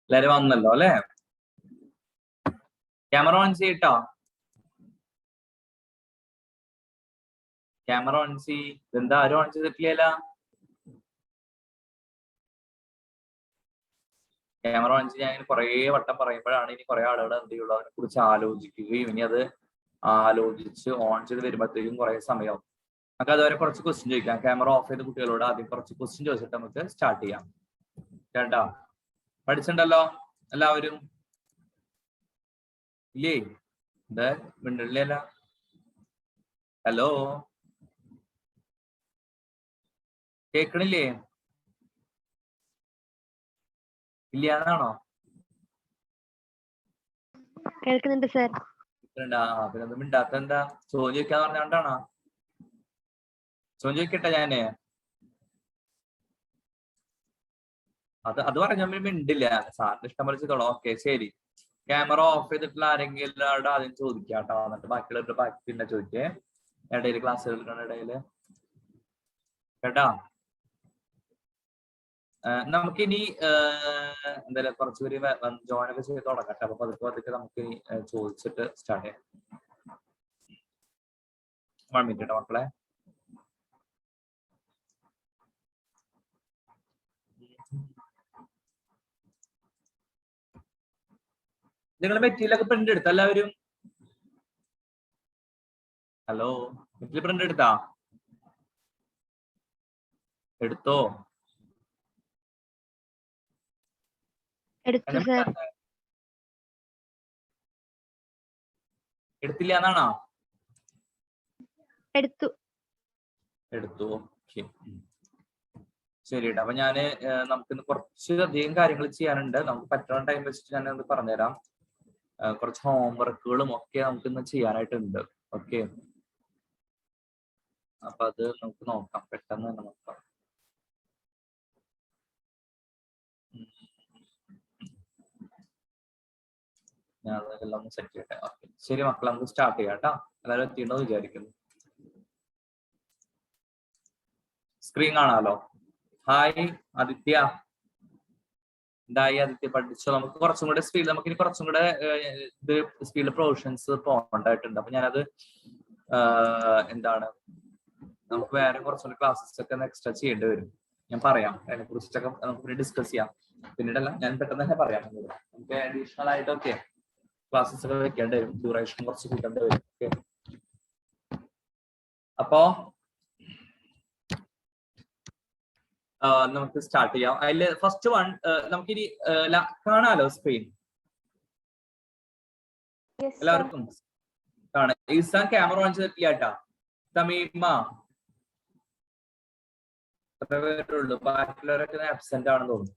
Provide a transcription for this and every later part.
എല്ലാരും വന്നല്ലോ അല്ലെ? ക്യാമറ ഓൺ ചെയ്യട്ടോ. ക്യാമറ ഓൺ ചെയ്. ഇതെന്താ ആരും ഓൺ ചെയ്തിട്ടില്ല? ക്യാമറ ഓൺ ചെയ്യാൻ ഞാൻ കുറെ വട്ടം പറയുമ്പോഴാണ് ഇനി കുറെ ആളുകൾ എന്ത് ചെയ്യുള്ളൂ അതിനെ കുറിച്ച് ആലോചിക്കുകയും ഇനി അത് ആലോചിച്ച് ഓൺ ചെയ്ത് വരുമ്പോഴത്തേക്കും കുറെ സമയമാവും. നമുക്ക് അതുവരെ കുറച്ച് ക്വസ്റ്റ്യൻ ചോദിക്കാം. ക്യാമറ ഓഫ് ചെയ്ത കുട്ടികളോട് ആദ്യം കുറച്ച് ക്വസ്റ്റ്യൻ ചോദിച്ചിട്ട് നമുക്ക് സ്റ്റാർട്ട് ചെയ്യാം. കേട്ടോ? പഠിച്ചിട്ടുണ്ടല്ലോ എല്ലാവരും? ഇല്ലേ? എന്താ മിണ്ടില്ല? ഹലോ, കേക്കണില്ലേ? ഇല്ലാന്നാണോ? കേൾക്കുന്നുണ്ട് സർ. പിന്നെ മിണ്ടാത്ത എന്താ? ചോദ്യം ചോദിക്കാന്ന് പറഞ്ഞോണ്ടാണോ? ചോദ്യം ചോദിക്കട്ടെ ഞാന്? അത് പറഞ്ഞാൽ മിണ്ടില്ല. സാറിന് ഇഷ്ടം പോലെ ചെയ്തോളാം. ഓക്കെ, ശരി. ക്യാമറ ഓഫ് ചെയ്തിട്ടുള്ള ആരെങ്കിലും ആദ്യം ചോദിക്കാം കേട്ടോ. എന്നിട്ട് ബാക്കിയുള്ള ബാക്കി പിന്നെ ചോദിക്കേ ഇടയില് ക്ലാസ്സുകൾക്കാണ് ഇടയില്. കേട്ടാ? നമുക്കിനി എന്തായാലും കുറച്ചുപേര് ജോയിൻ ഒക്കെ ചെയ്ത് തുടങ്ങട്ടെ. അപ്പൊ പതുക്കെ നമുക്ക് ചോദിച്ചിട്ട് സ്റ്റാർട്ട് ചെയ്യാം. 1 മിനിറ്റ് കേട്ടോ മക്കളെ. നിങ്ങൾ മെറ്റീരിയലൊക്കെ പ്രിന്റ് എടുത്ത എല്ലാവരും? ഹലോ, മെറ്റീരിയൽ പ്രിന്റ് എടുത്താ? എടുത്തോ? എടുത്തു സർ. എടുത്തില്ല എന്നാണോ? എടുത്തു. ഓക്കെ, ശരി കേട്ടോ. അപ്പൊ ഞാന് നമുക്കിന്ന് കുറച്ചധികം കാര്യങ്ങൾ ചെയ്യാനുണ്ട്. നമുക്ക് പറ്റുന്ന ടൈം വെച്ചിട്ട് ഞാനത് പറഞ്ഞുതരാം. കുറച്ച് ഹോംവർക്കുകളും ഒക്കെ നമുക്കിന്ന് ചെയ്യാനായിട്ടുണ്ട്. ഓക്കെ, അപ്പൊ അത് നമുക്ക് നോക്കാം, പെട്ടെന്ന് തന്നെ നോക്കാം. ഞാൻ അതെല്ലാം ഒന്ന് സെറ്റ് ചെയ്യട്ടെ. ഓക്കെ, ശരി മക്കളെ, നമുക്ക് സ്റ്റാർട്ട് ചെയ്യാം കേട്ടോ. എല്ലാവരും എത്തിയിട്ടുണ്ടോ വിചാരിക്കുന്നു. സ്ക്രീൻ കാണാലോ? ഹായ് ആദിത്യ. എന്തായി ആദിത്യ, പഠിച്ചോ? നമുക്ക് കുറച്ചും കൂടെ സ്പീഡ്, നമുക്കിനി കുറച്ചും കൂടെ ഇത് സ്പീഡിൽ പ്രൊവിഷൻസ് പോകേണ്ടതായിട്ടുണ്ട്. അപ്പൊ ഞാനത് എന്താണ്, നമുക്ക് വേറെ കുറച്ചുകൂടി ക്ലാസ്സസ് ഒക്കെ എക്സ്ട്രാ ചെയ്യേണ്ടി വരും. ഞാൻ പറയാം, അതിനെ കുറിച്ചിട്ടൊക്കെ നമുക്ക് ഡിസ്കസ് ചെയ്യാം. പിന്നീടല്ല, ഞാൻ പെട്ടെന്ന് തന്നെ പറയാം. നമുക്ക് അഡീഷണൽ ആയിട്ടൊക്കെ ക്ലാസ്സസ് ഒക്കെ വെക്കേണ്ടി വരും. ഡ്യൂറേഷൻ കുറച്ച് കൂട്ടേണ്ടി വരും. ഓക്കെ, അപ്പോ നമുക്ക് സ്റ്റാർട്ട് ചെയ്യാം. അതില് ഫസ്റ്റ് വൺ നമുക്കിനി കാണാലോ സ്ക്രീൻ? എല്ലാവർക്കും കാണാം. ഈസാൻ ക്യാമറ ഓൺ ചെയ്തിട്ടില്ല കേട്ടാ. തമീമ, പേരുള്ളൂ, ബാക്കിയുള്ളവരൊക്കെ ആബ്സെന്റ് ആണെന്ന് തോന്നുന്നു.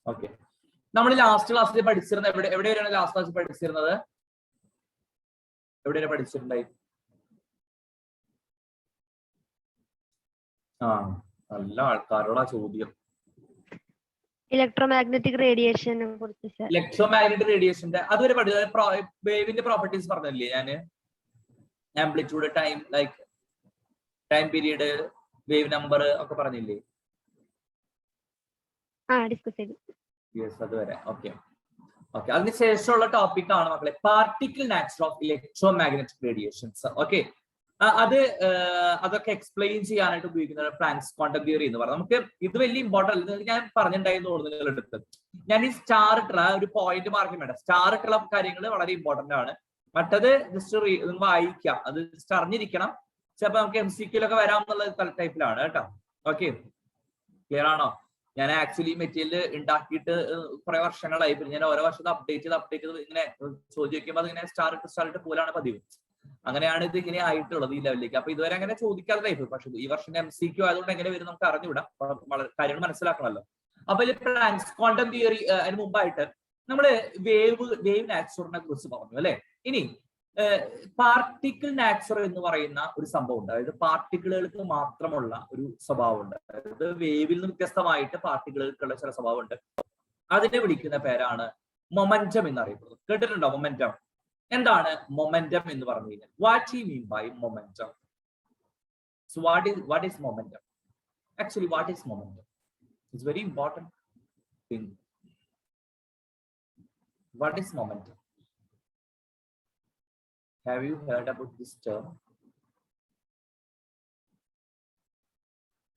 ഓക്കെ, നമ്മൾ ലാസ്റ്റ് ക്ലാസ്സിൽ പഠിച്ചിരുന്നത് എവിടെയാണ് ലാസ്റ്റ് ക്ലാസ്സിൽ പഠിച്ചിരുന്നത്? എവിടെയാണ് പഠിച്ചിട്ടുണ്ടായി? നല്ല ആൾക്കാരോടാ ചോദ്യം. ഇലക്ട്രോമാഗ്നറ്റിക് റേഡിയേഷനെ കുറിച്ച് സർ. ഇലക്ട്രോമാഗ്നറ്റിക് റേഡിയേഷന്റെ അതുവരെ പഠിച്ചത്. വേവിന്റെ പ്രോപ്പർട്ടീസ് പറഞ്ഞില്ലേ ഞാന്? Amplitude, time, like time period, wave number ഒക്കെ പറഞ്ഞില്ലേ? ഡിസ്കസ് ചെയ്തു. യെസ്, അതുവരെ. ഓക്കെ, അതിനുശേഷമുള്ള ടോപ്പിക് ആണ് മക്കളെ particle nature of electromagnetic radiations. Okay, അതൊക്കെ എക്സ്പ്ലെയിൻ ചെയ്യാനായിട്ട് ഉപയോഗിക്കുന്ന പ്ലാങ്ക്സ് ക്വാണ്ടം തിയറി എന്ന് പറയുന്നത്. നമുക്ക് ഇത് വലിയ ഇമ്പോർട്ടന്റ് അല്ല, ഞാൻ പറഞ്ഞിട്ടുണ്ടായിരുന്നു തോന്നുന്നു എടുത്ത്. ഞാൻ ഈ സ്റ്റാർ ഇട്ടുള്ള ഒരു പോയിന്റ് മാർക്കും വേണ്ട, സ്റ്റാർ ഇട്ടുള്ള കാര്യങ്ങൾ വളരെ ഇമ്പോർട്ടന്റ് ആണ്. മറ്റത് ജസ്റ്റ് വായിക്കാം, അത് ജസ്റ്റ് അറിഞ്ഞിരിക്കണം. ചിലപ്പോൾ നമുക്ക് MCQ വരാം എന്നുള്ള ടൈപ്പിലാണ് കേട്ടോ. ഓക്കെ, ക്ലിയർ ആണോ? ഞാൻ ആക്ച്വലി മെറ്റീരിയൽ ഉണ്ടാക്കിയിട്ട് കുറെ വർഷങ്ങളായി. പിന്നെ ഞാൻ ഓരോ വർഷത്തെ അപ്ഡേറ്റ് ചെയ്ത് ഇങ്ങനെ ചോദിക്കുമ്പോൾ അതിങ്ങനെ സ്റ്റാർ ഇട്ട് പോലാണ് പതിവ്. അങ്ങനെയാണ് ഇത് ഇങ്ങനെ ആയിട്ടുള്ളത് ഈ ലെവലിലേക്ക്. അപ്പൊ ഇതുവരെ അങ്ങനെ ചോദിക്കാതെ ടൈപ്പ്. പക്ഷെ ഈ വർഷം MCQ ആയതുകൊണ്ട് എങ്ങനെ വരും നമുക്ക് അറിഞ്ഞുവിടാം. കാര്യങ്ങൾ മനസ്സിലാക്കണമല്ലോ. അപ്പൊ ഇതിൽ പ്ലാങ്ക്സ് ക്വാണ്ടം തിയറി അതിന് മുമ്പായിട്ട് നമ്മള് വേവ് നാച്ചുറിനെ കുറിച്ച് പറഞ്ഞു അല്ലെ? ഇനി പാർട്ടിക്കിൾ നാച്ചർ എന്ന് പറയുന്ന ഒരു സംഭവം ഉണ്ട്. അതായത് പാർട്ടിക്കിളുകൾക്ക് മാത്രമുള്ള ഒരു സ്വഭാവമുണ്ട്. അതായത് വേവിൽ നിന്ന് വ്യത്യസ്തമായിട്ട് പാർട്ടിക്കിളുകൾക്കുള്ള ചില സ്വഭാവമുണ്ട്. അതിനെ വിളിക്കുന്ന പേരാണ് മൊമെന്റം എന്നറിയപ്പെടുന്നത്. കേട്ടിട്ടുണ്ടോ മൊമെന്റം? എന്താണ് മൊമെന്റം എന്ന് പറഞ്ഞു കഴിഞ്ഞാൽ? What you mean by momentum? So what is momentum? Actually what is momentum? It's very important thing. What is momentum? Have you heard about this term?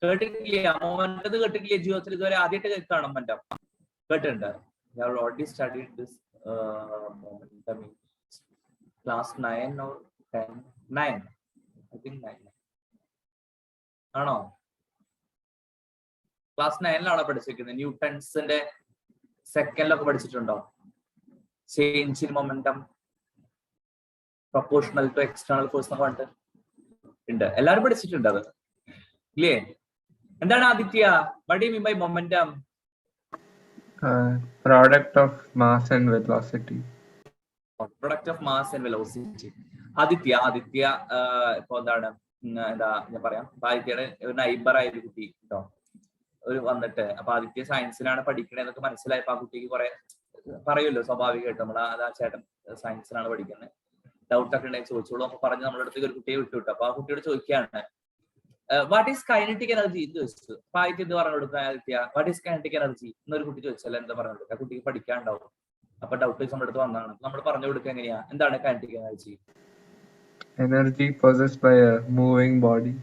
കേട്ടിട്ടില്ല മൊമെന്റം കേട്ടിട്ടില്ല ജീവിതത്തിൽ ഇതുവരെ ആദ്യമായിട്ട് കേൾക്കാണ് മൊമെന്റം കേട്ടിട്ടുണ്ട്. You have already studied this momentum in class 9 or 10? 9. I think 9. ആണോ? Class 9-ലാണോ പഠിച്ചിരിക്കുന്നത്? ന്യൂട്ടൺസിന്റെ സെക്കൻഡിലൊക്കെ പഠിച്ചിട്ടുണ്ടോ? Change in momentum proportional to external force എന്ന് പറഞ്ഞിട്ട് ഉണ്ട്. എല്ലാവരും പഠിച്ചിട്ടുണ്ട് അത് ഇല്ലേ? എന്താണ് Aditya? What do you mean by momentum? Product of mass and velocity. Product of mass and velocity. Aditya ഇപ്പൊ എന്താണ് എന്താ ഞാൻ പറയാം, ആദിത്യയുടെ ഒരു നൈബർ ആയ ഒരു കുട്ടി കേട്ടോ ഒരു വന്നിട്ട്, അപ്പൊ ആദിത്യ സയൻസിലാണ് പഠിക്കണേന്നൊക്കെ മനസ്സിലായപ്പോ ആ കുട്ടിക്ക് കുറെ പറയുമല്ലോ സ്വാഭാവികമായിട്ട്, നമ്മൾ ആ ചേട്ടൻ സയൻസിലാണ് പഠിക്കുന്നത്, ഡൗട്ട് ഒക്കെ ഉണ്ടെങ്കിൽ ചോദിച്ചോളൂ അപ്പൊ പറഞ്ഞ് നമ്മുടെ അടുത്തേക്ക് ഒരു കുട്ടിയെ വിട്ടുവിട്ടു. അപ്പൊ ആ കുട്ടിയോട് ചോദിക്കുകയാണ് വാട്ട് ഈസ് കൈനറ്റിക് എനർജി എന്ന് ചോദിച്ചു. അപ്പൊ ആദ്യത്തെ എന്ത് പറഞ്ഞു കൊടുക്കുക Aditya? What is kinetic energy എന്നൊരു കുട്ടി ചോദിച്ചാൽ എന്താ പറഞ്ഞു കൊടുക്കുക? ആ കുട്ടിക്ക് പഠിക്കാണ്ടാവും. അപ്പൊ ഡൗട്ട് നമ്മുടെ അടുത്ത് വന്നതാണ്, നമ്മൾ പറഞ്ഞു കൊടുക്കുക എങ്ങനെയാ, എന്താണ് kinetic energy? Energy possessed by a moving body.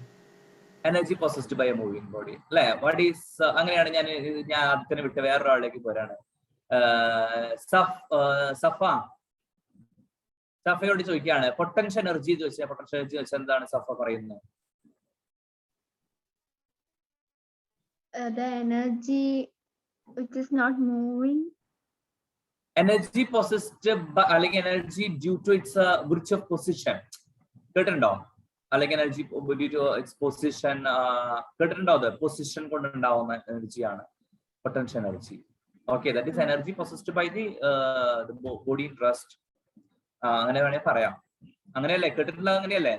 Energy possessed by a moving body അല്ലെ? വാട്ട് ഈസ്, അങ്ങനെയാണ് ഞാൻ ആദ്യത്തിന് വിട്ട് വേറൊരാളിലേക്ക് പോരാണ്. സഫയോട് ചോദിക്കുകയാണ് പൊട്ടൻഷ്യൽ എനർജി ചോദിച്ചാൽ, പൊട്ടൻഷ്യൽ എനർജി ചോദിച്ചാൽ എന്താണ് സഫ പറയുന്നത്? The energy which is not moving. Energy possessed അല്ലെങ്കിൽ energy due to its virtue of position കേട്ടിട്ടുണ്ടോ? അല്ലെങ്കിൽ energy due to its position കേട്ടിട്ടുണ്ടോ? അത് പൊസിഷൻ കൊണ്ടുണ്ടാവുന്ന എനർജിയാണ് potential energy. Okay, that is energy possessed by the body in rest. അങ്ങനെ വേണേ പറയാം. അങ്ങനെയല്ലേ കേട്ടിട്ടുള്ളത്? അങ്ങനെയല്ലേ?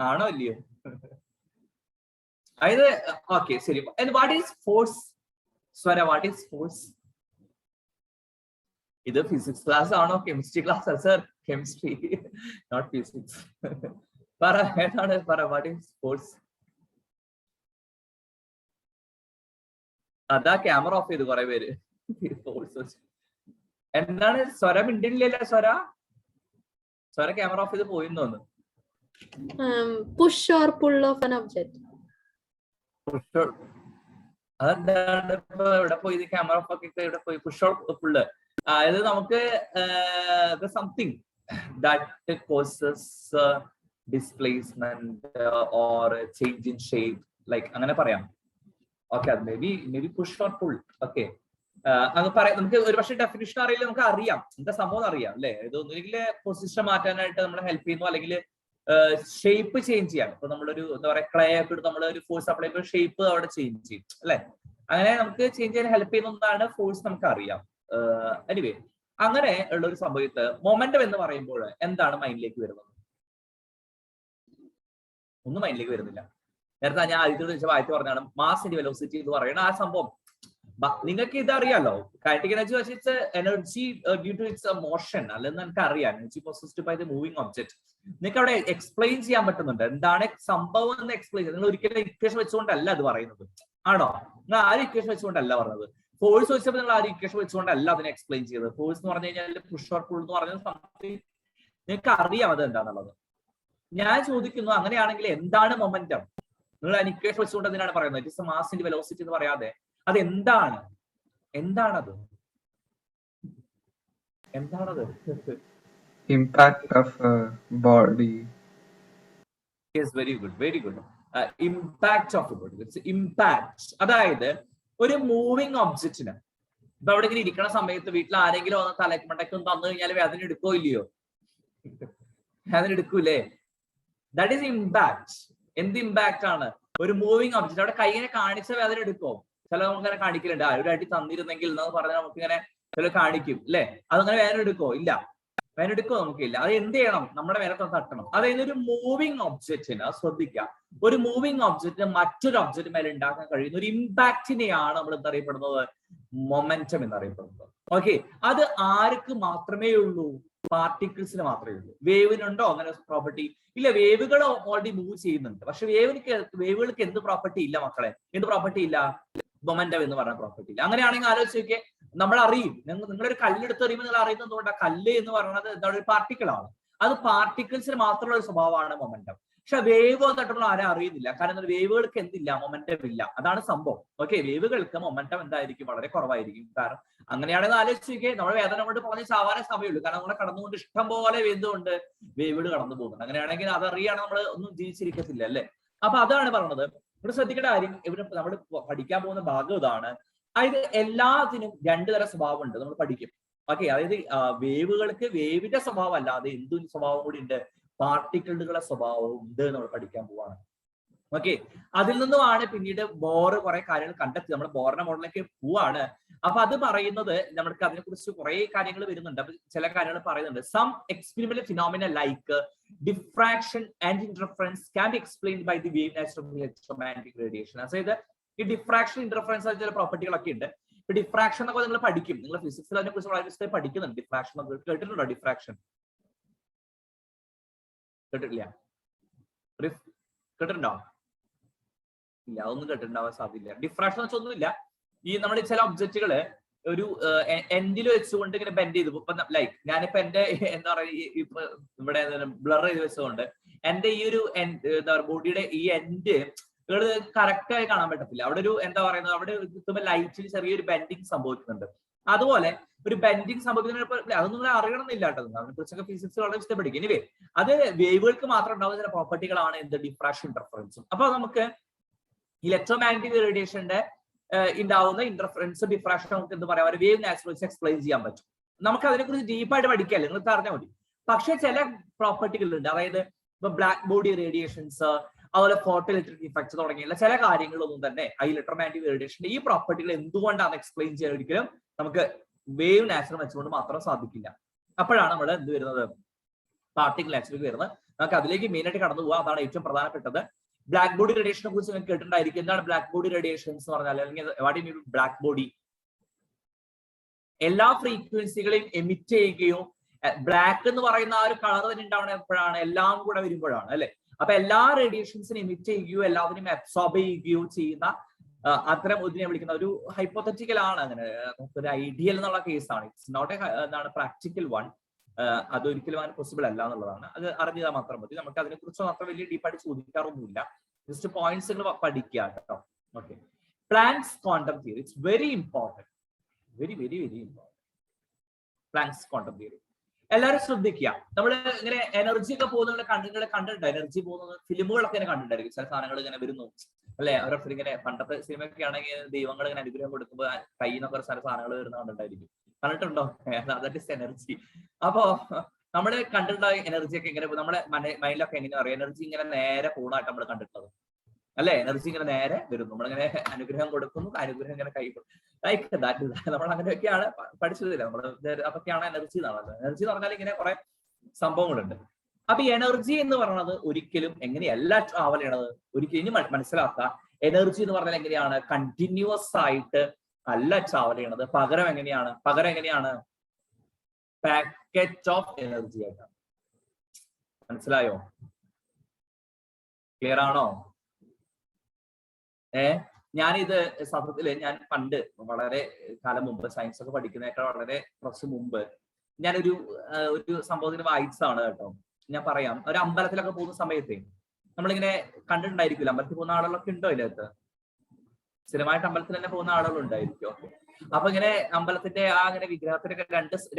ആണോ ഇല്ലയോ? അതായത് ഓക്കെ ശരി. What is force? സ്വര, വാട്ട് ഈസ് ഫോഴ്സ്? ഇത് ഫിസിക്സ് ക്ലാസ് ആണോ chemistry class? Sir chemistry not physics. പറ ഏതാണ്, പറ വാട്ട് ഈസ് ഫോഴ്സ്? അതാ ക്യാമറ ഓഫ് ചെയ്ത് കുറെ പേര്. ഫോഴ്സ് എന്താണ്? സ്വര മിണ്ടില്ലല്ലോ. സ്വര ക്യാമറ ഓഫ് ചെയ്ത് പോയിന്ന് തോന്നുന്നു. Push or pull of an object. അതെന്താണ് ഇപ്പൊ ഇവിടെ പോയി ക്യാമറ ഓഫ് ആക്കി ഇവിടെ പോയി പുഷ് ഓർ പുള്ള്? അതായത് നമുക്ക് something that causes displacement or change in shape, like അങ്ങനെ പറയാം. ഓക്കെ, അത് may be push or pull. Okay, അത് പറയാം. നമുക്ക് ഒരു പക്ഷേ ഡെഫിനിഷൻ അറിയില്ല, നമുക്ക് അറിയാം എന്താ സംഭവം അറിയാം അല്ലെ? ഇത് ഒന്നുമില്ലെങ്കിൽ പൊസിഷൻ മാറ്റാനായിട്ട് നമ്മളെ ഹെൽപ്പ് ചെയ്യുന്നു, അല്ലെങ്കിൽ ഷേപ്പ് ചേഞ്ച് ചെയ്യാം. ഇപ്പൊ നമ്മളൊരു എന്താ പറയാ ക്ലേ ഒക്കെ നമ്മൾ ഒരു ഫോഴ്സ് അപ്ലൈ ചെയ്യുമ്പോൾ ഷേപ്പ് അവിടെ ചേഞ്ച് ചെയ്യും അല്ലെ? അങ്ങനെ നമുക്ക് ചേഞ്ച് ചെയ്യാൻ ഹെൽപ്പ് ചെയ്യുന്നതാണ് ഫോഴ്സ്, നമുക്ക് അറിയാം. എനിവേ, അങ്ങനെ ഉള്ള ഒരു സംഭവത്ത് മൊമെന്റം എന്ന് പറയുമ്പോൾ എന്താണ് മൈൻഡിലേക്ക് വരുന്നത്? ഒന്നും മൈൻഡിലേക്ക് വരുന്നില്ല. നേരത്തെ ഞാൻ ആദ്യത്തെ ചോദിച്ചപ്പോൾ പറഞ്ഞാണ് മാസ് ഇൻറ്റു വെലോസിറ്റി എന്ന് പറയുന്ന ആ സംഭവം. നിങ്ങൾക്ക് ഇത് അറിയാലോ, kinetic energy it's energy due to its motion അല്ലെന്ന് എനിക്ക് അറിയാം. Energy possessed by the moving object. നിങ്ങൾക്ക് അവിടെ എക്സ്പ്ലെയിൻ ചെയ്യാൻ പറ്റുന്നുണ്ട് എന്താണ് സംഭവം എന്ന് എക്സ്പ്ലെയിൻ ചെയ്യാം. നിങ്ങൾ ഒരിക്കലും ഇക്വേഷൻ വെച്ചുകൊണ്ടല്ല അത് പറയുന്നത്, ആണോ? നിങ്ങൾ ആരും ഇക്വേഷൻ വെച്ചുകൊണ്ടല്ല പറഞ്ഞത്. ഫോഴ്സ് വെച്ചപ്പോൾ നിങ്ങൾ ആരും ഇക്വേഷൻ വെച്ചുകൊണ്ടല്ല അതിനെ എക്സ്പ്ലെയിൻ ചെയ്തത്. ഫോഴ്സ് എന്ന് പറഞ്ഞു കഴിഞ്ഞാൽ പുഷ് ഓർ പുൾ എന്ന് പറഞ്ഞത് സംതിങ് നിങ്ങൾക്ക് അറിയാം അത് എന്താണെന്നുള്ളത്. ഞാൻ ചോദിക്കുന്നു, അങ്ങനെയാണെങ്കിൽ എന്താണ് മൊമെന്റം? നിങ്ങൾ ഇക്വേഷൻ വെച്ചുകൊണ്ട് എന്തിനാണ് പറയുന്നത്? It is mass into velocity എന്ന് പറയാതെ അത് എന്താണത്? Impact of a body. Yes, very good. Impact of a body. It's impact. അതായത് ഒരു മൂവിങ് ഒബ്ജക്റ്റിന് ഇപ്പൊ അവിടെ ഇങ്ങനെ ഇരിക്കുന്ന സമയത്ത് വീട്ടിൽ ആരെങ്കിലും ഒന്ന് തലമണ്ടയ്ക്ക് തന്നു കഴിഞ്ഞാൽ വേദന എടുക്കോ ഇല്ലയോ? വേദന എടുക്കൂലേ? That is impact. എന്ത് ഇമ്പാക്ട് ആണ്? ഒരു മൂവിങ് ഒബ്ജക്റ്റ്. അവിടെ കൈയിനെ കാണിച്ച വേദന എടുക്കോ? ചില നമുക്കിങ്ങനെ കാണിക്കലുണ്ട്, ഒരു അടി തന്നിരുന്നെങ്കിൽ എന്ന് പറഞ്ഞാൽ നമുക്കിങ്ങനെ ചില കാണിക്കും അല്ലെ? അതങ്ങനെ വേദന എടുക്കോ? ഇല്ല. വേദന എടുക്കോ? നമുക്കില്ല. അത് എന്ത് ചെയ്യണം? നമ്മുടെ മേലത്തെ തട്ടണം. അതായത് ഒരു മൂവിങ് ഒബ്ജക്റ്റിന്, ശ്രദ്ധിക്കുക, ഒരു മൂവിങ് ഒബ്ജക്റ്റിന് മറ്റൊരു ഒബ്ജക്റ്റ് മേലെ ഉണ്ടാക്കാൻ കഴിയുന്ന ഒരു ഇമ്പാക്റ്റിനെയാണ് നമ്മൾ എന്തറിയപ്പെടുന്നത്? മൊമെന്റം എന്നറിയപ്പെടുന്നത്. ഓക്കെ, അത് ആർക്ക് മാത്രമേ ഉള്ളൂ? പാർട്ടിക്കിൾസിന് മാത്രമേ ഉള്ളൂ. വേവിനുണ്ടോ അങ്ങനെ പ്രോപ്പർട്ടി? ഇല്ല, വേവുകൾ ഓൾറെഡി മൂവ് ചെയ്യുന്നുണ്ട്. പക്ഷെ വേവുകൾക്ക് എന്ത് പ്രോപ്പർട്ടി ഇല്ല മക്കളെ? എന്ത് പ്രോപ്പർട്ടി ഇല്ല? മൊമെന്റം എന്ന് പറഞ്ഞ പ്രോപ്പർട്ടി ഇല്ല. അങ്ങനെയാണെങ്കിൽ ആലോചിച്ച് നോക്കിയേ, നമ്മൾ അറിയും. നിങ്ങളൊരു കല്ലെടുത്ത് എറിയുമ്പോൾ നിങ്ങൾ അറിയുന്നത് എന്തുകൊണ്ടാണ്? കല്ല് എന്ന് പറയുന്നത് എന്താണ്? ഒരു പാർട്ടിക്കിൾ ആണ്. അത് പാർട്ടിക്കിൾസിന് മാത്രമുള്ള ഒരു സ്വഭാവമാണ് മൊമെന്റം. പക്ഷെ വേവ് തട്ടുമ്പോൾ ആരും അറിയുന്നില്ല. കാരണം വേവുകൾക്ക് എന്തില്ല? മൊമെന്റം ഇല്ല. അതാണ് സംഭവം. ഓക്കെ, വേവുകൾക്ക് മൊമെന്റം എന്തായിരിക്കും? വളരെ കുറവായിരിക്കും. കാരണം അങ്ങനെയാണെന്ന് ആലോചിച്ചേ, നമ്മൾ വേദന കൊണ്ട് പറഞ്ഞ് ചാവാനേ സമയമുള്ളൂ. കാരണം നമ്മളെ കടന്നുകൊണ്ട് ഇഷ്ടം പോലെ എന്തുകൊണ്ട് വേവുകൾ കടന്നു പോകുന്നുണ്ട്. അങ്ങനെയാണെങ്കിൽ അതറിയാണ് നമ്മൾ ഒന്നും ജീവിച്ചിരിക്കത്തില്ല അല്ലെ? അപ്പൊ അതാണ് പറഞ്ഞത്. ഇവിടെ ശ്രദ്ധിക്കേണ്ട കാര്യം, ഇവിടെ നമ്മൾ പഠിക്കാൻ പോകുന്ന ഭാഗം ഇതാണ്. അതായത് എല്ലാത്തിനും രണ്ടു തരം സ്വഭാവം ഉണ്ട്, നമ്മൾ പഠിക്കും. ഓക്കെ, അതായത് വേവുകൾക്ക് വേവിന്റെ സ്വഭാവം അല്ലാതെ എന്തു സ്വഭാവം കൂടി ഉണ്ട്? പാർട്ടിക്കിളുകളുടെ സ്വഭാവവും ഉണ്ട് നമ്മൾ പഠിക്കാൻ പോവാണ്. ഓക്കെ, അതിൽ നിന്നുമാണ് പിന്നീട് ബോർ കുറെ കാര്യങ്ങൾ കണ്ടെത്തി. നമ്മൾ ബോറിന്റെ മോഡലിലേക്ക് പോവാണ്. അപ്പൊ അത് പറയുന്നത് നമുക്ക് അതിനെ കുറിച്ച് കുറെ കാര്യങ്ങൾ വരുന്നുണ്ട്. അപ്പൊ ചില കാര്യങ്ങൾ പറയുന്നുണ്ട്. Some experimental phenomena like diffraction and interference can be explained by the wave nature of electromagnetic radiation. അതായത് ഈ ഡിഫ്രാക്ഷൻ ഇന്റർഫറൻസ് ചില പ്രോപ്പർട്ടികളൊക്കെ ഉണ്ട്. ഇപ്പൊ ഡിഫ്രാക്ഷൻ എന്നൊക്കെ നിങ്ങൾ പഠിക്കും. നിങ്ങൾ ഫിസിക്സിൽ അതിനെ കുറിച്ച് വളരെ പഠിക്കുന്നുണ്ട്. ഡിഫ്രാക്ഷൻ കേട്ടിട്ടുണ്ടോ? ഡിഫ്രാക്ഷൻ കേട്ടിട്ടില്ല? കേട്ടിട്ടുണ്ടോ? ഇല്ല, അതൊന്നും കേട്ടിട്ടുണ്ടാവാൻ സാധ്യത. ഡിഫ്രാക്ഷൻ എന്ന് വെച്ചൊന്നുമില്ല. ഈ നമ്മുടെ ചില ഒബ്ജക്റ്റുകള് ഒരു എൻഡിൽ വെച്ചുകൊണ്ട് ഇങ്ങനെ ബെൻഡ് ചെയ്തു. ഇപ്പൊ ലൈക്ക് ഞാനിപ്പോ എന്റെ എന്താ പറയുക, ഇപ്പൊ ഇവിടെ ബ്ലർ ചെയ്ത് വെച്ചുകൊണ്ട് എന്റെ ഈ ഒരു എന്താ പറയുക ബോഡിയുടെ ഈ എൻഡ് കറക്റ്റ് ആയി കാണാൻ പറ്റത്തില്ല. അവിടെ ഒരു എന്താ പറയുന്നത്, അവിടെ എത്തുമ്പോൾ ലൈറ്റിൽ ചെറിയൊരു ബെൻഡിങ് സംഭവിക്കുന്നുണ്ട്. അതുപോലെ ഒരു ബെൻഡിങ് സംഭവിക്കുന്ന അതൊന്നും നിങ്ങൾ അറിയണമെന്നില്ല കേട്ടോ. അതിനെ കുറിച്ചൊക്കെ ഫിസിക്സ് വളരെ ഇഷ്ടപ്പെടും. എനിവേ, അത് വേവുകൾക്ക് മാത്രം ഉണ്ടാവുന്ന ചില പ്രോപ്പർട്ടികളാണ് എന്ത്? ഡിഫ്രാക്ഷൻ ഇന്റർഫറൻസും. അപ്പൊ നമുക്ക് ഇലക്ട്രോമാഗ്നറ്റിക് റേഡിയേഷന്റെ ഉണ്ടാവുന്ന ഇന്റർഫറൻസ് ഡിഫ്രാക്ഷൻ നമുക്ക് എന്ത് പറയാം? വേവ് നാച്ചുറൽ വെച്ച് എക്സ്പ്ലെയിൻ ചെയ്യാൻ പറ്റും. നമുക്ക് അതിനെക്കുറിച്ച് ഡീപ്പായിട്ട് പഠിക്കാല്ലേ, നിങ്ങൾക്ക് അറിഞ്ഞാൽ മതി. പക്ഷെ ചില പ്രോപ്പർട്ടികൾ ഉണ്ട്. അതായത് ഇപ്പൊ ബ്ലാക്ക് ബോഡി റേഡിയേഷൻസ്, അതുപോലെ ഫോട്ടോ ഇലക്ട്രിക് ഇഫക്ട്സ് തുടങ്ങിയുള്ള ചില കാര്യങ്ങളൊന്നും തന്നെ ആ ഇലക്ട്രോമാഗ്നറ്റിക് റേഡിയേഷന്റെ ഈ പ്രോപ്പർട്ടികൾ എന്തുകൊണ്ടാണ് എക്സ്പ്ലെയിൻ ചെയ്യാൻ ഒരിക്കലും നമുക്ക് വേവ് നാച്ചുറൽ വെച്ചുകൊണ്ട് മാത്രം സാധിക്കില്ല. അപ്പോഴാണ് നമ്മൾ എന്ത് വരുന്നത്? പാർട്ടിക്കിൾ നാച്ചുറൽ വരുന്നത്. നമുക്ക് അതിലേക്ക് മെയിൻ ആയിട്ട് കടന്നു പോകാം. അതാണ് ഏറ്റവും പ്രധാനപ്പെട്ടത്. ബ്ലാക്ക് ബോഡി റേഡിയേഷനെ കുറിച്ച് നിങ്ങൾക്ക് കേട്ടിട്ടുണ്ടായിരിക്കും. എന്താണ് ബ്ലാക്ക് ബോഡി റേഡിയേഷൻസ് എന്ന് പറഞ്ഞാൽ? അല്ലെങ്കിൽ what you mean black body? എല്ലാ ഫ്രീക്വൻസികളെയും എമിറ്റ് ചെയ്യുകയും ബ്ലാക്ക് എന്ന് പറയുന്ന ആ ഒരു കളർ തന്നെ ഉണ്ടാവണ എപ്പോഴാണ്? എല്ലാം കൂടെ വരുമ്പോഴാണ് അല്ലെ? അപ്പൊ എല്ലാ റേഡിയേഷൻസിനും എമിറ്റ് ചെയ്യുകയോ എല്ലാത്തിനും അബ്സോർബ് ചെയ്യുകയോ ചെയ്യുന്ന അത്തരം ഇതിനെ വിളിക്കുന്ന ഒരു ഹൈപ്പോത്തറ്റിക്കൽ ആണ്. അങ്ങനെ ഒരു ഐഡിയൽ എന്നുള്ള കേസാണ്. ഇറ്റ്സ് നോട്ട് എന്താണ് പ്രാക്ടിക്കൽ വൺ. അതൊരിക്കലും അങ്ങനെ പോസിബിൾ അല്ല എന്നുള്ളതാണ്. അത് അറിഞ്ഞാൽ മാത്രം മതി. നമുക്ക് അതിനെ കുറിച്ച് അത്ര വലിയ ഡീപ്പായിട്ട് ചോദിക്കാറൊന്നുമില്ല. ജസ്റ്റ് പോയിന്റ്സ് പഠിക്കുക കേട്ടോ. Okay, planks quantum theory. It's very important, very very very important. Planks quantum theory എല്ലാവരും ശ്രദ്ധിക്കുക. നമ്മൾ ഇങ്ങനെ എനർജി ഒക്കെ പോകുന്ന കണ്ടിട്ടുണ്ട്. എനർജി പോകുന്നത് ഫിലിമുകളൊക്കെ ഇങ്ങനെ കണ്ടിട്ടുണ്ടായിരിക്കും. ചില സാധനങ്ങൾ ഇങ്ങനെ വരുന്നു അല്ലെ? അവരൊക്കെ ഇങ്ങനെ പണ്ടത്തെ സിനിമയൊക്കെ ആണെങ്കിൽ ദൈവങ്ങൾ ഇങ്ങനെ അനുഗ്രഹം കൊടുക്കുമ്പോൾ കയ്യിൽ നിന്നൊക്കെ ചില സാധനങ്ങൾ വരുന്ന കണ്ടിട്ടുണ്ടായിരിക്കും. കണ്ടിട്ടുണ്ടോ? That is energy. അപ്പോ നമ്മള് കണ്ടിട്ടുള്ള എനർജി ഒക്കെ ഇങ്ങനെ നമ്മുടെ മൈൻഡിലൊക്കെ എങ്ങനെ അറിയാം? എനർജി ഇങ്ങനെ നേരെ പോകുന്നതായിട്ട് നമ്മൾ കണ്ടിട്ടുള്ളത് അല്ലെ? എനർജി ഇങ്ങനെ നേരെ വരുന്നു. നമ്മളിങ്ങനെ അനുഗ്രഹം കൊടുക്കുന്നു, അനുഗ്രഹം ഇങ്ങനെ കൈ ലൈക്ക് ദാറ്റ്. നമ്മൾ അങ്ങനെയൊക്കെയാണ് പഠിച്ചതില്ല. നമ്മൾ അതൊക്കെയാണ് എനർജി എന്നാണ്. എനർജി എന്ന് പറഞ്ഞാൽ ഇങ്ങനെ കുറെ സംഭവങ്ങളുണ്ട്. അപ്പൊ എനർജി എന്ന് പറയുന്നത് ഒരിക്കലും എങ്ങനെയല്ല ട്രാവൽ ചെയ്യണത്? ഒരിക്കലും ഇനി മനസ്സിലാക്കുക. എനർജി എന്ന് പറഞ്ഞാൽ എങ്ങനെയാണ്? കണ്ടിന്യൂസ് ആയിട്ട് അല്ല ട്രാവൽ ചെയ്യണത്. പകരം എങ്ങനെയാണ്? പാക്കറ്റ് ഓഫ് എനർജി ആയിട്ടാണ്. മനസ്സിലായോ? ക്ലിയർ ആണോ? ഞാനിത് സത്യത്തില് ഞാൻ പണ്ട് വളരെ കാലം മുമ്പ് സയൻസ് ഒക്കെ പഠിക്കുന്നതിനേക്കാൾ വളരെ കുറച്ച് മുമ്പ് ഞാനൊരു സംഭവത്തിന് വായിച്ചതാണ് കേട്ടോ. ഞാൻ പറയാം. ഒരു അമ്പലത്തിലൊക്കെ പോകുന്ന സമയത്ത് നമ്മളിങ്ങനെ കണ്ടിട്ടുണ്ടായിരിക്കില്ല. അമ്പലത്തിൽ പോകുന്ന ആളുകളൊക്കെ ഉണ്ടോ ഇതിനകത്ത്? സ്ഥിരമായിട്ട് അമ്പലത്തിൽ തന്നെ പോകുന്ന ആളുകളുണ്ടായിരിക്കും. ഓക്കെ, അപ്പൊ ഇങ്ങനെ അമ്പലത്തിന്റെ ആ അങ്ങനെ വിഗ്രഹത്തിനൊക്കെ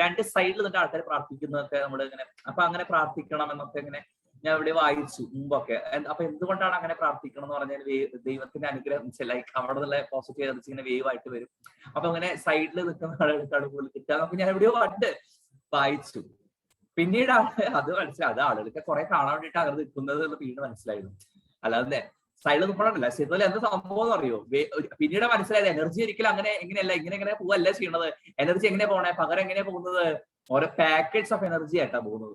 രണ്ട് സൈഡിൽ നിന്നിട്ട് ആൾക്കാർ പ്രാർത്ഥിക്കുന്നതൊക്കെ നമ്മൾ ഇങ്ങനെ, അപ്പൊ അങ്ങനെ പ്രാർത്ഥിക്കണം എന്നൊക്കെ ഇങ്ങനെ ഞാൻ ഇവിടെ വായിച്ചു മുമ്പൊക്കെ. അപ്പൊ എന്തുകൊണ്ടാണ് അങ്ങനെ പ്രാർത്ഥിക്കണം എന്ന് പറഞ്ഞാൽ ദൈവത്തിന്റെ അനുഗ്രഹം ലൈക്ക് അവിടെ നിന്നുള്ള പോസിറ്റീവ് എനർജി ഇങ്ങനെ വേവ് ആയിട്ട് വരും. അപ്പൊ അങ്ങനെ സൈഡിൽ നിൽക്കുന്ന ആളുകൾക്കാണ് കൂടുതൽ കിട്ടുക. അപ്പൊ ഞാൻ എവിടെയോ വായിച്ചു. പിന്നീടാണ് അത് മനസ്സിലായി. അത് ആളുകൾക്ക് കുറെ കാണാൻ വേണ്ടിയിട്ട് അങ്ങനെ നിൽക്കുന്നത് എന്ന് പിന്നീട് മനസ്സിലായിരുന്നു. അല്ലാതെ സൈഡിൽ നിൽക്കണമല്ല. ശരിക്കും എന്താ സംഭവം എന്ന് അറിയോ? പിന്നീട് മനസ്സിലായത് എനർജി ഒരിക്കലും ഇങ്ങനെയല്ല, ഇങ്ങനെ പോവല്ല ചെയ്യണത്. എനർജി എങ്ങനെ പോകണേ? പകരം എങ്ങനെയാ പോകുന്നത്? ഓരോ പാക്കറ്റ്സ് ഓഫ് എനർജി ആയിട്ടാ പോകുന്നത്.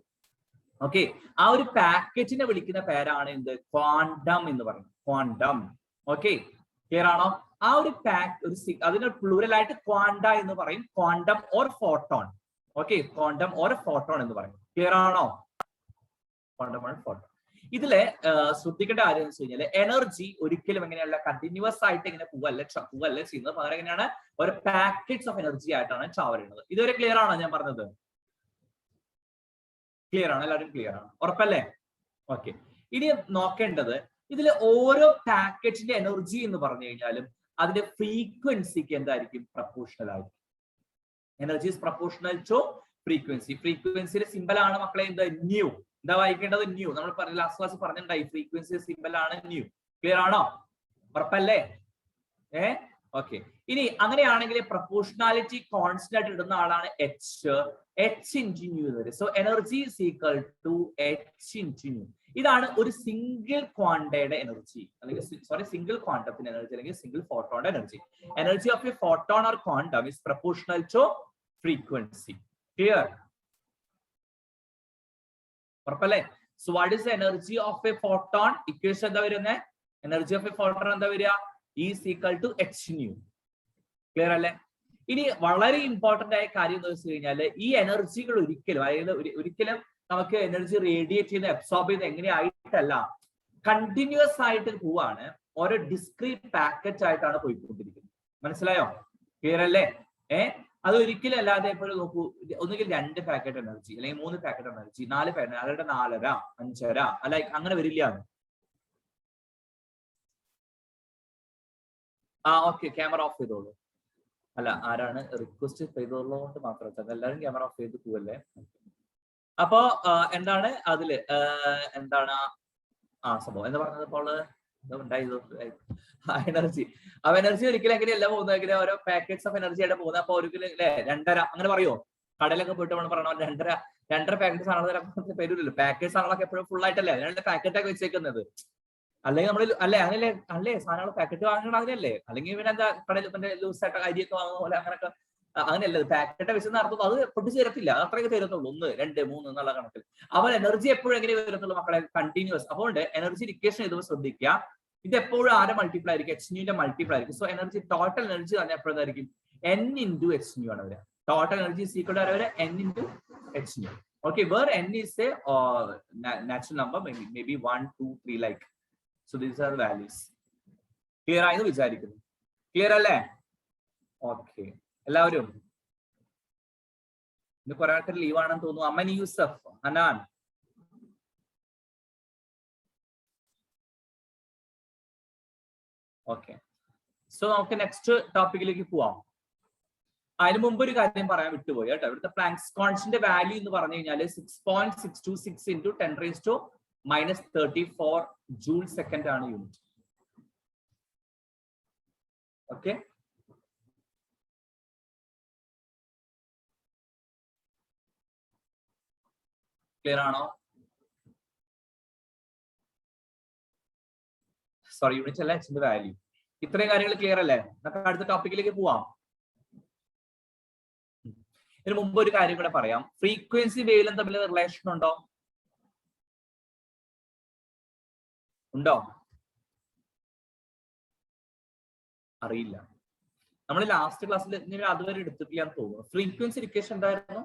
ഓക്കെ, ആ ഒരു പാക്കറ്റിനെ വിളിക്കുന്ന പേരാണ് എന്ത്? ക്വാണ്ടം എന്ന് പറയുന്നത്. ക്വാണ്ടം. ഓക്കെ, ക്ലിയർ ആണോ? ആ ഒരു അതിന് പ്ലൂറൽ ആയിട്ട് ക്വാണ്ട എന്ന് പറയും. Quantum or photon. Okay, quantum or photon എന്ന് പറയും. ക്ലിയർ ആണോ? Quantum or photon. ഇതിലെ ശ്രദ്ധിക്കേണ്ട കാര്യം എന്ന് വെച്ച് കഴിഞ്ഞാൽ എനർജി ഒരിക്കലും എങ്ങനെയല്ല കണ്ടിന്യൂസ് ആയിട്ട് ഇങ്ങനെ പോവല്ല ചെയ്യുന്നത്, പകരം എങ്ങനെയാണ് ഒരു പാക്കറ്റ്സ് ഓഫ് എനർജി ആയിട്ടാണ് ട്രാവൽ ചെയ്യുന്നത്. ഇതുവരെ ക്ലിയർ ആണോ ഞാൻ പറഞ്ഞത്? ക്ലിയർ ആണ്, എല്ലാവരും ക്ലിയർ ആണ്, ഉറപ്പല്ലേ? ഓക്കെ. ഇനി നോക്കേണ്ടത് ഇതിൽ ഓരോ പാക്കറ്റിന്റെ എനർജി എന്ന് പറഞ്ഞു കഴിഞ്ഞാലും അതിന്റെ ഫ്രീക്വൻസിക്ക് എന്തായിരിക്കും? പ്രപ്പോർഷണൽ ആയിരിക്കും. Energy is proportional to frequency. ഫ്രീക്വൻസിയുടെ സിമ്പൽ ആണ് മക്കളെ എന്ത്? ന്യൂ. എന്താ വായിക്കേണ്ടത്? ന്യൂ. നമ്മൾ ലാസ്റ്റ് ക്ലാസ് പറഞ്ഞിട്ടുണ്ടായി ഫ്രീക്വൻസി സിമ്പൽ ആണ് ന്യൂ. ക്ലിയർ ആണോ? ഉറപ്പല്ലേ? ഓക്കെ. ഇനി അങ്ങനെയാണെങ്കിൽ പ്രപ്പോർഷണാലിറ്റി കോൺസ്റ്റന്റ് ആയിട്ട് ഇടുന്ന ആളാണ് h ഇൻറ്റു ന്യൂ എന്ന് വരും. So energy is equal to h into nu. ഇതാണ് ഒരു സിംഗിൾ ക്വാണ്ടയുടെ എനർജി, അല്ലെങ്കിൽ സിംഗിൾ ക്വാണ്ടത്തിന്റെ എനർജി, അല്ലെങ്കിൽ സിംഗിൾ ഫോട്ടോന്റെ എനർജി. Energy of a photon or quantum is proportional to frequency. Clear? ഉറപ്പല്ലേ? So what is energy of a photon? Equation എന്താ വരുന്നത്? എനർജി ഓഫ് എ ഫോട്ടോൺ എന്താ വരിക? Is equal to h nu. Clear അല്ലേ? ഇനി വളരെ ഇമ്പോർട്ടന്റ് ആയ കാര്യം എന്ന് വെച്ച് കഴിഞ്ഞാൽ ഈ എനർജികൾ ഒരിക്കലും, അതായത് ഒരിക്കലും നമുക്ക് എനർജി റേഡിയേറ്റ് ചെയ്യുന്ന അബ്സോർബ് ചെയ്യുന്ന എങ്ങനെയായിട്ടല്ല, കണ്ടിന്യൂസ് ആയിട്ട് പോവാണ്, ഓരോ ഡിസ്ക്രീറ്റ് പാക്കറ്റ് ആയിട്ടാണ് പോയിക്കൊണ്ടിരിക്കുന്നത്. മനസ്സിലായോ? ക്ലിയർ അല്ലേ? അത് ഒരിക്കലും അല്ലാതെ ഇപ്പോൾ നോക്കൂ, ഒന്നുകിൽ 2 പാക്കറ്റ് എനർജി, അല്ലെങ്കിൽ 3 പാക്കറ്റ് എനർജി, 4 പാക്കറ്റ്, അവരുടെ 4.5 5.5 അല്ല, അങ്ങനെ വരില്ല. ഓക്കെ, ക്യാമറ ഓഫ് ചെയ്തോളൂ. അല്ല, ആരാണ് റിക്വസ്റ്റ് ചെയ്തോളുകൊണ്ട് മാത്രം എല്ലാവരും ക്യാമറ ഓഫ് ചെയ്ത് പോവല്ലേ. അപ്പോ എന്താണ് അതില് എന്താണ് സംഭവം എന്ന് പറഞ്ഞത്? അപ്പോൾ എനർജി. അപ്പൊ എനർജി ഒരിക്കലും എങ്ങനെയല്ല പോകുന്നത്, എങ്ങനെ ഓരോ പാക്കറ്റ്സ് ഓഫ് എനർജി ആയിട്ട് പോകുന്നത്. അപ്പൊ ഒരിക്കലും അല്ലെ 2.5 അങ്ങനെ പറയോ? കടയിലൊക്കെ പോയിട്ട് നമ്മൾ പറയണോ 2.5 പാക്കറ്റ്സ് ആണെന്ന് പേരില്ലല്ലോ. പാക്കറ്റ്സ് ആണല്ലോ എപ്പോഴും ഫുൾ ആയിട്ടല്ലേ 2 പാക്കറ്റ് ഒക്കെ വെച്ചേക്കുന്നത്. അല്ലെങ്കിൽ നമ്മൾ അല്ലേ സാധനങ്ങൾ പാക്കറ്റ് വാങ്ങണം അതിനല്ലേ, അല്ലെങ്കിൽ പിന്നെ എന്താ കടയിൽ ലൂസ് ആയിട്ട് അരിയൊക്കെ വാങ്ങുന്ന പോലെ അങ്ങനെയൊക്കെ അങ്ങനെയല്ല. പാക്കറ്റ് വെച്ച് നടത്തുമ്പോൾ അത് പൊട്ടിച്ച് തരത്തില്ല, അത്രയൊക്കെ തരത്തുള്ളൂ, 1 2 3 എന്നുള്ള കണക്കിൽ. അവർ എനർജി എപ്പോഴും എങ്ങനെ വരത്തുള്ളൂ മക്കളെ? കണ്ടിന്യൂസ്. അതുകൊണ്ട് എനർജി ഇക്വേഷൻ എഴുതുമ്പോൾ ശ്രദ്ധിക്കുക, ഇത് എപ്പോഴും ആരെ മൾട്ടിപ്ലൈ ആയിരിക്കും? h ന്റെ മൾട്ടിപ്ലൈ ആയിരിക്കും. സോ എനർജി ടോട്ടൽ എനർജി തന്നെ എപ്പോഴായിരിക്കും? n ഇൻറ്റു h ന്യൂ ആണ് വരിക. Total energy is equal to n into h new. Okay, where n is a natural number, maybe 1 2 3 like. So these are the values. Clear ആയെന്ന് വിചാരിക്കുന്നു. Clear അല്ലേ? Okay, എല്ലാവരും ഇന്ന് കുറെ ആൾക്കാർ ലീവ് ആണെന്ന് തോന്നുന്നു. അമ്മൻ യൂസഫ്, അനാൻ, ഓക്കെ. സോ നമുക്ക് നെക്സ്റ്റ് ടോപ്പിക്കിലേക്ക് പോവാം. അതിന് മുമ്പ് ഒരു കാര്യം പറയാൻ വിട്ടുപോയി കേട്ടോ. ഇവിടുത്തെ പ്ലാങ്ക്സ് കോൺസ്റ്റന്റ് വാല്യൂ എന്ന് പറഞ്ഞു കഴിഞ്ഞാൽ 6.626 into 10⁻⁻34 ജൂൾ സെക്കൻഡ് ആണ് യൂണിറ്റ്. ഓക്കെ, ക്ലിയർ ആണോ? സോറി, യൂണിറ്റ് അല്ല, എച്ചിന്റെ വാല്യൂ. ഇത്രയും കാര്യങ്ങൾ ക്ലിയർ അല്ലേ? നമുക്ക് അടുത്ത ടോപ്പിക്കിലേക്ക് പോവാം. ഇതിനു മുമ്പ് ഒരു കാര്യം കൂടെ പറയാം. ഫ്രീക്വൻസി വേവിലും തമ്മിൽ റിലേഷൻ ഉണ്ടോ? അറിയില്ല. നമ്മൾ ലാസ്റ്റ് ക്ലാസ്സിൽ അതുവരെ എടുത്തിട്ടില്ലാന്ന് തോന്നുന്നു. ഫ്രീക്വൻസി ഇക്വേഷൻ എന്തായിരുന്നു?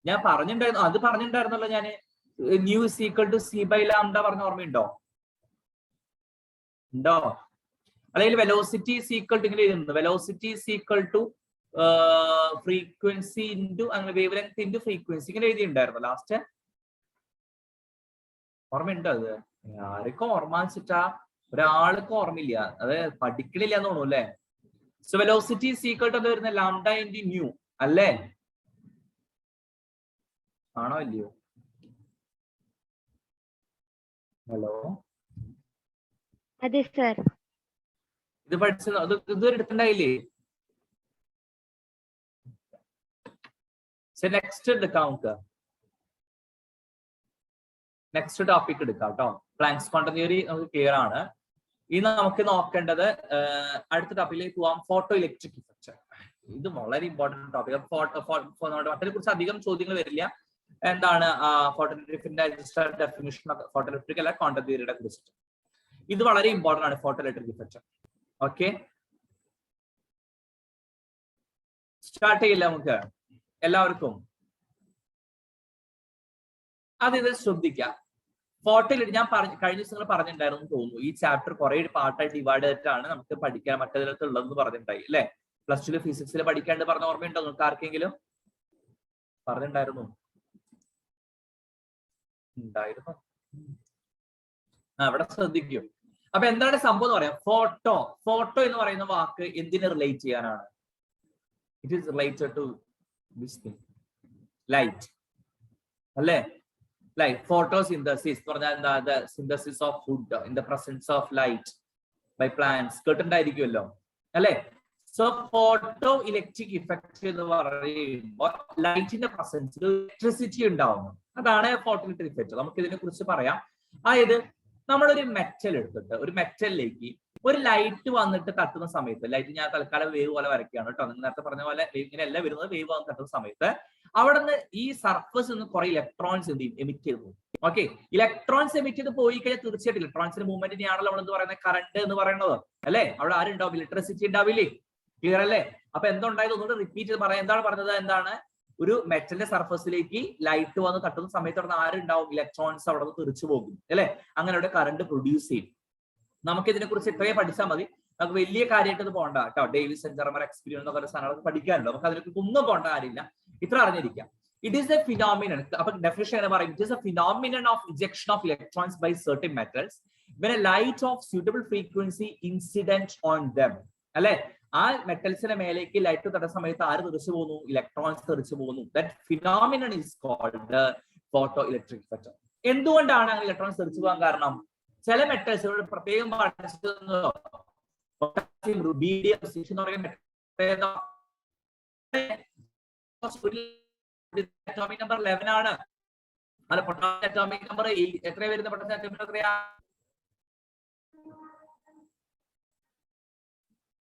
ഞാൻ പറഞ്ഞിട്ടുണ്ടായിരുന്നു, അത് പറഞ്ഞിട്ടുണ്ടായിരുന്നല്ലോ ഞാൻ. Nu is equal to c by lambda പറഞ്ഞ ഓർമ്മയുണ്ടോ? അല്ലെങ്കിൽ വെലോസിറ്റി ഈസ് ഈക്വൽ ടു ഇങ്ങനെ എഴുതുന്നത്. Velocity is equal to frequency into അങ്ങനെ വേവ് ലെങ്ത് ഇൻറ്റു ഫ്രീക്വൻസി ഇങ്ങനെ എഴുതിയിട്ടുണ്ടായിരുന്നു ലാസ്റ്റ്. ഓർമ്മയുണ്ടോ? അത് ആർക്കും ഓർമ്മ വെച്ചിട്ടാ? ഒരാൾക്കും ഓർമ്മയില്ല, അത് പഠിക്കണില്ല എന്ന് തോന്നുന്നു അല്ലേ? So velocity is equal to വരുന്ന ലാംഡ ഇൻറ്റു ന്യൂ അല്ലേ? ആണോ ഇല്ലയോ? ഹലോ, അതെ സർ. ഇത് പഠിച്ചത് അത് ഇതുവരെ എടുത്തിണ്ടായില്ലേ? നെക്സ്റ്റ് എടുക്കാം, നമുക്ക് നെക്സ്റ്റ് ടോപ്പിക് എടുക്കാം കേട്ടോ. പ്ലാങ്ക്സ് ക്വാണ്ടം തിയറി നമുക്ക് ക്ലിയർ ആണ്. ഇന്ന് നമുക്ക് നോക്കേണ്ടത് അടുത്ത ടോപ്പിക്കിലേക്ക് പോവാം. Photo electric effect. ഇത് വളരെ ഇമ്പോർട്ടന്റ് ടോപ്പിക്. ഫോട്ടോയെ കുറിച്ച് അധികം ചോദ്യങ്ങൾ വരില്ല. എന്താണ് ഫോട്ടോ ഇലക്ട്രിക്കിന്റെ ഡെഫിനിഷൻ, ഫോട്ടോ ഇലക്ട്രിക് അല്ല ക്വാണ്ടം തിയറിയുടെ കുറിച്ചിട്ട്. ഇത് വളരെ ഇമ്പോർട്ടന്റ് ആണ്, photo electric effect. Okay, start ചെയ്യില്ല നമുക്ക് എല്ലാവർക്കും. ഇത് ശ്രദ്ധിക്കുക. ഫോട്ടോയിൽ ഞാൻ കഴിഞ്ഞ ദിവസങ്ങൾ പറഞ്ഞിട്ടുണ്ടായിരുന്നു തോന്നുന്നു. ഈ ചാപ്റ്റർ കുറെ പാർട്ടായിട്ട് ഡിവൈഡ് ചെയ്തിട്ടാണ് നമുക്ക് പഠിക്കാൻ മറ്റേതിനകത്ത് ഉള്ളതെന്ന് പറഞ്ഞിട്ടുണ്ടായി അല്ലെ? +2 ഫിസിക്സിൽ പഠിക്കാണ്ട് പറഞ്ഞ ഓർമ്മയുണ്ടോ നിങ്ങൾക്ക് ആർക്കെങ്കിലും? പറഞ്ഞിട്ടുണ്ടായിരുന്നു? ഉണ്ടായിരുന്നു. അവിടെ ശ്രദ്ധിക്കൂ. അപ്പൊ എന്താണ് സംഭവം എന്ന് പറയാം? ഫോട്ടോ എന്ന് പറയുന്ന വാക്ക് എന്തിനെ റിലേറ്റ് ചെയ്യാനാണ്? It is related to this thing, light അല്ലേ? ലൈറ്റ്. ഫോട്ടോസിന്തസിസ് പറഞ്ഞാൽ എന്താ? The synthesis of food in the presence of light by plants. കേട്ടിട്ടുണ്ടായിരിക്കുമല്ലോ അല്ലെ? സോ ഫോട്ടോ ഇലക്ട്രിക് ഇഫക്റ്റ് എന്ന് പറയുമ്പോൾ ലൈറ്റിന്റെ പ്രസൻസിൽ ഇലക്ട്രിസിറ്റി ഉണ്ടാവുന്നു. അതാണ് ഫോട്ടോ ഇലക്ട്രിക് ഇഫക്റ്റ്. നമുക്ക് ഇതിനെ കുറിച്ച് പറയാം. അതായത് നമ്മളൊരു മെറ്റൽ എടുത്തിട്ട് ഒരു മെറ്റലിലേക്ക് ഒരു ലൈറ്റ് വന്നിട്ട് തട്ടുന്ന സമയത്ത്, ലൈറ്റ് ഞാൻ തൽക്കാലം വേവ് പോലെ വരയ്ക്കുകയാണ് കേട്ടോ, നിങ്ങൾ നേരത്തെ പറഞ്ഞ പോലെ ഇങ്ങനെയല്ല വരുന്നത്, വേവ് വന്ന് തട്ടുന്ന സമയത്ത് അവിടെ നിന്ന് ഈ സർഫസ് നിന്ന് കുറെ ഇലക്ട്രോൺസ് എന്ത് ചെയ്യും? എമിറ്റ് ചെയ്ത് പോകും. ഓക്കെ, ഇലക്ട്രോൺസ് എമിറ്റ് ചെയ്ത് പോയി കഴിഞ്ഞാൽ തീർച്ചയായിട്ടും ഇലക്ട്രോൺസിന്റെ മൂവ്മെന്റിനെയാണല്ലോ നമ്മൾ എന്ത് പറയുന്നത്? കറണ്ട് എന്ന് പറയുന്നത് അല്ലെ? അവിടെ ആരുണ്ടാവും? ഇലക്ട്രിസിറ്റി ഉണ്ടാവില്ലേ? ക്ലിയർ അല്ലേ? അപ്പൊ എന്തുണ്ടായത്? ഒന്നുകൂടെ റിപ്പീറ്റ് ചെയ്ത് പറയാം. എന്താണ് പറഞ്ഞത്? എന്താണ്? ഒരു മെറ്റലിന്റെ സർഫസിലേക്ക് ലൈറ്റ് വന്ന് തട്ടുന്ന സമയത്ത് അവിടെ ആരുണ്ടാവും? ഇലക്ട്രോൺസ് അവിടെ നിന്ന് തെറിച്ചു പോകും അല്ലെ? അങ്ങനെ അവിടെ കറണ്ട് പ്രൊഡ്യൂസ് ചെയ്യും. നമുക്ക് ഇതിനെ കുറിച്ച് ഇത്രയും പഠിച്ചാൽ മതി. നമുക്ക് വലിയ കാര്യമായിട്ട് ഇത് പോകണ്ട കേട്ടോ. ഡേവിസ് സെന്റ് ജെർമൻ എക്സ്പീരിയൻസ് എന്നൊക്കെ സാധനങ്ങളൊക്കെ പഠിക്കാനുണ്ടോ? നമുക്ക് അതിനെക്കുറിച്ച് ഒന്നും പോകേണ്ട കാര്യമില്ല. ഇത്ര അറിഞ്ഞിരിക്കാം. It is a phenomenon. അപ്പൊ ഡെഫിനിഷൻ എങ്ങനെ പറയും? It is a phenomenon of ejection of electrons by certain metals when a light of suitable frequency incident on them അല്ലെ? ആ മെറ്റൽസിന്റെ മേലേക്ക് ലൈറ്റ് തട്ടുന്ന സമയത്ത് ആര് തെറിച്ചു പോകുന്നു? ഇലക്ട്രോൺസ് തെറിച്ചു പോകുന്നു. That phenomenon is called photoelectric effect. എന്തുകൊണ്ടാണ് അങ്ങനെ ഇലക്ട്രോൺസ് തെറിച്ചു പോകാൻ കാരണം? ചില മെറ്റൽസ് പ്രത്യേകം അറ്റോമിക് നമ്പർ 11 ആണ്. അല്ല, പൊട്ടാസ്യം അറ്റോമിക് നമ്പർ എത്രയാ വരുന്നത്? പൊട്ടാസ്യം അറ്റോമിക് നമ്പർ എത്രയാ?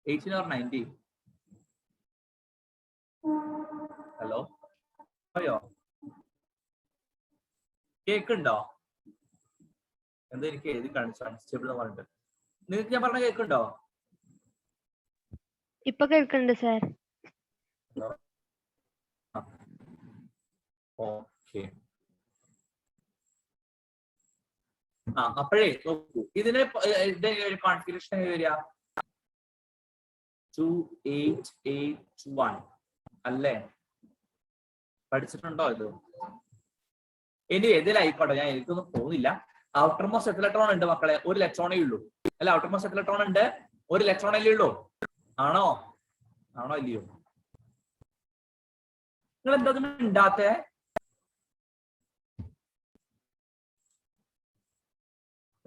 18 or 19? ഹലോ, അയ്യോ കേക്കുണ്ടോ? എന്താ എനിക്ക് എഴുതി കാണിച്ചു അൺസ്റ്റേബിൾ എന്ന് പറഞ്ഞിട്ട്? നിങ്ങൾക്ക് ഞാൻ പറഞ്ഞ കേക്കുണ്ടോ? ഇപ്പൊ കേൾക്കുന്നുണ്ട് സാർ. ഓക്കെ. അപ്പോഴേ നോക്കൂ, ഇതിന് കോൺഫിഗറേഷൻ വരിക 2881 അല്ലേ? പഠിച്ചിട്ടുണ്ടോ ഇത്? ഇനി ഇതിലായിക്കോട്ടെ, ഞാൻ എനിക്കൊന്നും തോന്നില്ല. ഔട്ടർ മോസ്റ്റ് എത്ര ഇലക്ട്രോൺ ഉണ്ട് മക്കളെ? ഒരു ഇലക്ട്രോണേ ഉള്ളൂ അല്ല? ഔട്ടർ മോസ്റ്റ് എത്ര ഇലക്ട്രോൺ ഉണ്ട്? ഒരു ഇലക്ട്രോണല്ലേ ഉള്ളൂ. ആണോ ഇല്ലയോ? നിങ്ങൾ എന്താ ഉണ്ടാത്തേ?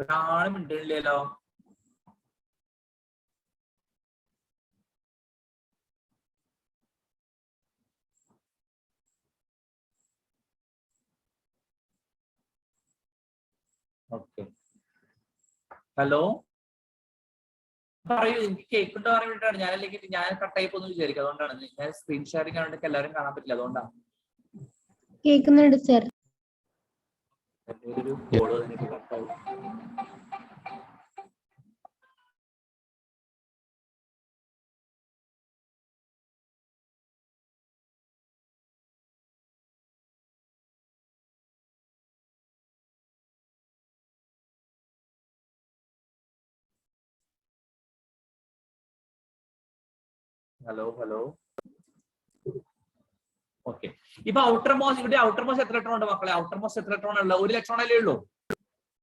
ഒരാളും ഉണ്ടല്ലോ. ഓക്കെ, ഹലോ പറയൂ. എനിക്ക് കേൾക്കുണ്ടോ പറയാൻ വേണ്ടിയിട്ടാണ്. ഞാനല്ലെങ്കിൽ ഞാൻ കട്ടായി പോകുന്നു വിചാരിക്കും. അതുകൊണ്ടാണ് ഞാൻ സ്ക്രീൻ ഷെയറിംഗ് ആണെങ്കിൽ എല്ലാവരും കാണാൻ പറ്റില്ല. അതുകൊണ്ടാണ്. കേൾക്കുന്നുണ്ട് സർ. ഒരു കോള് എനിക്ക് കട്ടായി. Hello okay. ഇപ്പൊ ഔട്ടർ മോസ്റ്റ്, ഇവിടെ ഔട്ടർ മോസ്റ്റ് എത്ര ഇലക്ട്രോൺ ഉണ്ട് മക്കളെ? ഔട്ടർ മോസ്റ്റ് എത്ര ഇലക്ട്രോൺ ഉള്ള? ഒരു ഇലക്ട്രോൺ അല്ലേ ഉള്ളൂ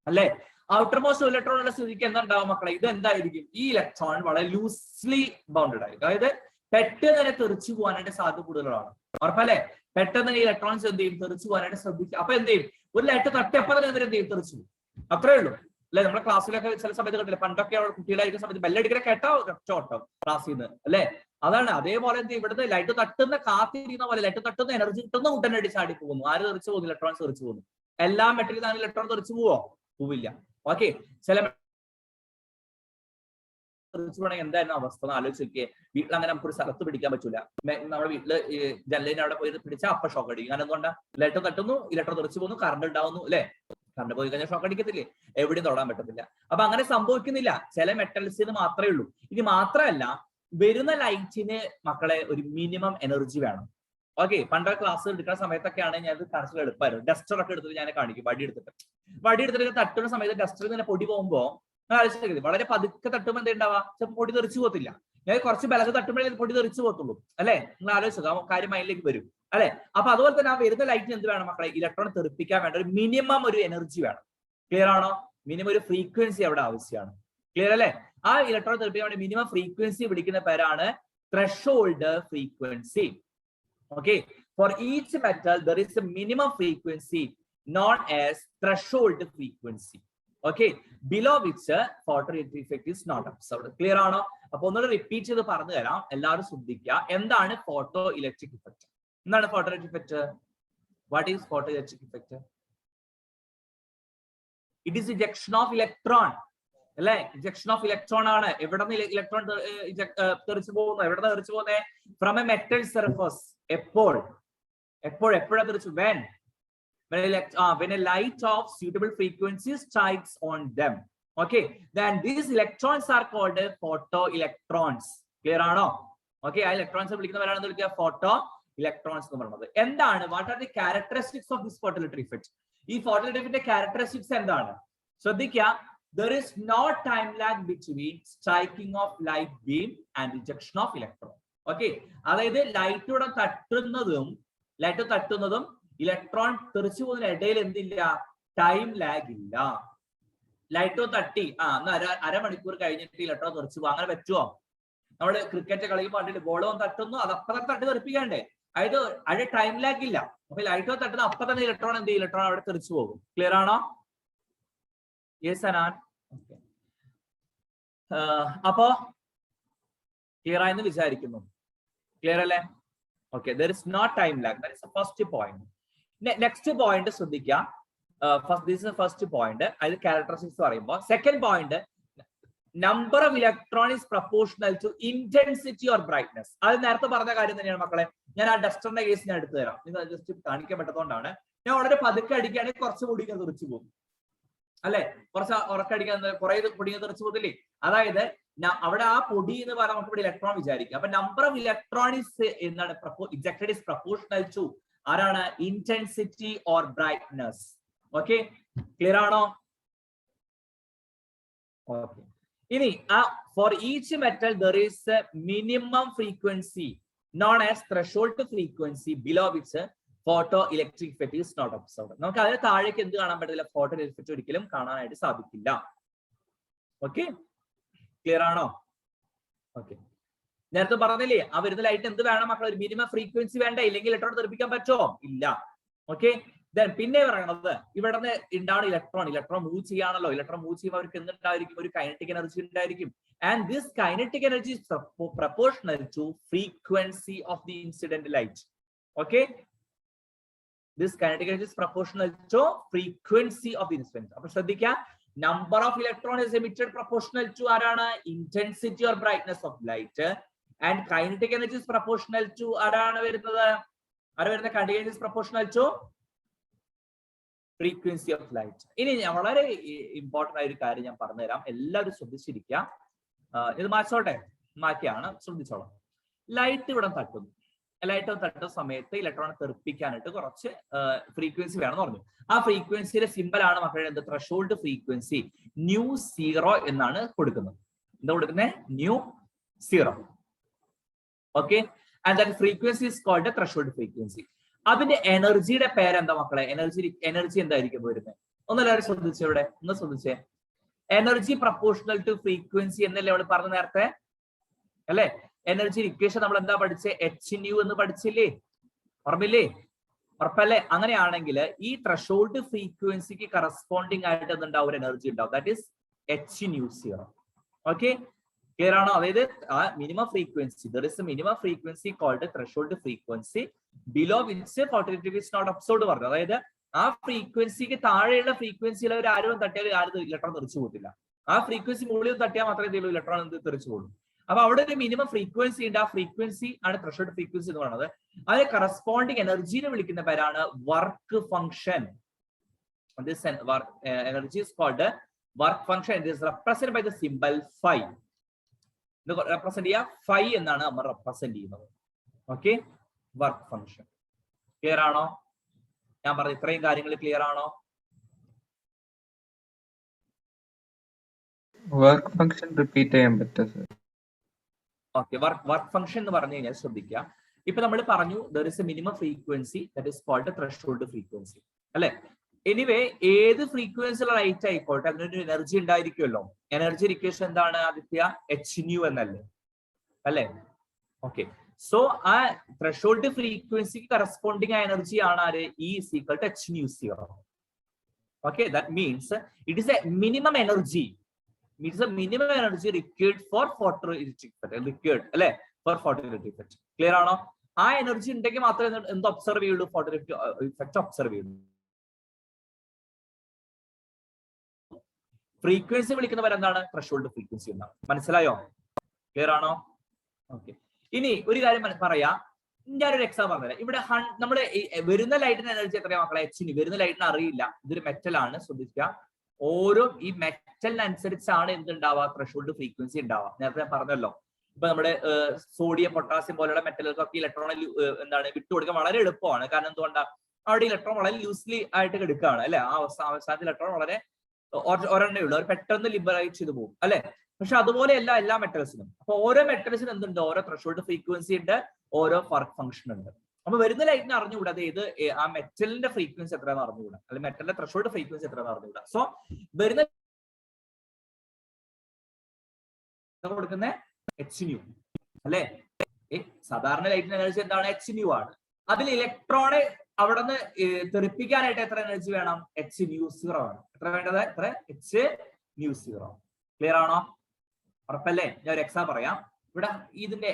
അല്ലെ? ഔട്ടർ മോസ്റ്റ് ഒരു ഇലക്ട്രോൺ ഉള്ള സ്ഥിതിക്ക് എന്താണ്ടാവും മക്കളെ? ഇത് എന്തായിരിക്കും? ഈ ഇലക്ട്രോൺ വളരെ ലൂസ്ലി ബൗണ്ടഡ് ആയിരിക്കും. അതായത് പെട്ടെന്ന് തന്നെ തെറിച്ചു പോകാനായിട്ട് സാധ്യത കൂടുതലാണ്. ഉറപ്പല്ലേ? പെട്ടെന്ന് ഈ ഇലക്ട്രോൺസ് എന്ത് ചെയ്യും? തെറിച്ചു പോകാനായിട്ട് ശ്രദ്ധിക്കുക. അപ്പൊ എന്ത് ചെയ്യും? ഒരു ലൈറ്റ് തട്ടിയപ്പോൾ തന്നെ എന്ത് ചെയ്യും? തെറിച്ചു പോകും. അത്രേ ഉള്ളൂ അല്ലെ? നമ്മുടെ ക്ലാസ്സിലൊക്കെ ചില സമയത്ത് കണ്ടില്ല, പണ്ടൊക്കെ കുട്ടികളായിരിക്കുന്ന സമയത്ത് ബെല്ലടിക്കുന്ന കേട്ടോ ഓട്ടം ക്ലാസ്സിൽ നിന്ന് അല്ലെ? അതാണ്. അതേപോലെ എന്ത് ഇവിടുത്തെ ലൈറ്റ് തട്ടുന്ന കാത്തിരിക്കുന്ന പോലെ ലൈറ്റ് തട്ടുന്ന എനർജി കിട്ടുന്ന ഉടനടി ചാടി പോകുന്നു. ആര് തെറിച്ചു പോകുന്നു? ഇലക്ട്രോൺസ് തെറിച്ചു പോകുന്നു. എല്ലാ മെറ്റലിൽ നിന്നാണ് ഇലക്ട്രോൺ തെറിച്ചു പോവോ? പോവില്ല. ഓക്കെ, ചില തെറിച്ചു പോകണമെങ്കിൽ എന്തായിരുന്നു അവസ്ഥ എന്ന് ആലോചിച്ച് നോക്കിയേ. വീട്ടിൽ അങ്ങനെ നമുക്കൊരു സ്ഥലത്ത് പിടിക്കാൻ പറ്റൂല. നമ്മുടെ വീട്ടില് ജനലിന് അവിടെ പോയി പിടിച്ചാൽ അപ്പൊ ഷോക്ക് അടിക്കും. കാരണം എന്തുകൊണ്ടാ? ലൈറ്റ് തട്ടുന്നു, ഇലക്ട്രോൺ തെറിച്ചു പോകുന്നു, കറണ്ട് ഉണ്ടാവുന്നു അല്ലെ? കറണ്ട് പോയി കഴിഞ്ഞാൽ ഷോക്ക് അടിക്കത്തില്ലേ? എവിടെയും തൊടാൻ പറ്റത്തില്ല. അപ്പൊ അങ്ങനെ സംഭവിക്കുന്നില്ല, ചില മെറ്റൽസിന് മാത്രമേ ഉള്ളൂ. ഇനി മാത്രമല്ല, വരുന്ന ലൈറ്റിന് മക്കളെ ഒരു മിനിമം എനർജി വേണം. ഓക്കെ, പണ്ട് ക്ലാസ് എടുക്കുന്ന സമയത്തൊക്കെയാണ് ഞാൻ ഇത് കാണിച്ചാൽ എളുപ്പമായിരുന്നു. ഡസ്റ്റർ ഒക്കെ എടുത്തിട്ട് ഞാൻ കാണിക്കും, വടി എടുത്തിട്ട് തട്ടുന്ന സമയത്ത് ഡസ്റ്ററിൽ നിന്ന് പൊടി പോകുമ്പോൾ വളരെ പതുക്കെ തട്ടുമ്പോൾ എന്താ ഉണ്ടാവുക, ചിലപ്പോൾ പൊടി തെറിച്ചു പോകത്തില്ല. ഞാൻ കുറച്ച് ബലത്ത് തട്ടുമ്പോഴേ പൊടി തെറിച്ചു പോകത്തുള്ളൂ അല്ലെ. നിങ്ങൾ ആലോചിച്ചത് ആ കാര്യം മൈൻഡിലേക്ക് വരും അല്ലെ. അപ്പൊ അതുപോലെ തന്നെ ആ വരുന്ന ലൈറ്റിന് എന്ത് വേണം മക്കളെ, ഇലക്ട്രോൺ തെറിപ്പിക്കാൻ വേണ്ട ഒരു മിനിമം ഒരു എനർജി വേണം. ക്ലിയർ ആണോ? മിനിമം ഒരു ഫ്രീക്വൻസി അവിടെ ആവശ്യമാണ്. ക്ലിയർ അല്ലേ? ആ ഇലക്ട്രോൺ തെറിപ്പിക്കാൻ വേണ്ടി മിനിമം ഫ്രീക്വൻസി വിളിക്കുന്ന പേരാണ് threshold frequency. Okay, for each metal there is a minimum frequency known as threshold frequency. Okay, below which photoelectric effect is not observed. Clear ആണോ? അപ്പൊ ഒന്നുകൂടെ റിപ്പീറ്റ് ചെയ്ത് പറഞ്ഞു തരാം, എല്ലാവരും ശ്രദ്ധിക്കുക. എന്താണ് ഫോട്ടോ ഇലക്ട്രിക് ഇഫക്റ്റ്? എന്താണ് photo electric effect? What is photo electric effect? It is ejection of electron അല്ലെ. ഇജക്ഷൻ ഓഫ് ഇലക്ട്രോൺ ആണ്. എവിടെ നിന്ന് ഇലക്ട്രോൺ തെറിച്ചു പോകുന്നത്? എവിടെ നിന്ന് തെറിച്ചു പോകുന്നത്? From A metal surface. എപ്പോഴാ തെറിച്ചു? when a light of suitable frequency strikes on them. Okay, then these electrons are called photoelectrons. Clear ആണോ? Okay, ആ ഇലക്ട്രോൺസ് വിളിക്കുന്നവരാണെന്ന് വിളിക്കുക ഫോട്ടോ ഇലക്ട്രോൺസ് എന്ന് പറയുന്നത്. എന്താണ്, what are the characteristics of this photoelectric effect? ഈ photoelectric ഇഫക്റ്റിന്റെ characteristics എന്താണ്? ശ്രദ്ധിക്കുക. There is no time lag between striking of light beam and ejection of electron. Okay, അതായത് ലൈറ്റ് തട്ടുന്നതും ഇലക്ട്രോൺ തെറിച്ചു പോകുന്നതിന് ഇടയിൽ എന്തില്ല? ടൈം ലാഗ് ഇല്ല. ലൈറ്റോ തട്ടി അരമണിക്കൂർ കഴിഞ്ഞിട്ട് ഇലക്ട്രോൺ തെറിച്ചു പോകും, അങ്ങനെ പറ്റുമോ? നമ്മള് ക്രിക്കറ്റ് കളിക്കുമ്പോൾ കണ്ടിട്ട് ബോളോ തട്ടുന്നു, അത് അപ്പം തന്നെ തട്ടി തെറിപ്പിക്കാണ്ടേ? അതായത് അവിടെ ടൈം ലാഗ് ഇല്ല. അപ്പൊ ലൈറ്റോ തട്ടുന്ന അപ്പൊ തന്നെ ഇലക്ട്രോൺ എന്ത് ചെയ്യും? ഇലക്ട്രോൺ അവിടെ തെറിച്ചു പോകും. ക്ലിയർ ആണോ? യെസ് അനാൻ. അപ്പോ ക്ലിയർ ആയെന്ന് വിചാരിക്കുന്നു. ക്ലിയർ അല്ലേ? Okay, there is no time lag. That is the first point. Next point ശ്രദ്ധിക്കുക. This is the first point. അത് characteristics പറയുമ്പോൾ second point, number of electron is proportional to intensity or brightness. അത് നേരത്തെ പറഞ്ഞ കാര്യം തന്നെയാണ് മക്കളെ. ഞാൻ ആ ഡസ്റ്ററിന്റെ കേസ് ഞാൻ എടുത്തു തരാം, നിങ്ങൾ ജസ്റ്റ് കാണിക്കാൻ പറ്റത്തോണ്ടാണ്. ഞാൻ വളരെ പതുക്കെ അടിക്കുകയാണെങ്കിൽ കുറച്ച് പൊടി തെറിച്ചു പോകും അല്ലെ, കുറച്ച് ഉറക്കടിക്കാൻ കുറെ പൊടി തെറിച്ചു പോകത്തില്ലേ? അതായത് അവിടെ ആ പൊടി എന്ന് പറഞ്ഞാൽ നമുക്ക് ഇവിടെ ഇലക്ട്രോൺ വിചാരിക്കുക. അപ്പൊ നമ്പർ ഓഫ് ഇലക്ട്രോണിക്സ് എന്താണ് ഇജക്റ്റഡ് ഇസ് പ്രൊപ്പോർഷണൽ ടു ആരാണ്? Intensity or brightness. Okay, clear ആണോ? ഓക്കെ, ഇനി for each metal there is a minimum frequency known as threshold frequency below which photoelectric effect is not observed. നമുക്ക് അതിന് താഴേക്ക് എന്ത് കാണാൻ പറ്റില്ല? ഫോട്ടോ ഇലക്ട്രിക് ഇഫക്റ്റ് ഒരിക്കലും കാണാനായിട്ട് സാധിക്കില്ല. ഓക്കെ, ക്ലിയർ ആണോ? ഓക്കെ, നേരത്തെ പറഞ്ഞില്ലേ ആ വരുന്ന ലൈറ്റ് എന്ത് വേണം മക്കൾ? ഒരു മിനിമം ഫ്രീക്വൻസി വേണ്ട, ഇല്ലെങ്കിൽ ഇലക്ട്രോൺ തെറിപ്പിക്കാൻ പറ്റുമോ? ഇല്ല. ഓക്കെ, പിന്നെ പറയണത് ഇവിടെ നിന്ന് ഉണ്ടാവുന്ന ഇലക്ട്രോൺ മൂവ് ചെയ്യാണല്ലോ. ഇലക്ട്രോൺ മൂവ് ചെയ്യുമ്പോൾ അവർക്ക് എന്തുണ്ടായിരിക്കും? ഒരു കൈനറ്റിക് എനർജി ഉണ്ടായിരിക്കും. And this kinetic energy is proportional to frequency of the incident light. Okay, this kinetic energy is proportional to frequency of the incident. അപ്പോൾ ശ്രദ്ധിക്കുക, number of electron is emitted proportional to ആരാണ്? intensity or brightness of light, and kinetic energy is proportional to ആരാണ് വരുന്നത്? kinetic energy is proportional to frequency of light. ഇനി ഞാൻ വളരെ important ആയ ഒരു കാര്യം ഞാൻ പറഞ്ഞുതരാം, എല്ലാവരും ശ്രദ്ധിച്ചിരിക്കുക. ഇത് മാറ്റിയാണ്, ശ്രദ്ധിച്ചോളാം. ലൈറ്റ് ഇവിടെ തട്ടുന്നു. ലൈറ്റ് തട്ടുന്ന സമയത്ത് ഇലക്ട്രോൺ തെറിപ്പിക്കാനായിട്ട് കുറച്ച് ഫ്രീക്വൻസി വേണമെന്ന് പറഞ്ഞു. ആ ഫ്രീക്വൻസിയുടെ സിമ്പൽ ആണ് മക്കളുടെ എന്ത്? ത്രെഷോൾഡ് ഫ്രീക്വൻസി μ0 എന്നാണ് കൊടുക്കുന്നത്. എന്താ കൊടുക്കുന്നത്? μ0. Okay, and that frequency is called threshold frequency. അതിന്റെ എനർജിയുടെ പേരെന്താ മക്കളെ? എനർജി എന്തായിരിക്കും വരുന്നത്? ഒന്നെല്ലാവരും ശ്രദ്ധിച്ചേ, ഇവിടെ ഒന്ന് ശ്രദ്ധിച്ചേ. എനർജി പ്രപ്പോർഷണൽ ടു ഫ്രീക്വൻസി എന്നല്ലേ അവിടെ പറഞ്ഞ നേരത്തെ അല്ലെ? എനർജി ഇക്വേഷൻ നമ്മൾ എന്താ പഠിച്ചേ? hν എന്ന് പഠിച്ചില്ലേ? ഓർമ്മയില്ലേ? ഉറപ്പല്ലേ? അങ്ങനെയാണെങ്കിൽ ഈ ത്രെഷോൾഡ് ഫ്രീക്വൻസിക്ക് കറസ്പോണ്ടിങ് ആയിട്ട് എന്തുണ്ടാവും? ഒരു എനർജി ഉണ്ടാവും. That is hν0. Okay, clear ആണോ? അതായത് ആ minimum frequency, there is a minimum frequency called threshold frequency below which photoelectric is not observed പറഞ്ഞു. അതായത് ആ ഫ്രീക്വൻസിക്ക് താഴെയുള്ള ഫ്രീക്വൻസിയിൽ ഒരു ആരും തട്ടിയാൽ ഇലക്ട്രോൺ തെറിച്ചു പോകത്തില്ല. ആ ഫ്രീക്വൻസി മുകളിൽ തട്ടിയാൽ മാത്രമേ ഇതുള്ളൂ ഇലക്ട്രോൺ തെറിച്ചു പോകുള്ളൂ. അപ്പൊ അവിടെ ഒരു മിനിമം ഫ്രീക്വൻസി ഉണ്ട്. ആ ഫ്രീക്വൻസി ആണ് ത്രെഷോൾഡ് ഫ്രീക്വൻസി എന്ന് പറയുന്നത്. അതിന് കറസ്പോണ്ടിങ് എനർജിനെ വിളിക്കുന്ന പേരാണ് work function. This energy is called work function. It is represented by the symbol phi. Represent ചെയ്യുക phi എന്നാണ് നമ്മൾ റെപ്രസെന്റ് ചെയ്യുന്നത്. Okay, work function. ക്ലിയർ ആണോ? ഞാൻ പറഞ്ഞ ഇത്രയും കാര്യങ്ങൾ ക്ലിയർ ആണോ? വർക്ക് ഫംഗ്ഷൻ റിപ്പീറ്റ് ചെയ്യാൻ പറ്റും സർ? ഓക്കെ, വർക്ക് ഫംഗ്ഷൻ എന്ന് പറഞ്ഞു കഴിഞ്ഞാൽ ശ്രദ്ധിക്കുക. ഇപ്പൊ നമ്മൾ പറഞ്ഞു there is a minimum frequency that is called threshold frequency അല്ലെ. എനിവേ ഏത് ഫ്രീക്വൻസിയുള്ള ലൈറ്റ് ആയിക്കോട്ടെ അതിനൊരു എനർജി ഉണ്ടായിരിക്കുമല്ലോ. എനർജി ഇക്വേഷൻ എന്താണ് ആദിത്യ? hν എന്നല്ലേ അല്ലെ? ഓക്കെ, സോ ആ ത്രെഷോൾഡ് ഫ്രീക്വൻസിക്ക് കറസ്പോണ്ടിങ് ആ എനർജി ആണ് ആര്? E is equal to hν0. Okay, that means it is a minimum energy. Means the minimum energy required for photoelectric effect. Required അല്ലെ for photoelectric effect. Clear ആണോ? ആ energy ഉണ്ടെങ്കിൽ മാത്രമേ എന്ത് ഒബ്സർവ് ചെയ്യുള്ളൂ? ഫോട്ടോഇലക്ട്രിക് ഇഫക്റ്റ് ഒബ്സർവ് ചെയ്യുള്ളൂ. Frequency വിളിക്കുന്നവരെന്താണ്? Threshold frequency എന്നാണ്. മനസ്സിലായോ? ക്ലിയർ ആണോ? ഓക്കെ, ഇനി ഒരു കാര്യം പറയാം. ഞാനൊരു എക്സാമ്പിൾ പറഞ്ഞുതരാം. ഇവിടെ നമ്മുടെ വരുന്ന ലൈറ്റിന്റെ എനർജി എത്രയാ മക്കളെ? hν. വരുന്ന ലൈറ്റിന് അറിയില്ല, ഇതൊരു മെറ്റൽ ആണ്. ശ്രദ്ധിക്കുക, ഓരോ ഈ മെറ്റലിനനുസരിച്ചാണ് എന്തുണ്ടാവുക? ത്രെഷോൾഡ് ഫ്രീക്വൻസി ഉണ്ടാവുക. നേരത്തെ ഞാൻ പറഞ്ഞല്ലോ, ഇപ്പൊ നമ്മുടെ സോഡിയം, പൊട്ടാസ്യം പോലെയുള്ള മെറ്റലുകൾക്കൊക്കെ ഇലക്ട്രോൺ എന്താണ് വിട്ടുകൊടുക്കാൻ വളരെ എളുപ്പമാണ്. കാരണം എന്തുകൊണ്ടാണ്? അവിടെ ഇലക്ട്രോൺ വളരെ ലൂസ്ലി ആയിട്ട് എടുക്കുകയാണ് അല്ലെ. ആ അവസാനത്തിൽ ഇലക്ട്രോൺ വളരെ ഒരെണ്ണേ ഉള്ളൂ, അവർ പെട്ടെന്ന് ലിബറേറ്റ് ചെയ്ത് പോകും അല്ലെ. പക്ഷെ അതുപോലെയല്ല എല്ലാ മെറ്റൽസിനും. അപ്പൊ ഓരോ മെറ്റൽസിനും എന്തുണ്ട്? ഓരോ ത്രെഷോൾഡ് ഫ്രീക്വൻസി ഉണ്ട്, ഓരോ വർക്ക് ഫംഗ്ഷൻ ഉണ്ട്. അപ്പൊ വരുന്ന ലൈറ്റിന് അറിഞ്ഞുകൂടാ ഇത് ആ മെറ്റലിന്റെ ഫ്രീക്വൻസി എത്രയാണെന്ന് അറിഞ്ഞുകൂടാ, അല്ലെങ്കിൽ മെറ്റലിന്റെ ത്രെഷോൾഡ് ഫ്രീക്വൻസി എത്രയാണെന്ന് അറിഞ്ഞുകൂടാ. സോ വരുന്ന കൊടുക്കുന്ന hν അല്ലെ. സാധാരണ ലൈറ്റിന്റെ എനർജി എന്താണ്? hν ആണ്. അതിൽ ഇലക്ട്രോണെ അവിടെ നിന്ന് തെറിപ്പിക്കാനായിട്ട് എത്ര എനർജി വേണം? hν0 ആണ്. എത്ര വേണ്ടത്? എത്ര? hν0. ക്ലിയർ ആണോ? ഉറപ്പല്ലേ? ഞാൻ ഒരു എക്സാം പറയാം. ഇവിടെ ഇതിന്റെ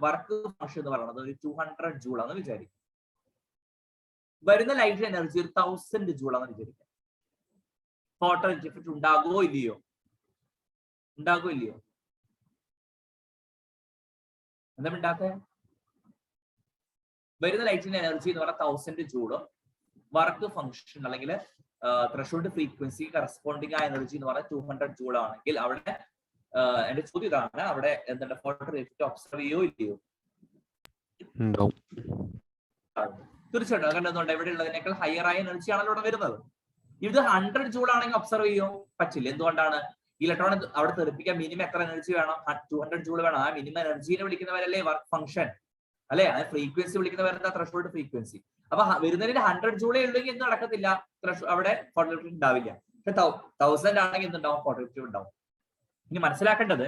വർക്ക് ഫംഗ്ഷൻ എന്ന് പറയുന്നത് ഒരു 200 ജൂൾ ആണെന്ന് വിചാരിക്കും. വരുന്ന ലൈറ്റ് എനർജി ഒരു 1000 ജൂൾ ആണെന്ന് വിചാരിക്കാം. ഫോട്ടോ ഇഫക്റ്റ് ഉണ്ടാകുമോ ഇല്ലയോ? ഉണ്ടാകുമോ ഇല്ലയോ? എന്താ ഉണ്ടാക്കുക? വരുന്ന ലൈറ്റിന്റെ എനർജി എന്ന് പറഞ്ഞാൽ 1000 ജൂളും വർക്ക് ഫംഗ്ഷൻ അല്ലെങ്കിൽ ത്രെഷോൾഡ് ഫ്രീക്വൻസി കറസ്പോണ്ടിങ് ആ എനർജി എന്ന് പറഞ്ഞാൽ 200 ജൂൾ ആണെങ്കിൽ അവിടെ എന്റെ ചോദ്യം ഇതാണ്, അവിടെ എന്താണ് ഫോട്ടോ ഇഫക്റ്റ് ഒബ്സർവ് ചെയ്യോ ഇല്ലയോ? തീർച്ചയായിട്ടും. കാരണം എന്തുകൊണ്ട്? ഇവിടെ ഉള്ളതിനേക്കാൾ ഹയർ ആയ എനർജി ആണല്ലോ ഇവിടെ വരുന്നത്. ഇത് 100 ജൂൾ ആണെങ്കിൽ ഒബ്സർവ് ചെയ്യോ? പറ്റില്ല. എന്തുകൊണ്ടാണ്? ഇലക്ട്രോൺ അവിടെ തെറിപ്പിക്കാൻ മിനിമം എത്ര എനർജി വേണം? 200 ജൂൾ വേണം. ആ മിനിമം എനർജീനെ വിളിക്കുന്നവരല്ലേ വർക്ക് ഫംഗ്ഷൻ അല്ലെ. ആ ഫ്രീക്വൻസി വിളിക്കുന്നവരെന്താ? Threshold frequency. അപ്പൊ വരുന്നതിന് 100 ജൂളേ ഉള്ളെങ്കിൽ എന്ത് നടക്കത്തില്ല? അവിടെ ഫോട്ടോ ഇഫക്റ്റ് ഉണ്ടാവില്ല. 1000 ആണെങ്കിൽ എന്തുണ്ടാവും? ഫോട്ടോ ഇഫക്റ്റ് ഉണ്ടാവും. ഇനി മനസ്സിലാക്കേണ്ടത്,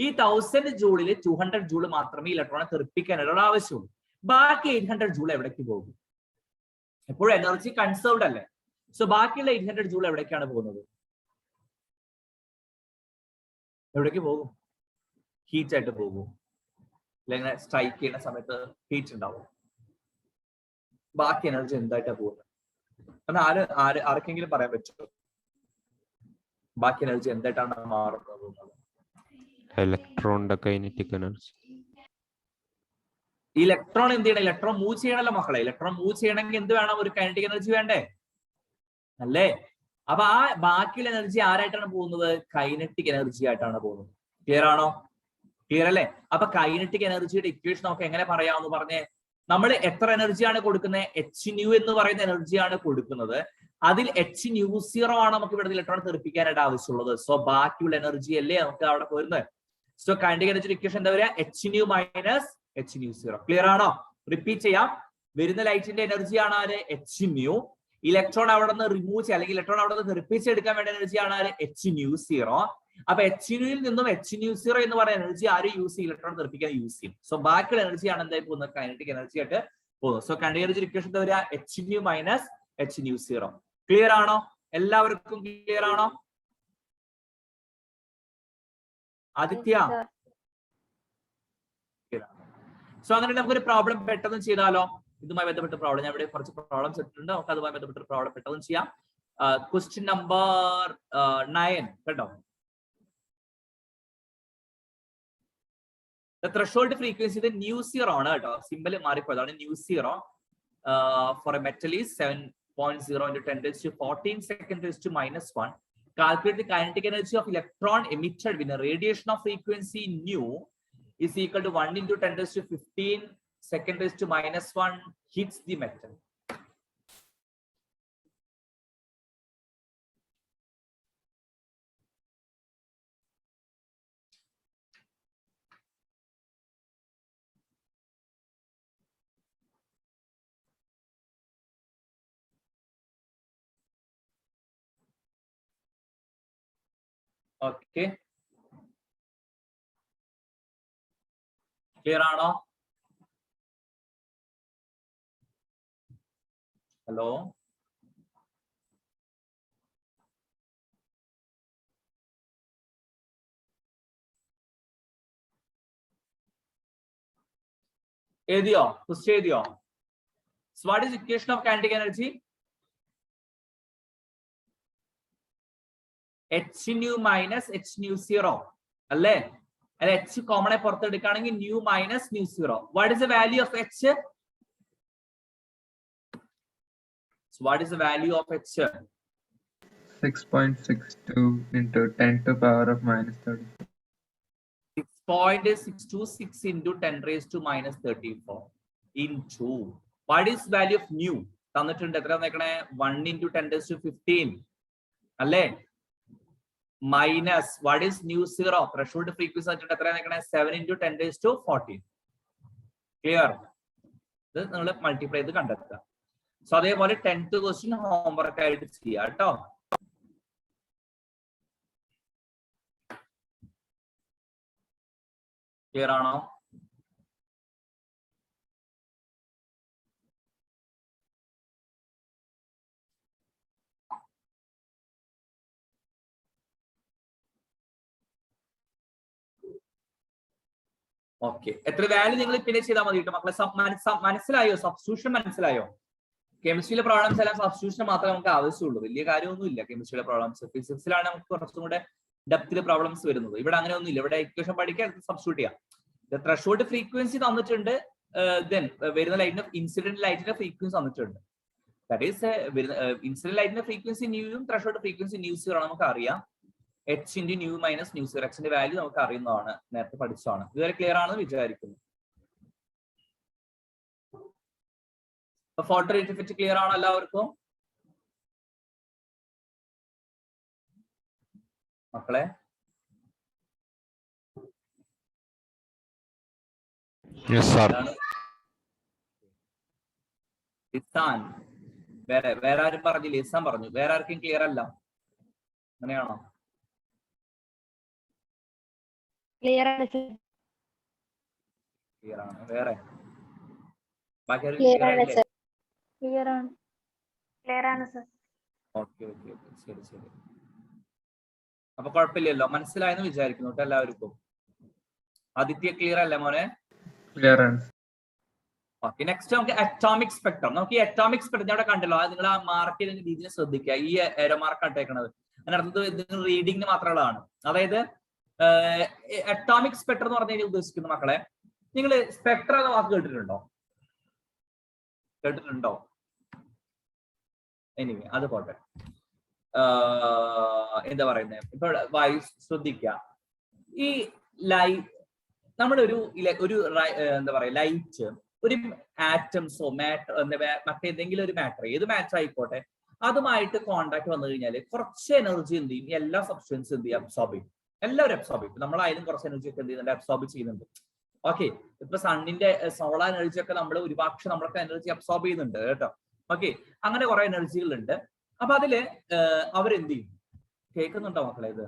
ഈ 1000 ജൂളിൽ 200 ജൂൾ മാത്രമേ ഇലക്ട്രോണെ തെറിപ്പിക്കാനുള്ള ആവശ്യമുള്ളൂ. ബാക്കി 800 ജൂൾ എവിടേക്ക് പോകും? എപ്പോഴും എനർജി കൺസേർവ്ഡ് അല്ലേ. സോ ബാക്കിയുള്ള 800 ജൂൾ എവിടേക്കാണ് പോകുന്നത്? എവിടേക്ക് പോകും? ഹീറ്റ് ആയിട്ട് പോകും. അല്ലെങ്കിൽ സ്ട്രൈക്ക് ചെയ്യുന്ന സമയത്ത് ഹീറ്റ് ഉണ്ടാവും. ബാക്കി എനർജി എന്തായിട്ടാണ് പോകുന്നത്? എന്നാൽ ആർക്കെങ്കിലും പറയാൻ പറ്റുമോ ബാക്കി എനർജി എന്തായിട്ടാണ് മാറുന്നത്? ഇലക്ട്രോണിന്റെ കൈനറ്റിക് എനർജി. ഇലക്ട്രോൺ എന്ത് ചെയ്യണം? ഇലക്ട്രോൺ മൂവ് ചെയ്യണല്ലോ മക്കളെ. ഇലക്ട്രോൺ മൂവ് ചെയ്യണമെങ്കിൽ എന്ത് വേണം? ഒരു കൈനറ്റിക് എനർജി വേണ്ടേ അല്ലേ? അപ്പൊ ആ ബാക്കിയുള്ള എനർജി ആരായിട്ടാണ് പോകുന്നത്? കൈനറ്റിക് എനർജി ആയിട്ടാണ് പോകുന്നത്. ക്ലിയർ ആണോ? ക്ലിയർ അല്ലേ? അപ്പൊ കൈനറ്റിക് എനർജിയുടെ ഇക്വേഷൻ നമുക്ക് എങ്ങനെ പറയാമെന്ന് പറഞ്ഞേ. നമ്മൾ എത്ര എനർജിയാണ് കൊടുക്കുന്നത്? hν എന്ന് പറയുന്ന എനർജിയാണ് കൊടുക്കുന്നത്. അതിൽ hν0 ആണ് നമുക്ക് ഇവിടെ ഇലക്ട്രോൺ തെറിപ്പിക്കാനായിട്ട് ആവശ്യമുള്ളത്. സോ ബാക്കിയുള്ള എനർജി അല്ലേ നമുക്ക് അവിടെ പോരുന്നത്. സോ കൈനറ്റിക് എനർജി ഇക്വേഷൻ എന്താ പറയുക? hν minus hν0. ക്ലിയർ ആണോ? റിപ്പീറ്റ് ചെയ്യാം. വരുന്ന ലൈറ്റിന്റെ എനർജി ആണ് ആര്? hν. ഇലക്ട്രോൺ അവിടെ നിന്ന് റിമൂവ് ചെയ്യാം, അല്ലെങ്കിൽ ഇലക്ട്രോൺ അവിടെ നിന്ന് തെറിപ്പിച്ചെടുക്കാൻ വേണ്ട എനർജിയാണ് ആര്? hν0. അപ്പൊ hν നിന്നും hν0 എന്ന് പറയുന്ന എനർജി ആര് യൂസ് ചെയ്യും? ഇലക്ട്രോൺ തെറിപ്പിക്കാൻ യൂസ് ചെയ്യും. സോ ബാക്കിയുള്ള എനർജിയാണ് എന്തായി പോകുന്നത്? കൈനറ്റിക് എനർജി ആയിട്ട് പോകുന്നത്. സോ കൈനറ്റിക് എനർജി ഇക്വേഷൻ എന്താ പറയുക? hν minus hν0. ക്ലിയർ ആണോ? എല്ലാവർക്കും ക്ലിയർ ആണോ? ആദിത്യ, സോ അങ്ങനെ നമുക്കൊരു പ്രോബ്ലം പെട്ടെന്ന് ചെയ്താലോ? ഇതുമായി ബന്ധപ്പെട്ട പ്രോബ്ലം ഞാൻ ഇവിടെ കുറച്ച് പ്രോബ്ലംസ് ഇട്ടിട്ടുണ്ട്. നമുക്ക് അതുമായി ബന്ധപ്പെട്ട പ്രോബ്ലം പെട്ടെന്ന് ചെയ്യാം. ക്വസ്റ്റ്യൻ നമ്പർ 9 കേട്ടോ. ത്രെഷോൾഡ് ഫ്രീക്വൻസി ഇത് ν0 ആണ് കേട്ടോ. സിമ്പിൾ മാറിപ്പോയതാണ്. ν0 for a metal is 7.0 into 10⁻14 (10⁻⁻1). Calculate the kinetic energy of electron emitted when a radiation of frequency nu is equal to 1 into 10⁻15 second raised to -1 hits the metal. Okay. Clear ആണോ? Hello? എഴുതിയോ? Question എഴുതിയോ? So what is equation of kinetic energy? H nu minus H nu 0 അല്ലേ? അല്ല H common ആയി പുറത്തെടുക്കുകയാണെങ്കിൽ nu minus nu 0. What is the value of H? So what is the value of H? 6.62 into 10 to power of -34. 6.626 into 10 raised to -34 into what is value of nu? തന്നിട്ടുണ്ട് എത്ര തന്നേക്കണേ? 1 into 10 raised to 15 അല്ലേ? Minus what is nu 0? Threshold frequency തന്നിട്ടുണ്ട് എത്ര തന്നേക്കണേ? 7 into 10 raised to 14. Clear? ഇത് നിങ്ങൾ multiply ചെയ്ത് കണ്ടെത്തുക. So അതേപോലെ 10th ക്വസ്റ്റ്യൻ ഹോംവർക്ക് ആയിട്ട് ചെയ്യാം കേട്ടോ. ക്ലിയർ ആണോ? ഓക്കെ, എത്ര വാല്യൂ നിങ്ങൾ പിന്നെ ചെയ്താൽ മതി കേട്ടോ മക്കളെ. മനസ്സിലായോ? സബ്സ്റ്റിറ്റ്യൂഷൻ മനസ്സിലായോ? കെമിസ്ട്രിയിലെ പ്രോബ്ലംസ് എല്ലാം സബ്സ്റ്റിറ്റ്യൂഷൻ മാത്രമേ നമുക്ക് ആവശ്യമുള്ളൂ. വലിയ കാര്യമൊന്നുമില്ല കെമിസ്ട്രിയിലെ പ്രോബ്ലംസ്. ഫിസിക്സിലാണ് നമുക്ക് കുറച്ചും കൂടെ ഡെപ്തിൽ പ്രോബ്ലംസ് വരുന്നത്. ഇവിടെ അങ്ങനെ ഒന്നുമില്ല. ഇവിടെ ഇക്വേഷൻ പഠിക്കാൻ സബ്സ്റ്റിറ്റ്യൂട്ട് ചെയ്യാം. ത്രെഷോൾഡ് ഫ്രീക്വൻസി തന്നിട്ടുണ്ട്. ദെൻ വരുന്ന ലൈറ്റിന്റെ ഇൻസിഡന്റ് ലൈറ്റിന്റെ ഫ്രീക്വൻസി തന്നിട്ടുണ്ട്. ദാറ്റ് ഈസ് ഇൻസിഡന്റ് ലൈറ്റിന്റെ ഫ്രീക്വൻസി ന്യൂയും ത്രെഷോൾഡ് ഫ്രീക്വൻസി nu 0 നമുക്ക് അറിയാം. H into nu minus nu 0. Xന്റെ value നമുക്ക് അറിയുന്നതാണ്, നേരത്തെ പഠിച്ചതാണ്. ഇതുവരെ ക്ലിയർ ആണെന്ന് വിചാരിക്കുന്നു. ഫോട്ടോ ഇഫക്റ്റ് ക്ലിയർ ആണോ എല്ലാവർക്കും മക്കളെ? Yes, sir. ലിസാൻ വേറെ ആരും പറഞ്ഞില്ല. ലിസാൻ പറഞ്ഞു. വേറെ ആർക്കും ക്ലിയർ അല്ല, അങ്ങനെയാണോ? ക്ലിയർ ആണ് സർ. ക്ലിയർ ആണ്. വേറെ ബാക്കി ക്ലിയർ ആണ് സർ. ക്ലിയർ ആണ് സർ. ഓക്കെ ഓക്കെ ഓക്കെ, ശരി ശരി. അപ്പൊ കുഴപ്പമില്ലല്ലോ, മനസ്സിലായെന്ന് വിചാരിക്കുന്നു കേട്ടോ എല്ലാവർക്കും. ആദിത്യ ക്ലിയർ അല്ലേ മോനെ? Clear ആണ്. ഓക്കെ, നെക്സ്റ്റ് നമുക്ക് അറ്റോമിക് സ്പെക്ട്രം. നമുക്ക് ഈ അറ്റോമിക് സ്പെക്ട്രം ഞാൻ അവിടെ കണ്ടല്ലോ, അത് നിങ്ങൾ ആ മാർക്ക് ചെയ്ത രീതിയിൽ ശ്രദ്ധിക്കുക. ഈ ഏരോ മാർക്ക് ഇട്ടേക്കണത് അതിനർത്ഥം നിങ്ങൾ റീഡിങ്ങിന് മാത്രമുള്ളതാണ്. അതായത് അറ്റോമിക് സ്പെക്ട്രം എന്ന് പറഞ്ഞു കഴിഞ്ഞാൽ ഉദ്ദേശിക്കുന്ന മക്കളെ, നിങ്ങൾ സ്പെക്ട്രം എന്ന വാക്ക് കേട്ടിട്ടുണ്ടോ? എനിവേ അത് പോട്ടെ. എന്താ പറയുന്നത്, ഇപ്പൊ വായു ശ്രദ്ധിക്കുക. ഈ നമ്മളൊരു എന്താ പറയാ ലൈറ്റ് ഒരു ആറ്റംസോ മറ്റേതെങ്കിലും ഒരു മാറ്റർ, ഏത് മാറ്റർ ആയിക്കോട്ടെ, അതുമായിട്ട് കോണ്ടാക്ട് വന്നു കഴിഞ്ഞാൽ കുറച്ച് എനർജി എന്ത് ചെയ്യും? എല്ലാ സബ്സ്റ്റൻസ് എന്ത് ചെയ്യും? അബ്സോർബ് ചെയ്യും. എല്ലാവരും അബ്സോർബ് ചെയ്യും. നമ്മളായാലും കുറച്ച് എനർജി ഒക്കെ എന്ത് ചെയ്യുന്നുണ്ട്? അബ്സോർബ് ചെയ്യുന്നുണ്ട്. ഓക്കെ, ഇപ്പൊ സണ്ണിന്റെ സോളാർ എനർജി ഒക്കെ നമ്മൾ ഒരുപാട് നമ്മളൊക്കെ എനർജി അബ്സോർബ് ചെയ്യുന്നുണ്ട് കേട്ടോ. ഓക്കെ, അങ്ങനെ കുറെ എനർജികളുണ്ട്. അപ്പൊ അതില് അവരെന്ത് ചെയ്യും? കേൾക്കുന്നുണ്ടോ മക്കളെ ഇത്?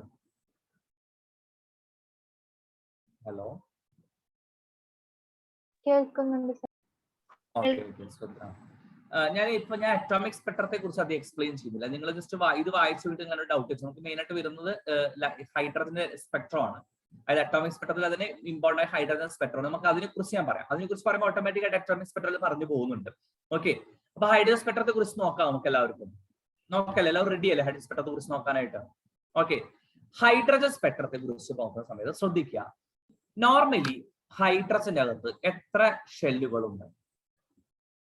ഹലോ, കേൾക്കുന്നുണ്ട് സർ. ഞാൻ അറ്റോമിക് സ്പെക്ട്രത്തെ കുറിച്ച് അത് എക്സ്പ്ലെയിൻ ചെയ്യുന്നില്ല. നിങ്ങൾ ജസ്റ്റ് ഇത് വായിച്ചു വിട്ട് ഇങ്ങനെ ഡൗട്ട് വെച്ചു. നമുക്ക് മെയിൻ ആയിട്ട് വരുന്നത് ഹൈഡ്രജന്റെ സ്പെക്ട്രം ആണ്. അതായത് അറ്റോമിക് സ്പെക്ട്രത്തിൽ അതിന് ഇമ്പോർട്ടന്റ് ആയ ഹൈഡ്രജൻ സ്പെക്ട്രം. നമുക്ക് അതിനെ കുറിച്ച് ഞാൻ പറയാം. അതിനെ കുറിച്ച് പറയുമ്പോൾ ഓട്ടോമാറ്റിക് ആയിട്ട് അറ്റോമിക് സ്പെക്ട്രത്തിൽ പറഞ്ഞു പോകുന്നുണ്ട്. ഓക്കെ, അപ്പൊ ഹൈഡ്രജൻ സ്പെക്ട്രത്തെ കുറിച്ച് നോക്കാം നമുക്ക് എല്ലാവർക്കും. നോക്കല്ലേ, എല്ലാവരും റെഡി അല്ലേ ഹൈഡ്രജൻ സ്പെക്ട്രത്തെ കുറിച്ച് നോക്കാനായിട്ട്? ഓക്കെ, ഹൈഡ്രജൻ സ്പെക്ട്രത്തെ കുറിച്ച് നോക്കുന്ന സമയത്ത് ശ്രദ്ധിക്കുക. നോർമലി ഹൈഡ്രജന്റെ അകത്ത് എത്ര ഷെല്ലുകളുണ്ട്?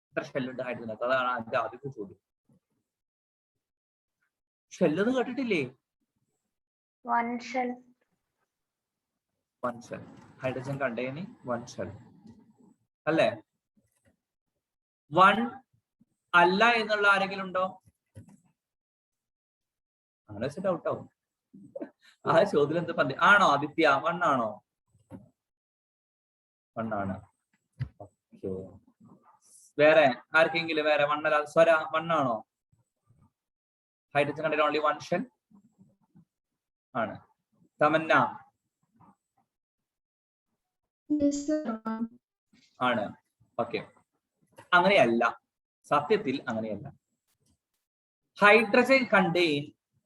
എത്ര ഷെല്ലുണ്ട് ഹൈഡ്രജനകത്ത്? അതാണ് അതിന്റെ ആദ്യത്തെ ചോദ്യം. ഷെല്ലെന്ന് കേട്ടിട്ടില്ലേ? One shell. Hydrogen containing one shell. അല്ലേ? 1 അല്ല എന്നുള്ള ആരെങ്കിലും ഉണ്ടോ? അങ്ങനെ വെച്ചിട്ട് ഔട്ട് ആവും. ആ ചോദ്യം എന്ത് പറഞ്ഞു? ആണോ ആദിത്യ? 1 ആണോ? 1 ആണ്. ഓക്കെ. വേറെ ആർക്കെങ്കിലും വേറെ 1 അല്ല? സ്വര 1 ആണോ? ഹൈഡ്രജൻ കണ്ടന്റ് ഓൺലി 1 ഷെൽ ആണ്. Tamannaah Yes, sir. ആണ്. ഓക്കെ. അങ്ങനെയല്ല, സത്യത്തിൽ അങ്ങനെയല്ല. Hydrogen contain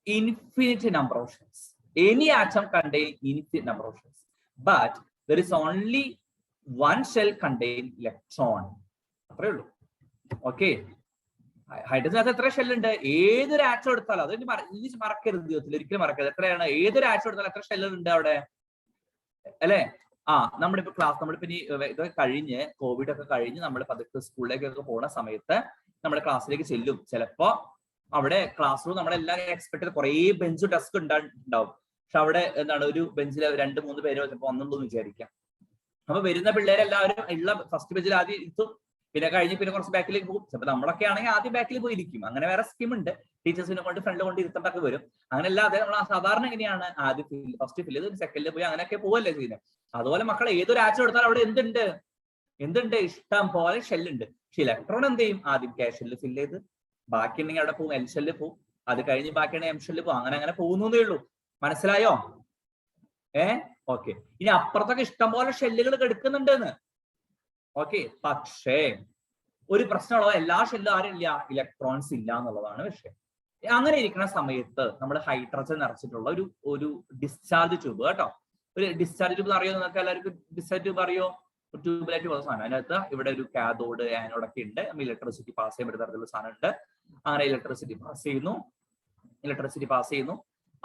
infinite number of shells. Any atom contain infinite number of shells, but there is only 1 shell contain electron. അത്രേ ഉള്ളൂ. ഓക്കെ. ഹൈഡ്രജനകത്ത് എത്ര ഷെല്ലുണ്ട്? ഏതൊരു ആറ്റം എടുത്താലും അത് ഇനി മറക്കരുത്, ജീവിതത്തിൽ ഒരിക്കലും മറക്കരുത്. എത്രയാണ്? ഏതൊരു ആറ്റം എടുത്താലും എത്ര ഷെല്ലുണ്ട് അവിടെ, അല്ലെ? നമ്മളിപ്പോ നമ്മളിപ്പോ ഇനി ഇതൊക്കെ കഴിഞ്ഞ് കോവിഡ് ഒക്കെ കഴിഞ്ഞ് നമ്മൾ പതുക്കെ സ്കൂളിലേക്കൊക്കെ പോണ സമയത്ത് നമ്മുടെ ക്ലാസ്സിലേക്ക് ചെല്ലും. ചിലപ്പോ അവിടെ ക്ലാസ് റൂം നമ്മളെല്ലാം എക്സ്പെക്ട് ചെയ്ത് കുറേ ബെഞ്ച് ഡെസ്ക് ഉണ്ടാവും. പക്ഷെ അവിടെ എന്താണ് ഒരു ബെഞ്ചിൽ 2-3 പേര് ചിലപ്പോൾ വന്നെന്ന് വിചാരിക്കാം. അപ്പൊ വരുന്ന പിള്ളേരെല്ലാവരും ഉള്ള ഫസ്റ്റ് ബെഞ്ചിൽ ആദ്യം ഇരുത്തും, പിന്നെ കഴിഞ്ഞ് പിന്നെ കുറച്ച് ബാക്കിലേക്ക് പോകും. ചിലപ്പോൾ നമ്മളൊക്കെ ആണെങ്കിൽ ആദ്യം ബാക്കിൽ പോയി ഇരിക്കും. അങ്ങനെ വേറെ സ്കീം ഉണ്ട്, ടീച്ചേഴ്സിനെ കൊണ്ട് ഫ്രണ്ട് കൊണ്ട് ഇരുത്തേണ്ടൊക്കെ വരും. അങ്ങനെ അല്ലാതെ നമ്മൾ സാധാരണ എങ്ങനെയാണ് ആദ്യം ഫസ്റ്റ് ഫില്ല് ചെയ്ത് സെക്കൻഡിൽ പോയി അങ്ങനെയൊക്കെ പോവല്ലേ ചെയ്യുന്നത്. അതുപോലെ മക്കളെ ഏതൊരു ആറ്റം എടുത്താൽ അവിടെ എന്തുണ്ട്? ഇഷ്ടം പോലെ ഷെല്ലുണ്ട്. പക്ഷെ ഇലക്ട്രോൺ എന്ത് ചെയ്യും? ആദ്യം കെ ഷെല്ല് ഫില്ല് ചെയ്ത് ബാക്കി ഉണ്ടെങ്കിൽ അവിടെ പോകും, എൽ ഷെല്ല് പോകും, അത് കഴിഞ്ഞ് ബാക്കിയാണെങ്കിൽ എം ഷെല്ല് പോകും. അങ്ങനെ പോകുന്നേ ഉള്ളൂ. മനസ്സിലായോ? ഓക്കെ. ഇനി അപ്പുറത്തൊക്കെ ഇഷ്ടം പോലെ ഷെല്ലുകൾ എടുക്കുന്നുണ്ടെന്ന്. ഓക്കെ. പക്ഷേ ഒരു പ്രശ്നമുള്ളത് എല്ലാ ഷെല്ലും ആരില്ല, ഇലക്ട്രോൺസ് ഇല്ല എന്നുള്ളതാണ് വിഷയം. അങ്ങനെ ഇരിക്കുന്ന സമയത്ത് നമ്മൾ ഹൈഡ്രജൻ നിറച്ചിട്ടുള്ള ഒരു ഡിസ്ചാർജ് ട്യൂബ്, കേട്ടോ. ഒരു ഡിസ്ചാർജ് ട്യൂബ് അറിയോ നിങ്ങൾക്ക് എല്ലാവർക്കും? ഡിസ്ചാർജ് ട്യൂബ് അറിയോ? ട്യൂബിലായിട്ട് പോകുന്ന സാധനം. അതിനകത്ത് ഇവിടെ ഒരു കാഥോഡ് ആനോഡ് ഒക്കെ ഉണ്ട്. ഇലക്ട്രിസിറ്റി പാസ് ചെയ്യാൻ പറ്റുന്ന തരത്തിലുള്ള സാധനം ഉണ്ട്. അങ്ങനെ ഇലക്ട്രിസിറ്റി പാസ് ചെയ്യുന്നു.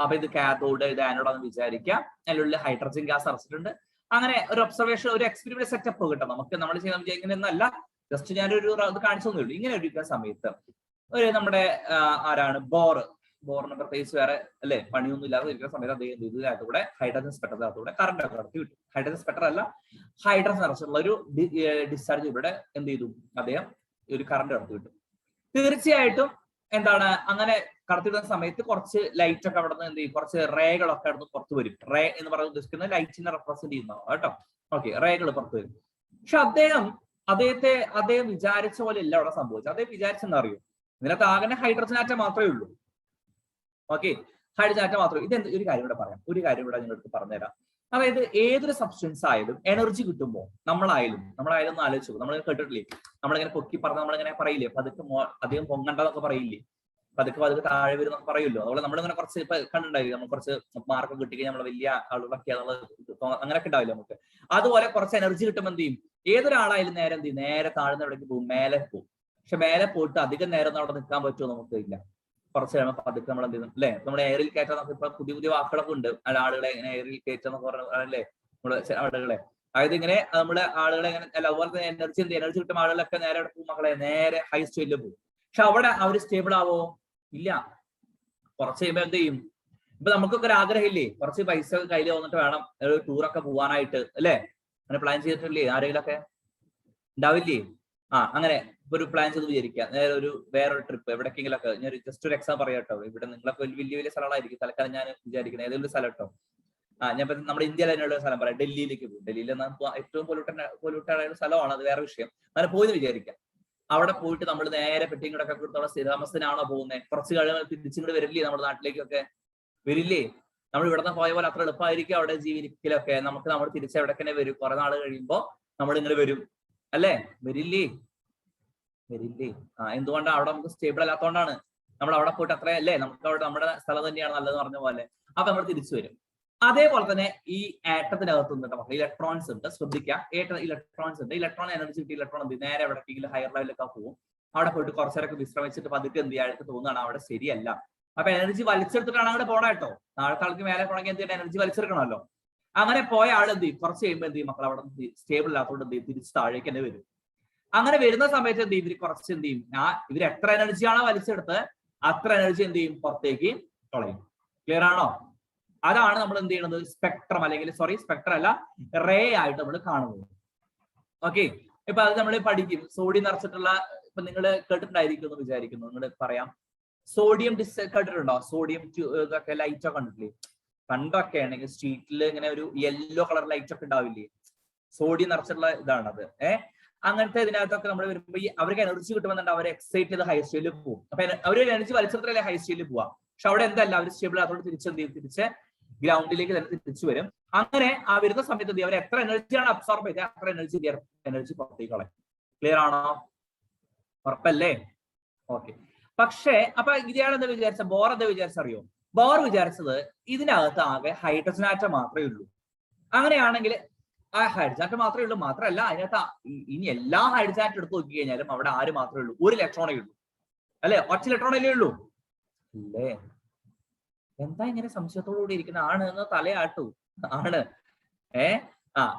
അപ്പൊ ഇത് കാഥോഡ്, ഇത് ആനോഡാന്ന് വിചാരിക്കാം. അതിലുള്ള ഹൈഡ്രജൻ ഗ്യാസ് നിറച്ചിട്ടുണ്ട്. അങ്ങനെ ഒരു ഒബ്സർവേഷൻ, ഒരു എക്സ്പെരിമെന്റ് സെറ്റപ്പ് കിട്ടും നമുക്ക്. നമ്മൾ ചെയ്യുന്ന ഇങ്ങനെയൊന്നല്ല, ജസ്റ്റ് ഞാനൊരു ഇത് കാണിച്ചു തന്നേ ഉള്ളൂ. ഇങ്ങനെ ഇരിക്കുന്ന സമയത്ത് ഒരു നമ്മുടെ ആരാണ് ബോറിന് പ്രത്യേകിച്ച് വേറെ അല്ലെ പണിയൊന്നും ഇല്ലാതെ ഇരിക്കുന്ന സമയത്ത് അദ്ദേഹം ഇതിനകത്തൂടെ ഹൈഡ്രജൻ സ്പെക്ടറിനകത്തൂടെ കറണ്ട് ഒക്കെ നടത്തി വിട്ടു. ഹൈഡ്രജൻ സ്പെക്ടർ അല്ല, ഹൈഡ്രജൻ നിറച്ചിട്ടുള്ള ഒരു ഡിസ്ചാർജ് ഇവിടെ എന്ത് ചെയ്തു? അദ്ദേഹം ഒരു കറണ്ട് നടത്തി വിട്ടു. തീർച്ചയായിട്ടും എന്താണ് അങ്ങനെ കടത്തിവിടുന്ന സമയത്ത് കുറച്ച് ലൈറ്റ് ഒക്കെ അവിടെ നിന്ന് എന്ത് ചെയ്യും? കുറച്ച് റേകളൊക്കെ അവിടെ നിന്ന് പുറത്തു വരും. റേ എന്ന് പറയുന്നത് ഉദ്ദേശിക്കുന്നത് ലൈറ്റിനെ റെപ്രസെന്റ് ചെയ്യുന്നതാണ് കേട്ടോ. ഓക്കെ, റേകൾ പുറത്തു വരും. പക്ഷെ അദ്ദേഹം വിചാരിച്ച പോലെ അല്ല അവിടെ സംഭവിച്ചത്. അദ്ദേഹം വിചാരിച്ചെന്ന് അറിയോ? ഇതിനകത്ത് ആകെ ഹൈഡ്രജൻ ആറ്റം മാത്രമേ ഉള്ളൂ. ഓക്കെ, ഹൈഡ്രജൻ ആറ്റം മാത്രമേ. ഒരു കാര്യം ഇവിടെ പറയാം, ഒരു കാര്യം ഇവിടെ നിങ്ങൾക്ക് പറഞ്ഞുതരാം. അതായത് ഏതൊരു സബ്സ്റ്റൻസ് ആയാലും എനർജി കിട്ടുമ്പോൾ നമ്മളായാലും ഒന്ന് ആലോചിച്ചു. നമ്മളിങ്ങനെ കേട്ടിട്ടില്ലേ? നമ്മളിങ്ങനെ പൊക്കി പറഞ്ഞ നമ്മളിങ്ങനെ പറയില്ലേ, പതുക്കെ അധികം പൊങ്ങണ്ടെന്നൊക്കെ പറയില്ലേ, പതുക്കെ താഴെ വരുന്നൊക്കെ പറയുമല്ലോ. അതുപോലെ നമ്മളിങ്ങനെ കുറച്ച് ഇപ്പൊ കണ്ടുണ്ടായി, നമ്മൾ കുറച്ച് മാർക്ക് കിട്ടിക്കഴിഞ്ഞാൽ നമ്മൾ വലിയ ആളുകളൊക്കെ അങ്ങനെയൊക്കെ ഉണ്ടാവില്ല നമുക്ക്. അതുപോലെ കുറച്ച് എനർജി കിട്ടുമ്പോൾ എന്ത് ചെയ്യും? ഏതൊരാളായാലും നേരെ എന്ത് ചെയ്യും? നേരെ താഴ്ന്ന എവിടേക്ക് പോകും? മേലെ പോകും. പക്ഷെ മേലെ പോയിട്ട് അധികം നേരം അവിടെ നിൽക്കാൻ പറ്റുമോ? നമുക്ക് ഇല്ല. കുറച്ച് കഴിയുമ്പോൾ പതുക്കെ നമ്മൾ എന്ത് ചെയ്യുന്നു അല്ലെ? നമ്മുടെ എയറിൽ കയറ്റാൻ ഇപ്പൊ പുതിയ വാക്കുകളൊക്കെ ഉണ്ട്. ആളുകളെ ഇങ്ങനെ എയറിൽ കയറ്റാന്നൊക്കെ പറഞ്ഞല്ലേ നമ്മള് ആളുകളെ. അതായത് ഇങ്ങനെ നമ്മുടെ ആളുകളെ ഇങ്ങനെ അല്ല, അതുപോലെ തന്നെ എനർജി കിട്ടും ആളുകളൊക്കെ നേരെ പോകും മക്കളെ, നേരെ ഹൈ സ്റ്റേജിൽ പോകും. പക്ഷെ അവിടെ അവർ സ്റ്റേബിൾ ആവോ? ഇല്ല. കുറച്ച് കഴിയുമ്പോൾ എന്ത് ചെയ്യും? ഇപ്പൊ നമുക്കൊക്കെ ഒരു ആഗ്രഹം ഇല്ലേ, കുറച്ച് പൈസ കയ്യിൽ വന്നിട്ട് വേണം ഒരു ടൂറൊക്കെ പോകാനായിട്ട് അല്ലെ? അങ്ങനെ പ്ലാൻ ചെയ്തിട്ടില്ലേ ആരെങ്കിലും ഒക്കെ? ഉണ്ടാവില്ലേ? അങ്ങനെ ഇപ്പൊ ഒരു പ്ലാൻ ചെയ്ത് വിചാരിക്കുക, നേരെ വേറൊരു ട്രിപ്പ് എവിടേക്കെങ്കിലും ഒക്കെ. ഞാൻ ജസ്റ്റ് ഒരു എക്സാം പറയാം കേട്ടോ. ഇവിടെ നിങ്ങളൊക്കെ വലിയ സ്ഥലങ്ങളായിരിക്കും, തൽക്കാലം ഞാൻ വിചാരിക്കുന്നത് ഏതെങ്കിലും സ്ഥലം കേട്ടോ. ഞാൻ നമ്മുടെ ഇന്ത്യയിൽ തന്നെയുള്ള സ്ഥലം പറയാം. ഡൽഹിയിലേക്ക് പോകും. ഡൽഹിയിൽ ഏറ്റവും പൊല്യൂട്ടഡ് സ്ഥലമാണ്, അത് വേറെ വിഷയം. അങ്ങനെ പോയെന്ന് വിചാരിക്കാം. അവിടെ പോയിട്ട് നമ്മൾ നേരെ പെട്ടിങ്ങടൊക്കെ കൊടുത്തോളം സ്ഥിരതാമസത്തിനാണോ പോകുന്നത്? കുറച്ച് കഴിയുമ്പോൾ തിരിച്ചിങ്ങോട്ട് വരില്ലേ? നമ്മുടെ നാട്ടിലേക്കൊക്കെ വരില്ലേ? നമ്മൾ ഇവിടെ നിന്ന് പോയ പോലെ അത്ര എളുപ്പമായിരിക്കും അവിടെ ജീവിക്കലൊക്കെ. നമ്മൾ തിരിച്ച് എവിടേക്കന്നെ വരും. കുറെ നാൾ കഴിയുമ്പോൾ നമ്മൾ ഇങ്ങനെ വരും അല്ലേ? വരില്ലേ? എന്തുകൊണ്ടാണ്? അവിടെ നമുക്ക് സ്റ്റേബിൾ അല്ലാത്തതുകൊണ്ടാണ്. നമ്മൾ അവിടെ പോയിട്ട് അത്ര അല്ലേ, നമുക്ക് അവിടെ നമ്മുടെ സ്ഥലം തന്നെയാണ് നല്ലതെന്ന് പറഞ്ഞ പോലെ. അപ്പൊ നമ്മൾ തിരിച്ചു വരും. അതേപോലെ തന്നെ ഈ ആറ്റത്തിനകത്തുണ്ട് മക്കൾ ഇലക്ട്രോൺസ് ഉണ്ട്. ശ്രദ്ധിക്കുക, ഇലക്ട്രോൺസ് ഉണ്ട്. ഇലക്ട്രോൺ എനർജി കിട്ടി ഇലക്ട്രോൺ എന്ത് നേരെ എവിടേക്കെങ്കിലും ഹയർ ലെവലിലൊക്കെ പോകും. അവിടെ പോയിട്ട് കുറച്ചേരൊക്കെ വിശ്രമിച്ചിട്ട് പതുക്കെ എന്ത് ചെയ്യാൻ തോന്നുകയാണ് അവിടെ ശരിയല്ല. അപ്പൊ എനർജി വലിച്ചെടുത്തിട്ടാണ് അവിടെ പോണ കേട്ടോ. താഴത്തെ ആൾക്ക് മേലെ പോകണമെങ്കിൽ എന്ത് ചെയ്യണം? എനർജി വലിച്ചെടുക്കണമല്ലോ. അങ്ങനെ പോയ ആൾ എന്ത് ചെയ്യും? കുറച്ച് കഴിയുമ്പോൾ എന്ത് ചെയ്യും മക്കൾ? അവിടെ സ്റ്റേബിൾ ഇല്ലാത്തതുകൊണ്ട് എന്ത് ചെയ്യും? തിരിച്ച് താഴേക്ക് തന്നെ വരും. അങ്ങനെ വരുന്ന സമയത്ത് എന്ത് ചെയ്യും? ഇവർ കുറച്ച് എന്ത് ചെയ്യും? ഇവർ എത്ര എനർജിയാണോ വലിച്ചെടുത്ത് അത്ര എനർജി എന്ത് ചെയ്യും? പുറത്തേക്ക് കളയും. ക്ലിയർ ആണോ? അതാണ് നമ്മൾ എന്ത് ചെയ്യുന്നത്? സ്പെക്ട്രം അല്ലെങ്കിൽ സ്പെക്ട്രം അല്ല, റേ ആയിട്ട് നമ്മൾ കാണുന്നത്. ഓക്കെ, ഇപ്പൊ അത് നമ്മൾ പഠിക്കും. സോഡിയം നിറച്ചിട്ടുള്ള ഇപ്പൊ നിങ്ങൾ കേട്ടിട്ടുണ്ടായിരിക്കും എന്ന് വിചാരിക്കുന്നു. നിങ്ങൾ പറയാം, സോഡിയം കേട്ടിട്ടുണ്ടോ? സോഡിയം ഇതൊക്കെ ലൈറ്റ് ഒക്കെ കണ്ടിട്ടില്ലേ? പണ്ടൊക്കെ ആണെങ്കിൽ സ്ട്രീറ്റിൽ ഇങ്ങനെ ഒരു യെല്ലോ കളർ ലൈറ്റ് ഒക്കെ ഉണ്ടാവില്ലേ? സോഡിയം നിറച്ചിട്ടുള്ള ഇതാണത്. അങ്ങനത്തെ ഇതിനകത്തൊക്കെ നമ്മൾ വരുമ്പോൾ അവർക്ക് എനർജി കിട്ടുമെന്നുണ്ട്, അവർ എക്സൈറ്റ് ചെയ്ത് ഹൈ സ്റ്റേജിൽ പോകും. അപ്പൊ അവർ എനർജി വലിച്ചെടുത്തല്ലേ ഹൈ സ്റ്റേജിൽ പോവാം. പക്ഷെ അവിടെ എന്തല്ല, അവർ സ്റ്റേബിൾ അതോട് തിരിച്ച് ഗ്രൗണ്ടിലേക്ക് തന്നെ തിരിച്ചു വരും. അങ്ങനെ ആ വരുന്ന സമയത്ത് അവർ എത്ര എനർജിയാണ് അബ്സോർബ് ചെയ്തത് അത്ര എനർജി പുറത്തേക്ക് കളയും. ക്ലിയർ ആണോ? ഉറപ്പല്ലേ? ഓക്കെ. പക്ഷേ അപ്പൊ ഇയാളെന്താ വിചാരിച്ച, ബോർ എന്താ വിചാരിച്ചറിയോ? ബോർ വിചാരിച്ചത് ഇതിനകത്ത് ആകെ ഹൈഡ്രജൻ ആറ്റം മാത്രമേ ഉള്ളൂ. അങ്ങനെയാണെങ്കിൽ ആ ഹൈഡ്രജൻ ആറ്റം മാത്രമേ ഉള്ളൂ. മാത്രമല്ല അതിനകത്ത് ഇനി എല്ലാ ഹൈഡ്രജൻ ആറ്റം എടുത്ത് നോക്കി കഴിഞ്ഞാലും അവിടെ ആര് മാത്രമേ ഉള്ളൂ? ഒരു ഇലക്ട്രോണേ ഉള്ളൂ അല്ലെ? ഒറ്റ ഇലക്ട്രോണല്ലേ ഉള്ളൂ അല്ലേ? എന്താ ഇങ്ങനെ സംശയത്തോടുകൂടി ഇരിക്കുന്ന? ആണ് എന്ന് തലയാട്ടു. ആണ്.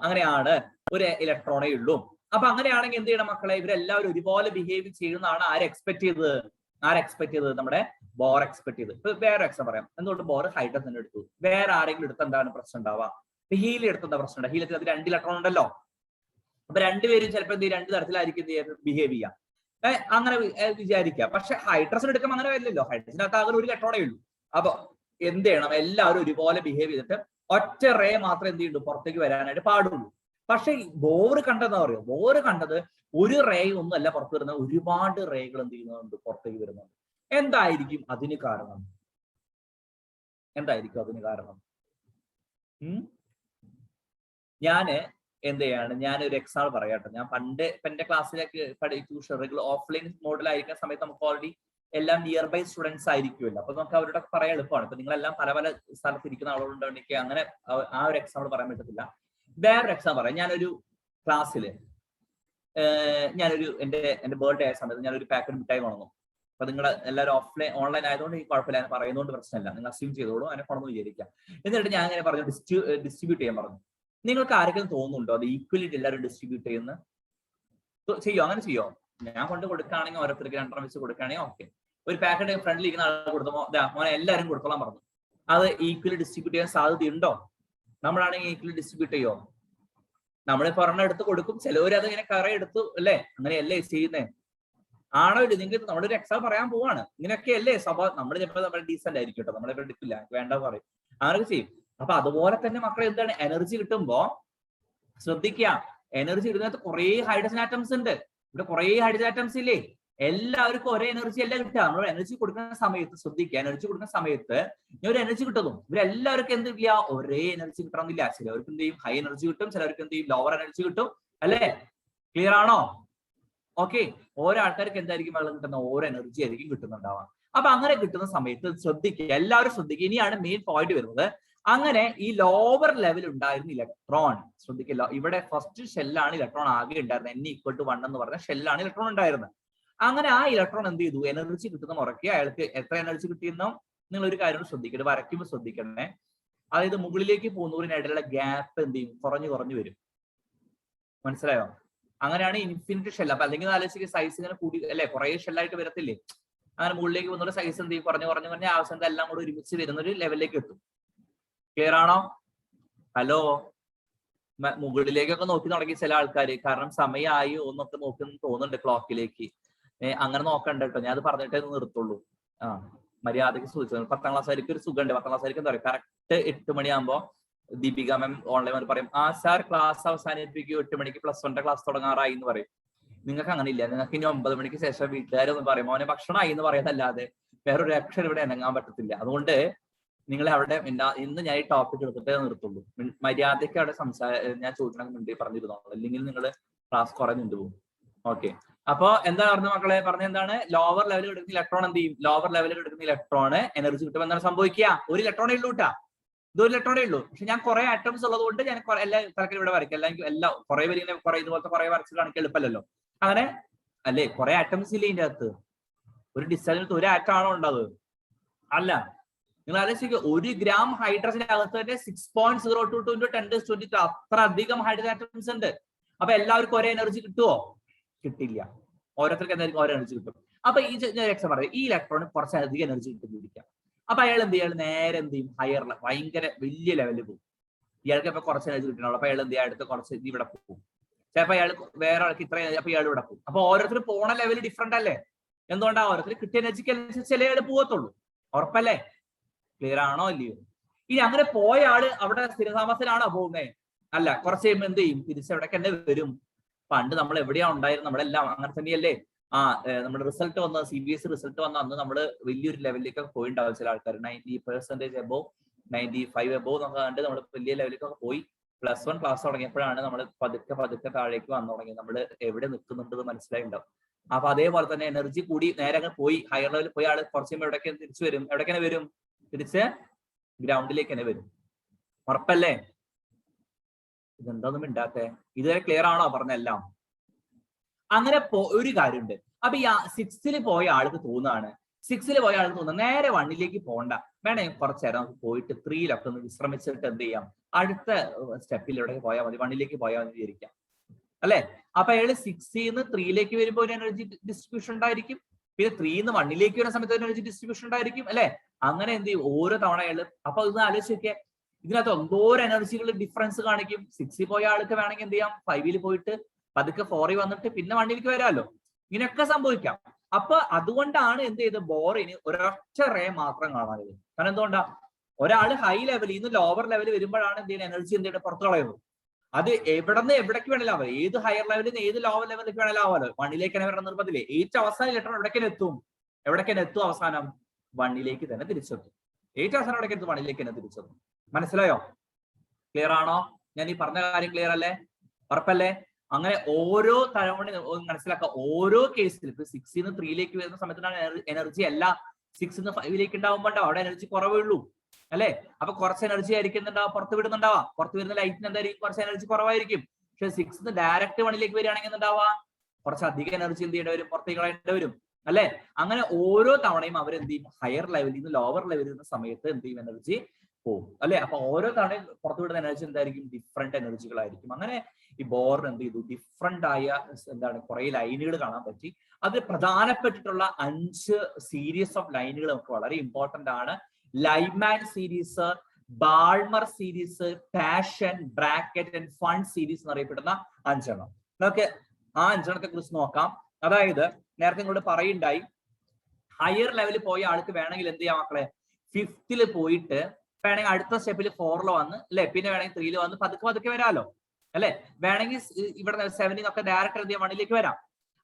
അങ്ങനെയാണ്, ഒരു ഇലക്ട്രോണേ ഉള്ളൂ. അപ്പൊ അങ്ങനെയാണെങ്കിൽ എന്ത് ചെയ്യണം മക്കളെ? ഇവരെല്ലാവരും ഒരുപോലെ ബിഹേവ് ചെയ്യുന്നതാണ് ആര് എക്സ്പെക്ട് ചെയ്തത്? നമ്മുടെ ബോർ എക്സ്പെക്ട് ചെയ്ത്. ഇപ്പൊ വേറെ എക്സാം പറയാം. എന്തുകൊണ്ട് ബോർ ഹൈഡ്രജൻ എടുത്തു? വേറെ ആരെങ്കിലും എടുത്ത് എന്താണ് പ്രശ്നം ഉണ്ടാവുക? ഹീലിയം എടുത്ത എന്താ പ്രശ്നം? ഹീലിയത്തിൽ അത് 2 ഇലക്ട്രോൺ ഉണ്ടല്ലോ. അപ്പൊ രണ്ടുപേരും ചിലപ്പോൾ 2 തരത്തിലായിരിക്കും ബിഹേവ് ചെയ്യാം. അങ്ങനെ വിചാരിക്കാം. പക്ഷെ ഹൈഡ്രജൻ എടുക്കുമ്പോൾ അങ്ങനെ വരില്ലല്ലോ. ഹൈഡ്രജനകത്ത് ആകെ ഒരു ഇലക്ട്രോണേ ഉള്ളൂ. അപ്പൊ എന്ത് ചെയ്യണം? എല്ലാവരും ഒരുപോലെ ബിഹേവ് ചെയ്തിട്ട് ഒറ്റ റേ മാത്രമേ എന്ത് ചെയ്യുള്ളൂ? പുറത്തേക്ക് വരാനായിട്ട് പാടുള്ളൂ. പക്ഷെ ബോർ കണ്ടതെന്ന് പറയും, ബോർ കണ്ടത് ഒരു റേ ഒന്നും അല്ല പുറത്തു വരുന്നത്, ഒരുപാട് റേകൾ എന്ത് ചെയ്യുന്നുണ്ട്? പുറത്തേക്ക് വരുന്നുണ്ട്. എന്തായിരിക്കും അതിന് കാരണം? ഞാന് എന്ത് ചെയ്യാണ്? ഞാനൊരു എക്സാമ്പിൾ പറയാട്ടെ. ഞാൻ പണ്ട് എന്റെ ക്ലാസ്സിലേക്ക് ട്യൂഷൻ റെഗുലർ ഓഫ്ലൈൻ മോഡലായിരിക്കുന്ന സമയത്ത് നമുക്ക് ഓൾറെഡി എല്ലാം നിയർ ബൈ സ്റ്റുഡൻസ് ആയിരിക്കുമല്ലോ. അപ്പൊ നമുക്ക് അവരോട് പറയാൻ എളുപ്പമാണ്. ഇപ്പൊ നിങ്ങളെല്ലാം പല സ്ഥലത്ത് ഇരിക്കുന്ന ആളുകളുണ്ടെങ്കിൽ അങ്ങനെ ആ ഒരു എക്സാമ്പിൾ പറയാൻ പറ്റത്തില്ല. വേറൊരു എക്സാമ്പിൾ പറയാം. ഞാനൊരു ക്ലാസ്സിൽ എന്റെ ബർത്ത്ഡേ ആയ സമയത്ത് ഞാനൊരു പാക്കറ്റ് മിഠായി കൊണ്ടുവന്നു. അപ്പൊ നിങ്ങൾ എല്ലാവരും ഓൺലൈൻ ആയതുകൊണ്ട് ഈ കുഴപ്പമില്ല, ഞാൻ പറയുന്നതുകൊണ്ട് പ്രശ്നമില്ല, നിങ്ങൾ അസ്യൂം ചെയ്തോളൂ, അതിനെ കൊണ്ടെന്ന് വിചാരിക്കാം. എന്നിട്ട് ഞാൻ അങ്ങനെ പറഞ്ഞു ഡിസ്ട്രിബ്യൂട്ട് ചെയ്യാൻ പറഞ്ഞു. നിങ്ങൾക്ക് ആരെങ്കിലും തോന്നുന്നുണ്ടോ അത് ഈക്വലിറ്റി എല്ലാവരും ഡിസ്ട്രിബ്യൂട്ട് ചെയ്യോ? അങ്ങനെ ചെയ്യോ? ഞാൻ കൊണ്ട് കൊടുക്കുകയാണെങ്കിൽ ഓരോരുത്തർക്ക് 2 വെച്ച് കൊടുക്കുകയാണെങ്കിൽ ഓക്കെ. ഒരു പാക്കറ്റ് ഫ്രണ്ടിൽ ഇരിക്കുന്ന ആൾ കൊടുത്തോ, മോനെ എല്ലാവരും കൊടുത്തോളാൻ പറഞ്ഞു. അത് ഈക്വലി ഡിസ്ട്രിബ്യൂട്ട് ചെയ്യാൻ സാധ്യതയുണ്ടോ? നമ്മളാണെങ്കിൽ ഈക്വലി ഡിസ്ട്രിബ്യൂട്ട് ചെയ്യോ? നമ്മളിപ്പോ ഒരെണ്ണം എടുത്ത് കൊടുക്കും, ചിലവർ അത് ഇങ്ങനെ കറ എടുത്തു അല്ലേ? അങ്ങനെയല്ലേ ചെയ്യുന്നേ? ആണോ ഇല്ല? നിങ്ങൾക്ക് നമ്മളൊരു എക്സാം പറയാൻ പോവാണ്. ഇങ്ങനെയൊക്കെയല്ലേ നമ്മൾ ചിലപ്പോൾ നമ്മൾ ഡീസന്റ് ആയിരിക്കും കേട്ടോ, നമ്മളിപ്പോ എടുക്കില്ല, വേണ്ട പറയും, അങ്ങനെയൊക്കെ ചെയ്യും. അപ്പൊ അതുപോലെ തന്നെ മക്കളെ എന്താണ് എനർജി കിട്ടുമ്പോ ശ്രദ്ധിക്കുക. എനർജി കിട്ടുന്നത് കുറെ ഹൈഡ്രജൻ ആറ്റംസ് ഉണ്ട്. ഇവിടെ കുറെ ഹൈഡ്രജൻ ആറ്റംസ് ഇല്ലേ? എല്ലാവർക്കും ഒരേ എനർജി അല്ല കിട്ടുക. നമ്മൾ എനർജി കൊടുക്കുന്ന സമയത്ത് ശ്രദ്ധിക്കുക, എനർജി കൊടുക്കുന്ന സമയത്ത് ഒരു എനർജി കിട്ടുന്നു. ഇവരെല്ലാവർക്കും എന്തില്ല? ഒരേ എനർജി കിട്ടണമെന്നില്ല. ചിലവർക്ക് എന്ത് ചെയ്യും? ഹൈ എനർജി കിട്ടും, ചിലവർക്ക് എന്ത് ചെയ്യും? ലോവർ എനർജി കിട്ടും അല്ലേ? ക്ലിയർ ആണോ? ഓക്കെ. ഓരോ ആൾക്കാർക്ക് എന്തായിരിക്കും വെള്ളം കിട്ടുന്ന ഓരോ എനർജി ആയിരിക്കും കിട്ടുന്നുണ്ടാവാം. അപ്പൊ അങ്ങനെ കിട്ടുന്ന സമയത്ത് ശ്രദ്ധിക്കുക, എല്ലാവരും ശ്രദ്ധിക്കുക. ഇനിയാണ് മെയിൻ പോയിന്റ് വരുന്നത്. അങ്ങനെ ഈ ലോവർ ലെവൽ ഉണ്ടായിരുന്ന ഇലക്ട്രോൺ ശ്രദ്ധിക്കില്ല. ഇവിടെ ഫസ്റ്റ് ഷെല്ലാണ് ഇലക്ട്രോൺ ആകെ ഉണ്ടായിരുന്നത്. n=1 എന്ന് പറഞ്ഞ ഷെല്ലാണ് ഇലക്ട്രോൺ ഉണ്ടായിരുന്നത്. അങ്ങനെ ആ ഇലക്ട്രോൺ എന്ത് ചെയ്തു? എനർജി കിട്ടുന്ന മുറയ്ക്ക് അയാൾക്ക് എത്ര എനർജി കിട്ടിയെന്നോ നിങ്ങൾ ഒരു കാര്യം ശ്രദ്ധിക്കരുത്, വരയ്ക്കുമ്പോൾ ശ്രദ്ധിക്കണേ. അതായത് മുകളിലേക്ക് പോകുന്നതിനിടയിലുള്ള ഗ്യാപ്പ് എന്ത് ചെയ്യും? കുറഞ്ഞു വരും. മനസ്സിലായോ? അങ്ങനെയാണ് ഇൻഫിനിറ്റ് ഷെൽ. അപ്പൊ അല്ലെങ്കിൽ ആലോചിച്ച് സൈസ് ഇങ്ങനെ കൂടി അല്ലെ, കുറെ ഷെല്ലായിട്ട് വരത്തില്ലേ? അങ്ങനെ മുകളിലേക്ക് പോകുന്ന സൈസ് എന്ത് ചെയ്യും? കുറഞ്ഞ് ആവശ്യം എല്ലാം കൂടെ ഒരുമിച്ച് വരുന്ന ഒരു ലെവലിലേക്ക് എത്തും. ക്ലിയർ ആണോ? ഹലോ, മുകളിലേക്കൊക്കെ നോക്കി തുടങ്ങി ചില ആൾക്കാർ. കാരണം സമയമായി ഒന്നൊക്കെ നോക്കി തോന്നുന്നുണ്ട് ക്ലോക്കിലേക്ക്. അങ്ങനെ നോക്കണ്ട കേട്ടോ, ഞാൻ അത് പറഞ്ഞിട്ടേ നിർത്തുള്ളൂ. മര്യാദയ്ക്ക് സൂചിച്ചത് 10ാം ക്ലാസ്സുകാർക്ക് ഒരു സുഖമുണ്ട്. 10ാം ക്ലാസ്സുകാർക്ക് എന്താ പറയുക, കറക്റ്റ് 8 മണിയാകുമ്പോൾ ദീപിക മാം ഓൺലൈൻ പറയും, സാർ ക്ലാസ് അവസാനിപ്പിക്കും, 8 മണിക്ക് +1 ക്ലാസ് തുടങ്ങാറായി എന്ന് പറയും. നിങ്ങൾക്ക് അങ്ങനെ ഇല്ല. നിങ്ങൾക്ക് ഇനി 9 മണിക്ക് ശേഷം വീട്ടുകാരൊന്നും പറയും മോനെ ഭക്ഷണമായി എന്ന് പറയുന്നതല്ലാതെ വേറൊരു അക്ഷരം ഇവിടെ ഇണങ്ങാൻ പറ്റത്തില്ല. അതുകൊണ്ട് നിങ്ങൾ അവിടെ ഇന്ന് ഞാൻ ഈ ടോപ്പിക് എടുത്തിട്ടേ നിർത്തുള്ളൂ. മര്യാദയ്ക്ക് അവിടെ ഞാൻ ചോദിക്കണമെന്നുണ്ട് പറഞ്ഞിരുന്നോളൂ, അല്ലെങ്കിൽ നിങ്ങൾ ക്ലാസ് കുറെ നീണ്ടുപോകും. ഓക്കെ. അപ്പൊ എന്താ പറഞ്ഞ മക്കളെ? പറഞ്ഞ എന്താണ്? ലോവർ ലെവലിൽ എടുക്കുന്ന ഇലക്ട്രോൺ എന്ത് ചെയ്യും? ലോവർ ലെവലിൽ എടുക്കുന്ന ഇലക്ട്രോണ് എനർജി കിട്ടുമ്പോൾ എന്താണ് സംഭവിക്കുക? ഒരു ഇലക്ട്രോണേ ഉള്ളൂ കേട്ടാ, ഇതൊരു ഇലക്ട്രോണേ ഉള്ളൂ. പക്ഷെ ഞാൻ കുറെ ആറ്റംസ് ഉള്ളത് കൊണ്ട് ഞാൻ എല്ലാ തലക്കിലും ഇവിടെ വരയ്ക്കാം. അല്ലെങ്കിൽ എല്ലാം കുറെ പേര് കുറെ ഇതുപോലത്തെ കുറെ വരച്ച് കാണിക്കാൻ എളുപ്പമല്ലോ. അങ്ങനെ അല്ലേ? കുറെ ആറ്റംസ് ഇല്ലേ ഇതിന്റെ അകത്ത്? ഒരു ഡിസ്റ്റൻസ് ഒരു ആറ്റം ആണോ ഉണ്ടാവുക? അല്ല. നിങ്ങൾ ആലോചിക്കുക, 1 ഗ്രാം ഹൈഡ്രജന്റെ അകത്ത് തന്നെ 6.022 × 10⁻²2 അത്ര അധികം ഹൈഡ്രജൻ ആറ്റംസ് ഉണ്ട്. അപ്പൊ എല്ലാവർക്കും ഒരേ എനർജി കിട്ടുമോ? കിട്ടില്ല. ഓരോരുത്തർക്ക് എന്തായിരിക്കും ഓരോ എനർജി കിട്ടും. അപ്പൊ ഈ എക്സാം പറയാം, ഈ ഇലക്ട്രോണിന് കുറച്ചധികം എനർജി കിട്ടുന്നിരിക്കാം. അപ്പൊ അയാൾ എന്ത് ചെയ്യും? നേരെ എന്ത് ചെയ്യും? ഹയർ ഭയങ്കര വലിയ ലെവലിൽ പോകും. ഇയാൾക്ക് ഇപ്പൊ കുറച്ച് എനർജി കിട്ടണുള്ളൂ. അപ്പൊ അയാൾ എന്ത് ചെയ്യും? അടുത്ത് കുറച്ച് ഇവിടെ പോകും. ചിലപ്പോൾ അയാൾ വേറെ ആൾക്ക് ഇത്ര അപ്പൊ ഇയാൾ ഇവിടെ പോകും. അപ്പൊ ഓരോരുത്തർ പോണ ലെവൽ ഡിഫറെന്റ് അല്ലേ? എന്തുകൊണ്ടാ? ഓരോരുത്തർ കിട്ടിയ എനർജിക്ക് അനുസരിച്ച് ചില ആൾ പോകത്തുള്ളൂ. ഉറപ്പല്ലേ? ക്ലിയർ ആണോ ഇല്ലയോ? ഇനി അങ്ങനെ പോയ ആള് അവിടെ സ്ഥിരതാമസത്തിലാണോ പോകുന്നത്? അല്ല, കുറച്ച് കഴിയുമ്പോൾ എന്ത് ചെയ്യും? തിരിച്ചെവിടേക്ക് തന്നെ വരും. പണ്ട് നമ്മൾ എവിടെയാ ഉണ്ടായിരുന്നു? നമ്മളെല്ലാം അങ്ങനെ തന്നെയല്ലേ? നമ്മുടെ റിസൾട്ട് വന്ന CBSE റിസൾട്ട് വന്ന അന്ന് നമ്മൾ വലിയൊരു ലെവലിലേക്കൊക്കെ പോയിണ്ടാവും. ചില ആൾക്കാർ 90% എബോവ്, 95 എബോവ് എന്നൊക്കെ കണ്ട് നമ്മൾ വലിയ ലെവലിലേക്കൊക്കെ പോയി. +1 ക്ലാസ് തുടങ്ങിയപ്പോഴാണ് നമ്മൾ പതുക്കെ താഴേക്ക് വന്നു തുടങ്ങിയത്. നമ്മൾ എവിടെ നിൽക്കുന്നുണ്ടെന്ന് മനസ്സിലായിണ്ടാവും. അപ്പൊ അതേപോലെ തന്നെ എനർജി കൂടി നേരെ അങ്ങ് പോയി ഹയർ ലെവലിൽ പോയി ആള് കുറച്ച് കഴിയുമ്പോൾ എവിടേക്ക് തിരിച്ചു വരും? എവിടേക്കാണ് വരും? തിരിച്ച് ഗ്രൗണ്ടിലേക്ക് തന്നെ വരും. ഉറപ്പല്ലേ? ഇതെന്തൊന്നും മിണ്ടാത്തെ? ഇതുവരെ ക്ലിയർ ആണോ പറഞ്ഞെല്ലാം? അങ്ങനെ ഒരു കാര്യമുണ്ട്. അപ്പൊ ഈ 6ൽ പോയ ആൾക്ക് തോന്നുകയാണ്, നേരെ 1ലേക്ക് പോകണ്ട, വേണേ കുറച്ചു നേരം നമുക്ക് പോയിട്ട് 3ലൊക്കെ ഒന്ന് വിശ്രമിച്ചിട്ട് എന്ത് ചെയ്യാം, അടുത്ത സ്റ്റെപ്പിൽ എവിടെ പോയാൽ മതി, 1ലേക്ക് പോയാൽ മതി വിചാരിക്കാം അല്ലെ? അപ്പൊ അയാൾ 6ന്ന് 3ലേക്ക് വരുമ്പോൾ ഒരു എനർജി ഡിസ്ട്രിബ്യൂഷൻ ഉണ്ടായിരിക്കും, പിന്നെ 3ന്ന് 1ലേക്ക് വരുന്ന സമയത്ത് എനർജി ഡിസ്ട്രിബ്യൂഷൻ ഉണ്ടായിരിക്കും അല്ലെ? അങ്ങനെ എന്ത് ചെയ്യും ഓരോ തവണ അയാൾ. അപ്പൊ ഇത് ആലോചിച്ച് നോക്കിയാൽ ഇതിനകത്ത് എന്തോരം എനർജികൾ ഡിഫറൻസ് കാണിക്കും. 6ൽ പോയ ആൾക്ക് വേണമെങ്കിൽ എന്ത് ചെയ്യാം, 5ൽ പോയിട്ട് പതുക്കെ 4ൽ വന്നിട്ട് പിന്നെ 1ലേക്ക് വരാമല്ലോ. ഇങ്ങനെയൊക്കെ സംഭവിക്കാം. അപ്പൊ അതുകൊണ്ടാണ് എന്ത് ചെയ്ത് ബോറിന് ഒരൊറ്റ റേ മാത്രം കാണാൻ. കാരണം എന്തുകൊണ്ടാ? ഒരാൾ ഹൈ ലെവലിൽ നിന്ന് ലോവർ ലെവലിൽ വരുമ്പോഴാണ് എന്ത് ചെയ്യുന്നത്, എനർജി എന്ത് ചെയ്യുന്നത്, പുറത്തു കളയുന്നത്. അത് എവിടെന്ന് എവിടേക്ക് വേണേലും ആവാം, ഏത് ഹയർ ലെവലിൽ നിന്ന് ഏത് ലോവർ ലെവലിലേക്ക് വേണേലും ആവാമല്ലോ. 1ലേക്ക് തന്നെ വരണം നിർബന്ധമില്ലേ? ഏറ്റവും അവസാനം ഇലക്ട്രോൺ എവിടേക്കാണ് എത്തും? അവസാനം 1ലേക്ക് തന്നെ തിരിച്ചെത്തും. ഏറ്റവും അവസാനം എവിടേക്ക് എത്തും? 1ലേക്ക് തന്നെ തിരിച്ചെത്തും. മനസ്സിലായോ? ക്ലിയർ ആണോ? ഞാൻ ഈ പറഞ്ഞ കാര്യം ക്ലിയർ അല്ലേ? ഉറപ്പല്ലേ? അങ്ങനെ ഓരോ തവണ മനസ്സിലാക്കുക. ഓരോ കേസിൽ ഇപ്പൊ 6ന്ന് 3ലേക്ക് വരുന്ന സമയത്താണ് എനർജി അല്ല 6ന്ന് 5ലേക്ക് ഉണ്ടാവുമ്പോൾ അവിടെ എനർജി കുറവേ ഉള്ളൂ അല്ലെ? അപ്പൊ കുറച്ച് എനർജി ആയിരിക്കും പുറത്ത് വിടുന്നുണ്ടാവാ. പുറത്ത് വരുന്ന ലൈറ്റിന് എന്തായിരിക്കും, കുറച്ച് എനർജി കുറവായിരിക്കും. പക്ഷെ 6ന്ന് ഡയറക്റ്റ് 1ലേക്ക് വരികയാണെങ്കിൽ എന്താവാ, കുറച്ചധികം എനർജി എന്ത് ചെയ്യേണ്ടി വരും, പുറത്തേക്ക് കളയേണ്ടി വരും അല്ലെ? അങ്ങനെ ഓരോ തവണയും അവരെന്ത് ചെയ്യും, ഹയർ ലെവലിൽ നിന്ന് ലോവർ ലെവലിൽ നിന്ന് സമയത്ത് എന്ത് ചെയ്യും, എനർജി പോകും അല്ലെ? അപ്പൊ ഓരോ തവണയും പുറത്തു വിടുന്ന എനർജി എന്തായിരിക്കും, ഡിഫറെന്റ് എനർജികളായിരിക്കും. അങ്ങനെ ഈ ബോറിന് എന്ത് ചെയ്തു, ഡിഫറെന്റ് ആയ കുറെ ലൈനുകൾ കാണാൻ പറ്റി. അത് പ്രധാനപ്പെട്ടിട്ടുള്ള 5 സീരീസ് ഓഫ് ലൈനുകൾ നമുക്ക് വളരെ ഇമ്പോർട്ടന്റ് ആണ്. Lyman series, Balmer series, passion, bracket and fund series എന്നറിയപ്പെടുന്ന 5 എണ്ണം. നമുക്ക് ആ 5 എണ്ണത്തെ കുറിച്ച് നോക്കാം. അതായത് നേരത്തെ നിങ്ങളോട് പറയുണ്ടായി, ഹയർ ലെവലിൽ പോയ ആൾക്ക് വേണമെങ്കിൽ എന്ത് ചെയ്യാം മക്കളെ, 5th പോയിട്ട് വേണമെങ്കിൽ അടുത്ത സ്റ്റെപ്പിൽ 4ൽ വന്ന് അല്ലെ, പിന്നെ വേണമെങ്കിൽ 3ൽ വന്ന് പതുക്കെ വരാമല്ലോ അല്ലെ? വേണമെങ്കിൽ ഇവിടെ 7ൽ നിന്നൊക്കെ ഡയറക്റ്റ് എന്ത് ചെയ്യാം, 1ലേക്ക് വരാം.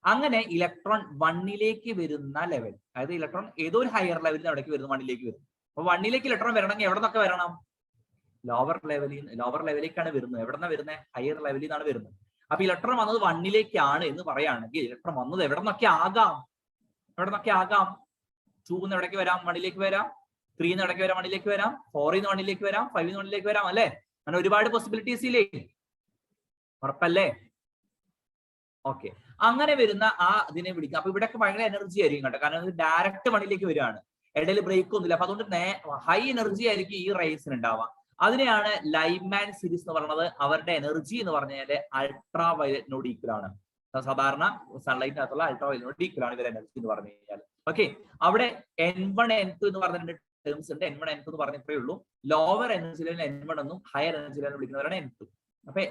അങ്ങനെ ഇലക്ട്രോൺ 1ലേക്ക് വരുന്ന ലെവൽ, അതായത് ഇലക്ട്രോൺ ഏതോ ഒരു ഹയർ ലെവലിൽ അവിടേക്ക് വരുന്നു, 1ലേക്ക് വരും. അപ്പൊ 1ലേക്ക് ഇലക്ട്രോൺ വരണമെങ്കിൽ എവിടെ നിന്നൊക്കെ വരണം, ലോവർ ലെവലിലേക്കാണ് വരുന്നത്. എവിടെ നിന്നാണ് വരുന്നത്, ഹയർ ലെവലിൽ നിന്നാണ് വരുന്നത്. അപ്പൊ ഇലക്ട്രോൺ വന്നത് 1ലേക്കാണ് എന്ന് പറയുകയാണെങ്കിൽ ഇലക്ട്രോൺ വന്നത് എവിടെ നിന്നൊക്കെ ആകാം, 2ന്ന് എവിടേക്ക് വരാം, 1ലേക്ക് വരാം. 3ന്ന് ഇടയ്ക്ക് വരാം, 1ലേക്ക് വരാം. 4ന്ന് 1ലേക്ക് വരാം. 5ന്ന് 1ലേക്ക് വരാം അല്ലെ? അങ്ങനെ ഒരുപാട് പോസിബിലിറ്റീസ് ഇല്ലേ? ഉറപ്പല്ലേ? ഓക്കെ. അങ്ങനെ വരുന്ന ഇതിനെ വിളിക്കുക. അപ്പൊ ഇവിടെയൊക്കെ ഭയങ്കര എനർജി ആയിരിക്കും കേട്ടോ, കാരണം ഇത് ഡയറക്റ്റ് 1ലേക്ക് വരികയാണ്, ഇടയിൽ ബ്രേക്ക് ഒന്നുമില്ല. അപ്പൊ അതുകൊണ്ട് ഹൈ എനർജി ആയിരിക്കും ഈ റേസിന് ഉണ്ടാവുക. അതിനെയാണ് ലൈമാൻ സീരീസ് എന്ന് പറയുന്നത്. അവരുടെ എനർജി എന്ന് പറഞ്ഞാൽ അൾട്രാ വയലറ്റിനോട് ഈക്വൽ ആണ്. സാധാരണ സൺലൈറ്റിനകത്തുള്ള അൾട്രാ വയലറ്റിനോട് ഈക്വൽ ആണ് ഇവരുടെ എനർജി എന്ന് പറഞ്ഞു കഴിഞ്ഞാൽ. ഓക്കെ. അവിടെ N1 N2 എന്ന് പറഞ്ഞ ടേംസ് ഉണ്ട്. N1 N2 എന്ന് പറഞ്ഞിട്ടേ ഉള്ളൂ. ലോവർ എനർജി ലെവൽ N1 എന്നും ഹയർ എനർജി ലെവൽ വിളിക്കുന്നവരാണ് N2. അപ്പൊ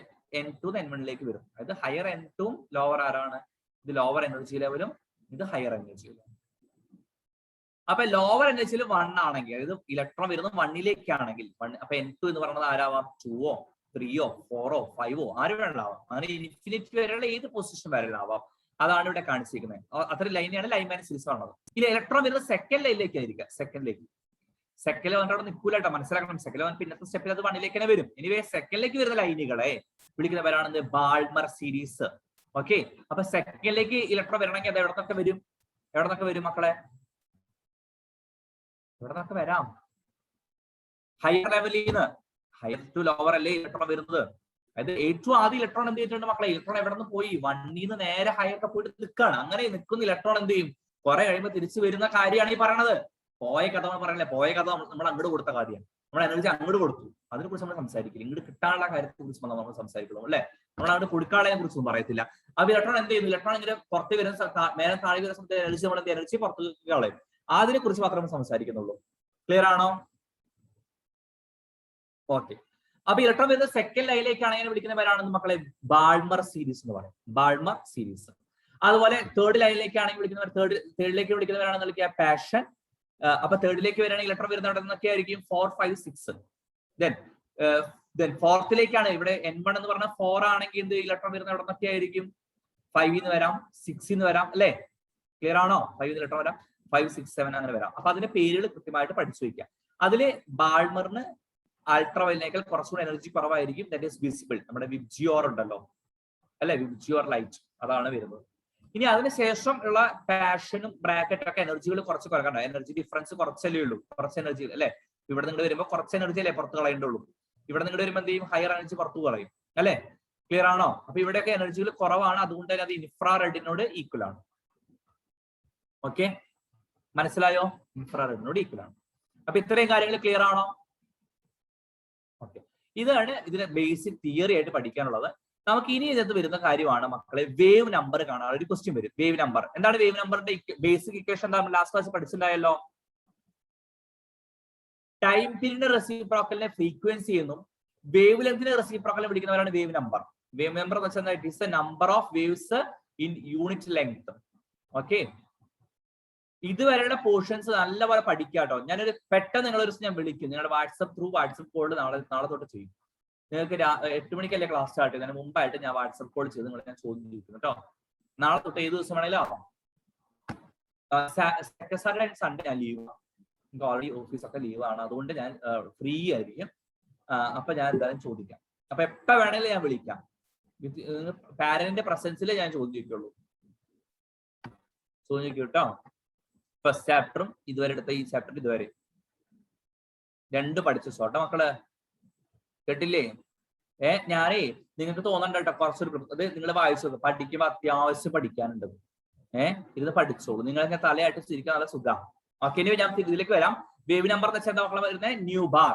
N2 N1ലേക്ക് വരും. അതായത് ഹയർ N2ഉം ലോവർ ആരാണ്, ഇത് ലോവർ എനർജി ലെവലും ഇത് ഹയർ എനർജി ലെവലും. അപ്പൊ ലോവർ എനർജിയിൽ 1 ആണെങ്കിൽ, അതായത് ഇലക്ട്രോൺ വരുന്നത് 1ലേക്കാണെങ്കിൽ അപ്പൊ N2 എന്ന് പറയുന്നത് ആരാവാം, 2ഓ 3ഓ 4ഓ 5ഓ ആര് വേണമാവാം. അങ്ങനെ ഇൻഫിനിറ്റി വരെയുള്ള ഏത് പൊസിഷൻ വരെയാവാം. അതാണ് ഇവിടെ കാണിച്ചിരിക്കുന്നത്. അത്ര ലൈനാണ് ലൈമാൻ സീരീസ് ആണത്. ഇനി ഇലക്ട്രോൺ വരുന്നത് സെക്കൻഡ് ലൈനിലേക്ക് ആയിരിക്കാം. സെക്കൻഡിൽ വന്നിട്ട് അവിടെ നിൽക്കൂലട്ടോ, മനസ്സിലാക്കണം. സെക്കൻഡിൽ വന്നിട്ട് പിന്നത്തെ സ്റ്റെപ്പിൽ അത് 1ലേക്ക് തന്നെ വരും. ഇനി സെക്കൻഡിലേക്ക് വരുന്ന ലൈനുകളെ വിളിക്കുന്നവരാണ് ബാൾമർ സീരീസ്. ഓക്കെ. അപ്പൊ സെക്കൻഡിലേക്ക് ഇലക്ട്രോൺ വരണമെങ്കിൽ അത് എവിടെ നിന്നൊക്കെ വരും മക്കളെ, എവിടെ നിന്നൊക്കെ വരാം, ഹയർ ലെവലിൽ നിന്ന്. ഹയർ ടു ലോവർ അല്ലേ ഇലക്ട്രോൺ വരുന്നത്. അതായത് ഏറ്റവും ആദ്യം ഇലക്ട്രോൺ എന്ത് ചെയ്തിട്ടുണ്ട് മക്കളെ, ഇലക്ട്രോൺ എവിടെ നിന്ന് പോയി, 1ന്ന് നേരെ ഹയർ പോയിട്ട് നിൽക്കുകയാണ്. അങ്ങനെ നിൽക്കുന്ന ഇലക്ട്രോൺ എന്ത് ചെയ്യും, കുറെ കഴിയുമ്പോൾ തിരിച്ചു വരുന്ന കാര്യമാണ് ഈ പറയണത്. പോയ കഥ പറയല്ലേ, പോയ കഥ നമ്മൾ അങ്ങോട്ട് കൊടുത്ത കാര്യമാണ്. നമ്മൾ എനർജി അങ്ങോട്ട് കൊടുത്തു, അതിനെ കുറിച്ച് നമ്മൾ സംസാരിക്കില്ല. ഇങ്ങോട്ട് കിട്ടാനുള്ള കാര്യത്തെ കുറിച്ച് നമ്മൾ സംസാരിക്കുള്ളൂ അല്ലെ? നമ്മൾ അങ്ങോട്ട് കൊടുക്കാനുള്ളതിനെ കുറിച്ചൊന്നും പറയത്തില്ല. അപ്പൊ ഇലക്ട്രോൺ എന്ത് ചെയ്യുന്നു, ഇലക്ട്രോൺ ഇങ്ങനെ പുറത്ത് വരുന്ന മേലെ താഴെ വരുന്ന സമയത്ത് എനർജി നമ്മൾ എനർജി പുറത്ത് കളയും. അതിനെ കുറിച്ച് മാത്രമേ സംസാരിക്കുന്നുള്ളൂ. ക്ലിയർ ആണോ? ഓക്കെ. അപ്പൊ ഇലക്ട്രോൺ വരുന്ന സെക്കൻഡ് ലൈനിലേക്കാണെങ്കിൽ വിളിക്കുന്ന പേരാണെന്ന് മക്കളെ ബാൾമർ സീരീസ് എന്ന് പറയും. Balmer series. അതുപോലെ തേർഡ് ലൈനിലേക്കാണെങ്കിൽ വിളിക്കുന്നവർ തേർഡിലേക്ക് വിളിക്കുന്നവരാണെന്ന് വിളിക്കുക പാഷൻ. അപ്പൊ തേർഡിലേക്ക് വരികയാണെങ്കിൽ ഇലക്ട്രോൺ വരുന്ന അവിടെ നിന്നൊക്കെ ആയിരിക്കും 4, 5, 6. ദെൻ ഫോർത്തിലേക്കാണ് ഇവിടെ N1 എന്ന് പറഞ്ഞാൽ 4 ആണെങ്കിൽ എന്ത് ഇലക്ട്രോൺ വരുന്ന അവിടെ നിന്നൊക്കെ ആയിരിക്കും 5 വരാം, 6 വരാം അല്ലെ? ക്ലിയർ ആണോ? 5 ഇലക്ട്രോൺ വരാം, 5, 6, 7 അങ്ങനെ വരാം. അപ്പൊ അതിന്റെ പേരുകൾ കൃത്യമായിട്ട് പഠിച്ചു വയ്ക്കാം. അതില് ബാൾമറിന് അൾട്രാവയലിനേക്കാൾ കുറച്ചുകൂടി എനർജി കുറവായിരിക്കും. That is visible. നമ്മുടെ വിബ്ജിയോർ ഉണ്ടല്ലോ അല്ലെ, വിബ്ജിയോർ ലൈറ്റ് അതാണ് വരുന്നത്. ഇനി അതിനുശേഷം ഉള്ള പാഷനും ബ്രാക്കറ്റും ഒക്കെ എനർജികൾ കുറച്ച് കുറക്കണ്ട. എനർജി ഡിഫറൻസ് കുറച്ചല്ലേ ഉള്ളൂ, കുറച്ച് എനർജി അല്ലെ. ഇവിടെ നിങ്ങൾ വരുമ്പോൾ കുറച്ച് എനർജി അല്ലേ പുറത്ത് കളയേണ്ടുള്ളൂ. ഇവിടെ നിങ്ങൾ വരുമ്പോൾ എന്ത് ചെയ്യും? ഹയർ എനർജി പുറത്തു കളയും അല്ലെ? ക്ലിയർ ആണോ? അപ്പൊ ഇവിടെയൊക്കെ എനർജികൾ കുറവാണ്, അതുകൊണ്ട് തന്നെ അത് ഇൻഫ്രാറെഡിനോട് ഈക്വൽ ആണ്. ഓക്കെ, മനസ്സിലായോ? ഇൻഫ്രാറെഡിനോട് ഈക്വൽ ആണ്. അപ്പൊ ഇത്രയും കാര്യങ്ങൾ ക്ലിയർ ആണോ? ഓക്കെ, ഇതാണ് ഇതിന്റെ ബേസിക് തിയറി ആയിട്ട് പഠിക്കാനുള്ളത്. നമുക്ക് ഇനി ഇതിനകത്ത് വരുന്ന കാര്യമാണ് മക്കളെ വേവ് നമ്പർ കാണാൻ ഒരു ക്വസ്റ്റ്യൻ വരും. വേവ് നമ്പർ എന്താണ്? വേവ് നമ്പറിന്റെ ബേസിക് ഇക്വേഷൻ എന്താ? ലാസ്റ്റ് ക്ലാസ് പഠിച്ചിട്ടുണ്ടായല്ലോ. ടൈം പീരീഡ് റെസിപ്രോക്കലിനെ ഫ്രീക്വൻസി എന്നും വേവ് ലെങ്തിനെ റെസിപ്രോക്കലിനെ വിളിക്കുന്നവരാണ് വേവ് നമ്പർ. വേവ് നമ്പർ എന്ന് വെച്ചാൽ it is the number of waves in unit length. Okay, ഇതുവരെയുള്ള പോർഷൻസ് നല്ലപോലെ പഠിക്കാട്ടോ. ഞാനൊരു പെട്ടെന്ന് നിങ്ങളൊരു ഞാൻ വിളിക്കും, നിങ്ങളുടെ വാട്സപ്പ് കോൾ നാളെ തൊട്ട് ചെയ്യും. നിങ്ങൾക്ക് 8 മണിക്കല്ലേ ക്ലാസ് സ്റ്റാർട്ട് ചെയ്യുന്നതിന് മുമ്പായിട്ട് ഞാൻ വാട്സപ്പ് കോൾ ചെയ്ത് നിങ്ങളെ ഞാൻ ചോദ്യം ചോദിക്കുന്നു കേട്ടോ. നാളെ തൊട്ട് ഏത് ദിവസം വേണേലും ആവാം. സാറ്റർഡേ ആൻഡ് സൺഡേ ഞാൻ ലീവാണ്. എനിക്ക് ഓൾറെഡി ഓഫീസൊക്കെ ലീവാണ്, അതുകൊണ്ട് ഞാൻ ഫ്രീ ആയിരിക്കും. അപ്പൊ ഞാൻ എന്തായാലും ചോദിക്കാം. അപ്പൊ എപ്പോ വേണേലും ഞാൻ വിളിക്കാം. പാരന്റിന്റെ പ്രസൻസിലേ ഞാൻ ചോദ്യം ചോദിക്കുള്ളൂ. ചോദ്യം ചോദിക്കും കേട്ടോ. ഫസ്റ്റ് ചാപ്റ്ററും ഇതുവരെ എടുത്ത ഈ ചാപ്റ്റർ ഇതുവരെ 2 പഠിച്ചു സോട്ടെ മക്കള്, കേട്ടില്ലേ? ഞാനേ നിങ്ങൾക്ക് തോന്നണ്ട കേട്ടോ, കുറച്ചൊരു അത് നിങ്ങൾ വായിച്ചു പഠിക്കുമ്പോ അത്യാവശ്യം പഠിക്കാനുണ്ട്. ഇത് പഠിച്ചോളൂ. നിങ്ങൾ ഇങ്ങനെ തലയായിട്ട് ചിരിക്കാൻ നല്ല സുഖം. ഓക്കെ, ഇനി ഞാൻ ഇതിലേക്ക് വരാം. വേവ് നമ്പർ എന്ന് വെച്ചാൽ എന്താ മക്കളെ വരുന്നത്? New bar.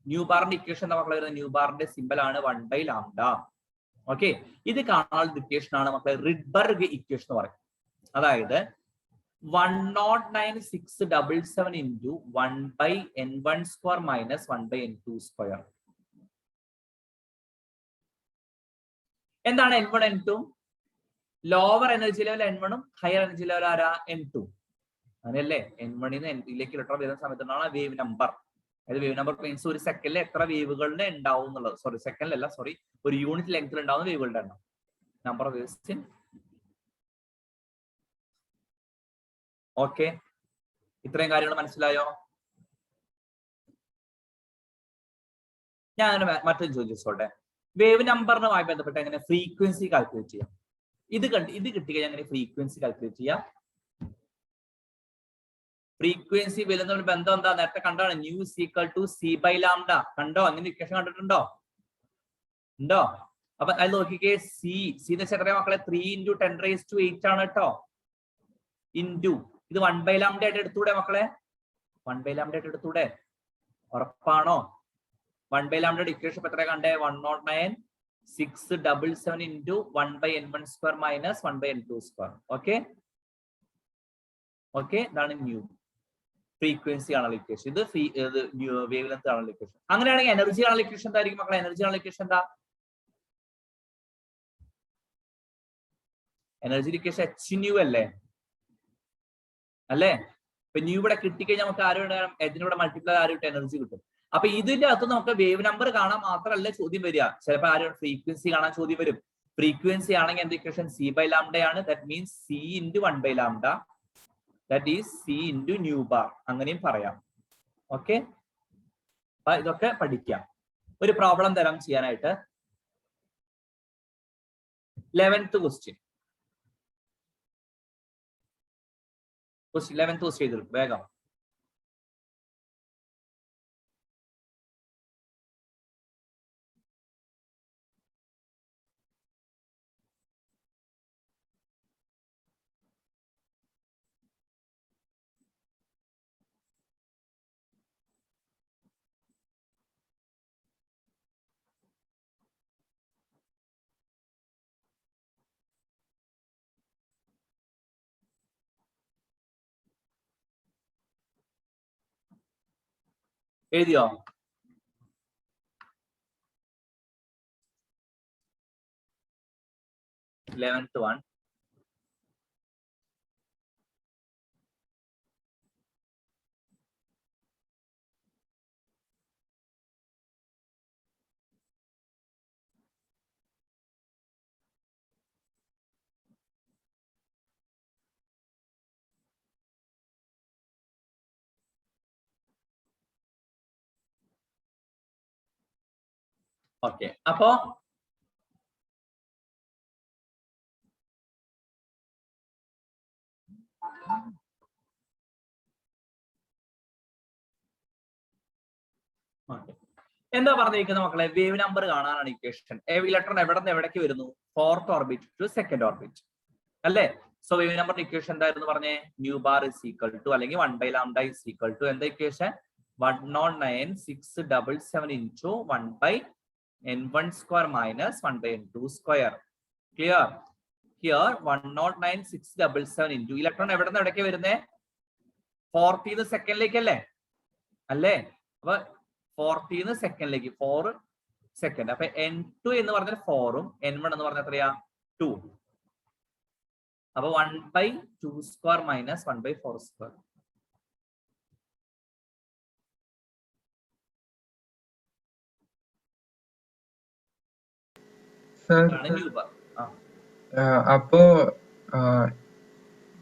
ന്യൂ ബാറിന്റെ ഇക്വേഷൻ എന്താ മക്കളെ വരുന്നത്? ന്യൂ ബാറിന്റെ സിമ്പൽ ആണ് 1/λ. ഓക്കെ, ഇത് കാണാനുള്ള ഇക്വേഷൻ ആണ് മക്കളെ റിഡ്ബർഗ് ഇക്വേഷൻ എന്ന് പറയും. അതായത് 109,677 into 1/n1² minus 1/n2². എന്താണ് N1 N2? Lower energy level N1 ഉം ഹയർ എനർജി ലെവൽ ആരാ? N2. അങ്ങനെയല്ലേ? N1 ന്ന് N2ലേക്ക് ഇലക്ട്രോൺ വരുന്ന സമയത്താണ് വേവ് നമ്പർ. അതായത് വേവ് നമ്പർ മീൻസ് ഒരു സെക്കൻഡിൽ എത്ര വേവുകളുടെ ഉണ്ടാവും എന്നുള്ളത്. സെക്കൻഡിലല്ല, ഒരു യൂണിറ്റ് ലെങ്ത്തിൽ ഉണ്ടാവുന്ന വേവുകളുടെ എണ്ണം. Number of waves in. Okay, ഇത്രയും കാര്യങ്ങൾ മനസ്സിലായോ? ഞാൻ മറ്റൊരു ചോദിച്ചോട്ടെ. വേവ് നമ്പറിനുമായി ബന്ധപ്പെട്ട് എങ്ങനെ ഫ്രീക്വൻസി കാൽക്കുലേറ്റ് ചെയ്യാം? ഇത് കിട്ടിക്കഴിഞ്ഞാൽ എങ്ങനെ ഫ്രീക്വൻസി കാൽക്കുലേറ്റ് ചെയ്യാം? ഫ്രീക്വൻസി വരുന്ന ബന്ധം എന്താ? നേരത്തെ കണ്ടാണ്, ന്യൂ ഈക്വൽ ടു C/λ. കണ്ടോ? അങ്ങനെ ഇക്വേഷൻ കണ്ടിട്ടുണ്ടോ? ഉണ്ടോ? അപ്പൊ അത് നോക്കിക്കേ. സി എന്ന് വെച്ചാൽ എത്രയാ മക്കളെ? 3 × 10⁸ ആണ് കേട്ടോ. ഇൻറ്റു ഇത് 1/λ ആയിട്ട് എടുത്തൂടെ മക്കളെ? 1/λ ആയിട്ട് എടുത്തൂടെ? ഉറപ്പാണോ? 1/λ ഇക്വേഷൻ എത്ര കണ്ടേ? 109,677 into 1/n1² minus 1/n2². Okay, ഇതാണ് ന്യൂ ഫ്രീക്വൻസി ആണല്ലോ ഇക്വേഷൻ. ഇത് വേവ് ലെങ്ത് ആണല്ലോ ഇക്വേഷൻ. അങ്ങനെയാണെങ്കിൽ എനർജി ആണല്ലോ ഇക്വേഷൻ എന്തായിരിക്കും മക്കളെ? എനർജി ആണല്ലോ ഇക്വേഷൻ എന്താ? എനർജി ഇക്വേഷൻ hν അല്ലേ? ഇപ്പൊ ന്യൂ ഇവിടെ കിട്ടിക്കഴിഞ്ഞാൽ നമുക്ക് ഇതിനൂടെ മൾട്ടിപ്ലൈ എനർജി കിട്ടും. അപ്പൊ ഇതിന്റെ അകത്ത് നമുക്ക് വേവ് നമ്പർ കാണാൻ മാത്രമല്ല ചോദ്യം വരിക. ചിലപ്പോൾ ഫ്രീക്വൻസി കാണാൻ ചോദ്യം വരും. ഫ്രീക്വൻസി ആണെങ്കിൽ എന്ത് ഇക്വേഷൻ? C/λ ആണ്. That means C × 1/λ. That is C × nu bar. അങ്ങനെയും പറയാം. ഓക്കെ, അപ്പൊ ഇതൊക്കെ പഠിക്കാം. ഒരു പ്രോബ്ലം തരാം ചെയ്യാനായിട്ട്. 11th question. 11th ക്വസ്റ്റ്യൻ ചെയ്തിട്ടുണ്ട് വേഗം. എഴുതിയോ? 11th one. Okay. അപ്പോ എന്താ പറഞ്ഞിരിക്കുന്നത് മക്കളെ? വേവ് നമ്പർ കാണാനാണ് ഇക്വേഷൻ. ഇലക്ട്രോൺ എവിടെ നിന്ന് എവിടേക്ക് വരുന്നു? Fourth orbit to second orbit അല്ലേ? സോ വേവ് നമ്പർ ഇക്വേഷൻ എന്തായിരുന്നു പറഞ്ഞേ? Nu bar is equal to അല്ലെങ്കിൽ 1 ലാംഡ ഇസ് ഈക്വൽ ടു എന്താ equation? 109,677 into 1/n1 square minus 1/n2 square. Clear? Here 109,677 into electron എവിടെ നിന്ന് എവിടേക്ക് വരുന്നേ? ഫോർത്ത് സെക്കൻഡിലേക്ക് അല്ലേ? അപ്പൊ ഫോർത്ത് സെക്കൻഡിലേക്ക് 4 സെക്കൻഡ്. അപ്പൊ n2 എന്ന് പറഞ്ഞാൽ 4ഉം n1 എന്ന് പറഞ്ഞാൽ എത്രയാ? 2. അപ്പൊ 1/2 square minus 1/4 square. അപ്പോ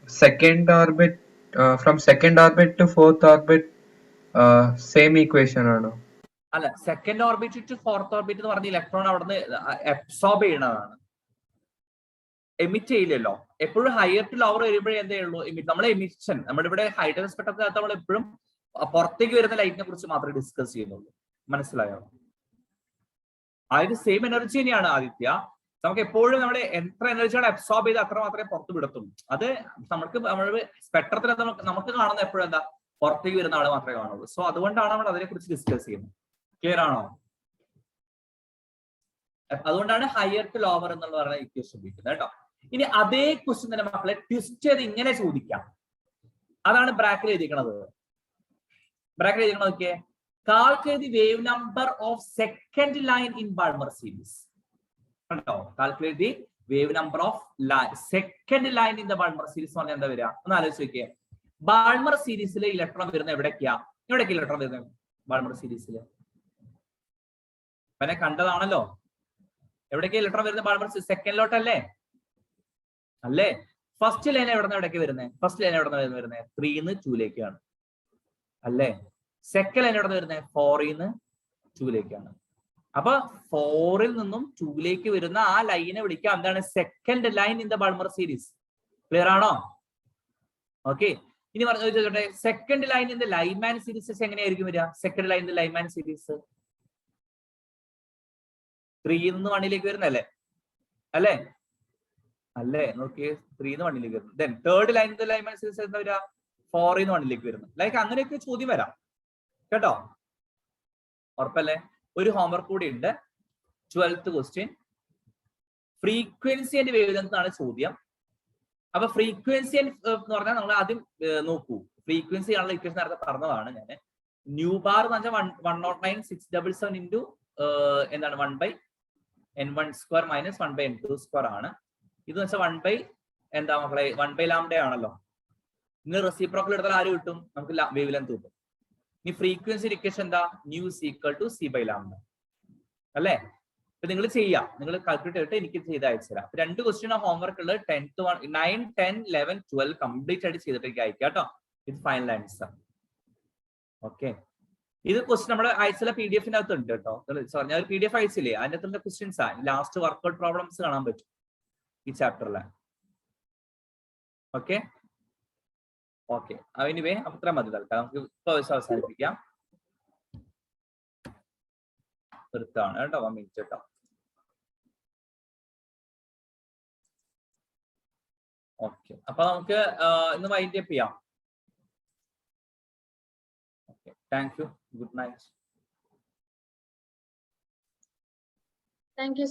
second orbit from second orbit to fourth orbit same equation ആണോ? അല്ല, second orbit to fourth orbit എന്ന് പറഞ്ഞ ഇലക്ട്രോൺ അവിടുന്ന് അബ്സോർബ് ചെയ്യണതാണ്, എമിറ്റ് ചെയ്യില്ലല്ലോ. എപ്പോഴും ഹയർ ടു ലോവർ വരുമ്പോഴേ എന്തേ ഉള്ളൂ എമിറ്റ്. നമ്മളെ എമിഷൻ നമ്മുടെ ഇവിടെ ഹൈഡ്രജൻ സ്പെക്ട്രത്തിനകത്ത് നമ്മൾ എപ്പോഴും പുറത്തേക്ക് വരുന്ന ലൈറ്റിനെ കുറിച്ച് മാത്രമേ ഡിസ്കസ് ചെയ്യുന്നുള്ളൂ. മനസ്സിലായോ? അതായത് സെയിം എനർജി തന്നെയാണ് ആദിത്യ. നമുക്ക് എപ്പോഴും നമ്മുടെ എത്ര എനർജിയാണ് അബ്സോർബ് ചെയ്ത് അത്ര മാത്രമേ പുറത്ത് വിടത്തുള്ളൂ. അത് നമ്മൾ സ്പെക്ട്രത്തിൽ നമുക്ക് കാണുന്ന എപ്പോഴും എന്താ? പുറത്തേക്ക് വരുന്ന ആള് മാത്രമേ കാണുള്ളൂ. സോ അതുകൊണ്ടാണ് നമ്മൾ അതിനെ കുറിച്ച് ഡിസ്കസ് ചെയ്യുന്നത്. ക്ലിയർ ആണോ? അതുകൊണ്ടാണ് ഹയർ ടു ലോവർ എന്നുള്ള പറയുന്ന ഇക്വേഷൻ ഉപയോഗിക്കുന്നത് കേട്ടോ. ഇനി അതേ ക്വസ്റ്റ്യൻ തന്നെ മക്കളെ ട്വിസ്റ്റ് ചെയ്ത് ഇങ്ങനെ ചോദിക്കാം. അതാണ് ബ്രാക്കറ്റിൽ എഴുതിക്കണത്. ബ്രാക്കറ്റിൽ എഴുതിക്കണത് നോക്കിയേ. Calculate the wave number of second line in Balmer series. കണ്ടോ? Calculate the wave number of second line in the Balmer series എന്ന് പറഞ്ഞാൽ എന്താ വരിക? ഒന്ന് ആലോചിച്ച് നോക്കിയേ. ബാൾമർ സീരീസിലെ ഇലക്ട്രോൺ വരുന്ന എവിടേക്കാ ഇലക്ട്രോൺ വരുന്നത്? ബാൾമർ സീരീസില് പിന്നെ കണ്ടതാണല്ലോ. എവിടേക്കാ ഇലക്ട്രോൺ വരുന്നത്? ബാൾമർ സെക്കൻഡിലോട്ടല്ലേ? അല്ലേ? ഫസ്റ്റ് ലൈൻ എവിടെ നിന്ന് എവിടേക്ക് വരുന്നത്? ഫസ്റ്റ് ലൈൻ എവിടെ നിന്ന് വരുന്നത്? 3 2ലേക്കാണ് അല്ലേ? സെക്കൻഡ് ലൈൻ എവിടെ നിന്ന് വരുന്നത്? 4 2ലേക്കാണ്. അപ്പൊ 4 നിന്നും 2ലേക്ക് വരുന്ന ആ ലൈനെ വിളിക്കാം എന്താണ്? Second line in the Balmer series. Clear ആണോ? ഓക്കെ. ഇനി ചോദിച്ചോട്ടെ, second line in the Lyman series എങ്ങനെയായിരിക്കും വരിക? Second line in the Lyman series 3 നിന്ന് 1ലേക്ക് വരുന്നല്ലേ? അല്ലേ? നോക്കിയേ, 3 നിന്ന് 1ലേക്ക് വരുന്നു. Then third line in the Lyman series എന്താ വരിക? 4 നിന്ന് 1ലേക്ക് വരുന്നു. ലൈക്ക് അങ്ങനെയൊക്കെ ചോദ്യം വരാം കേട്ടോ. ഉറപ്പല്ലേ? ഒരു ഹോംവർക്ക് കൂടി ഉണ്ട്. 12th question. Frequency and wave length ആണ് ചോദ്യം. അപ്പൊ ഫ്രീക്വൻസി എന്ന് പറഞ്ഞാൽ നമ്മൾ ആദ്യം നോക്കൂ. ഫ്രീക്വൻസി ആണല്ലോ ഇക്വേഷൻ നേരത്തെ പറഞ്ഞതാണ് ഞാൻ. ന്യൂ ബാർ എന്ന് വെച്ചാൽ 109,677 into എന്താണ് 1/n1 square minus 1/n2 square ആണ്. ഇത് വെച്ചാൽ 1 എന്താ മക്കളെ 1 ലാംഡ ആണല്ലോ. ഇന്ന് റെസിപ്രോക്കൽ എടുത്താൽ ആര് കിട്ടും? നമുക്ക് വേവ് ലെങ്ത് കിട്ടും. ഇനി ഫ്രീക്വൻസി ഇക്വേഷൻ എന്താ? New is equal to c/λ അല്ലേ? അപ്പൊ നിങ്ങൾ ചെയ്യാം. നിങ്ങൾ കാൽക്കുലേറ്റ് ചെയ്തിട്ട് എനിക്ക് ചെയ്ത് അയച്ചു തരാം. 2 ക്വസ്റ്റ്യൻ ഹോംവർക്ക് ഉള്ളത് 10th 9, 10, 11, 12 കംപ്ലീറ്റ് ആയിട്ട് ചെയ്തിട്ട് എനിക്ക് അയക്കാം കേട്ടോ. ഇത് ഫൈനൽ ആൻസർ. ഓക്കെ. ഇത് ക്വസ്റ്റ്യൻ നമ്മുടെ അയച്ചുള്ള PDF-ന്റെ അകത്ത് ഉണ്ട് കേട്ടോ. സോറി, ഞാൻ ഒരു PDF അയച്ചില്ലേ, അതിന്റെ അകത്തുള്ള ക്വസ്റ്റ്യൻസ് ആണ്. ലാസ്റ്റ് വർക്ക്ഔട്ട് പ്രോബ്ലംസ് കാണാൻ പറ്റും ഈ ചാപ്റ്ററിലെ. ഓക്കെ. എനിവേ അത്ര മതി തൽക്കാലം. നമുക്ക് ഇപ്പൊ അവസാനിപ്പിക്കാം. നിർത്താണ് കേട്ടോ. 1 minute കേട്ടോ. ഓക്കെ. അപ്പൊ നമുക്ക് ഇന്ന് വൈൻഡ് അപ്പ് ചെയ്യാം. Okay. Thank you. Good night. Thank you.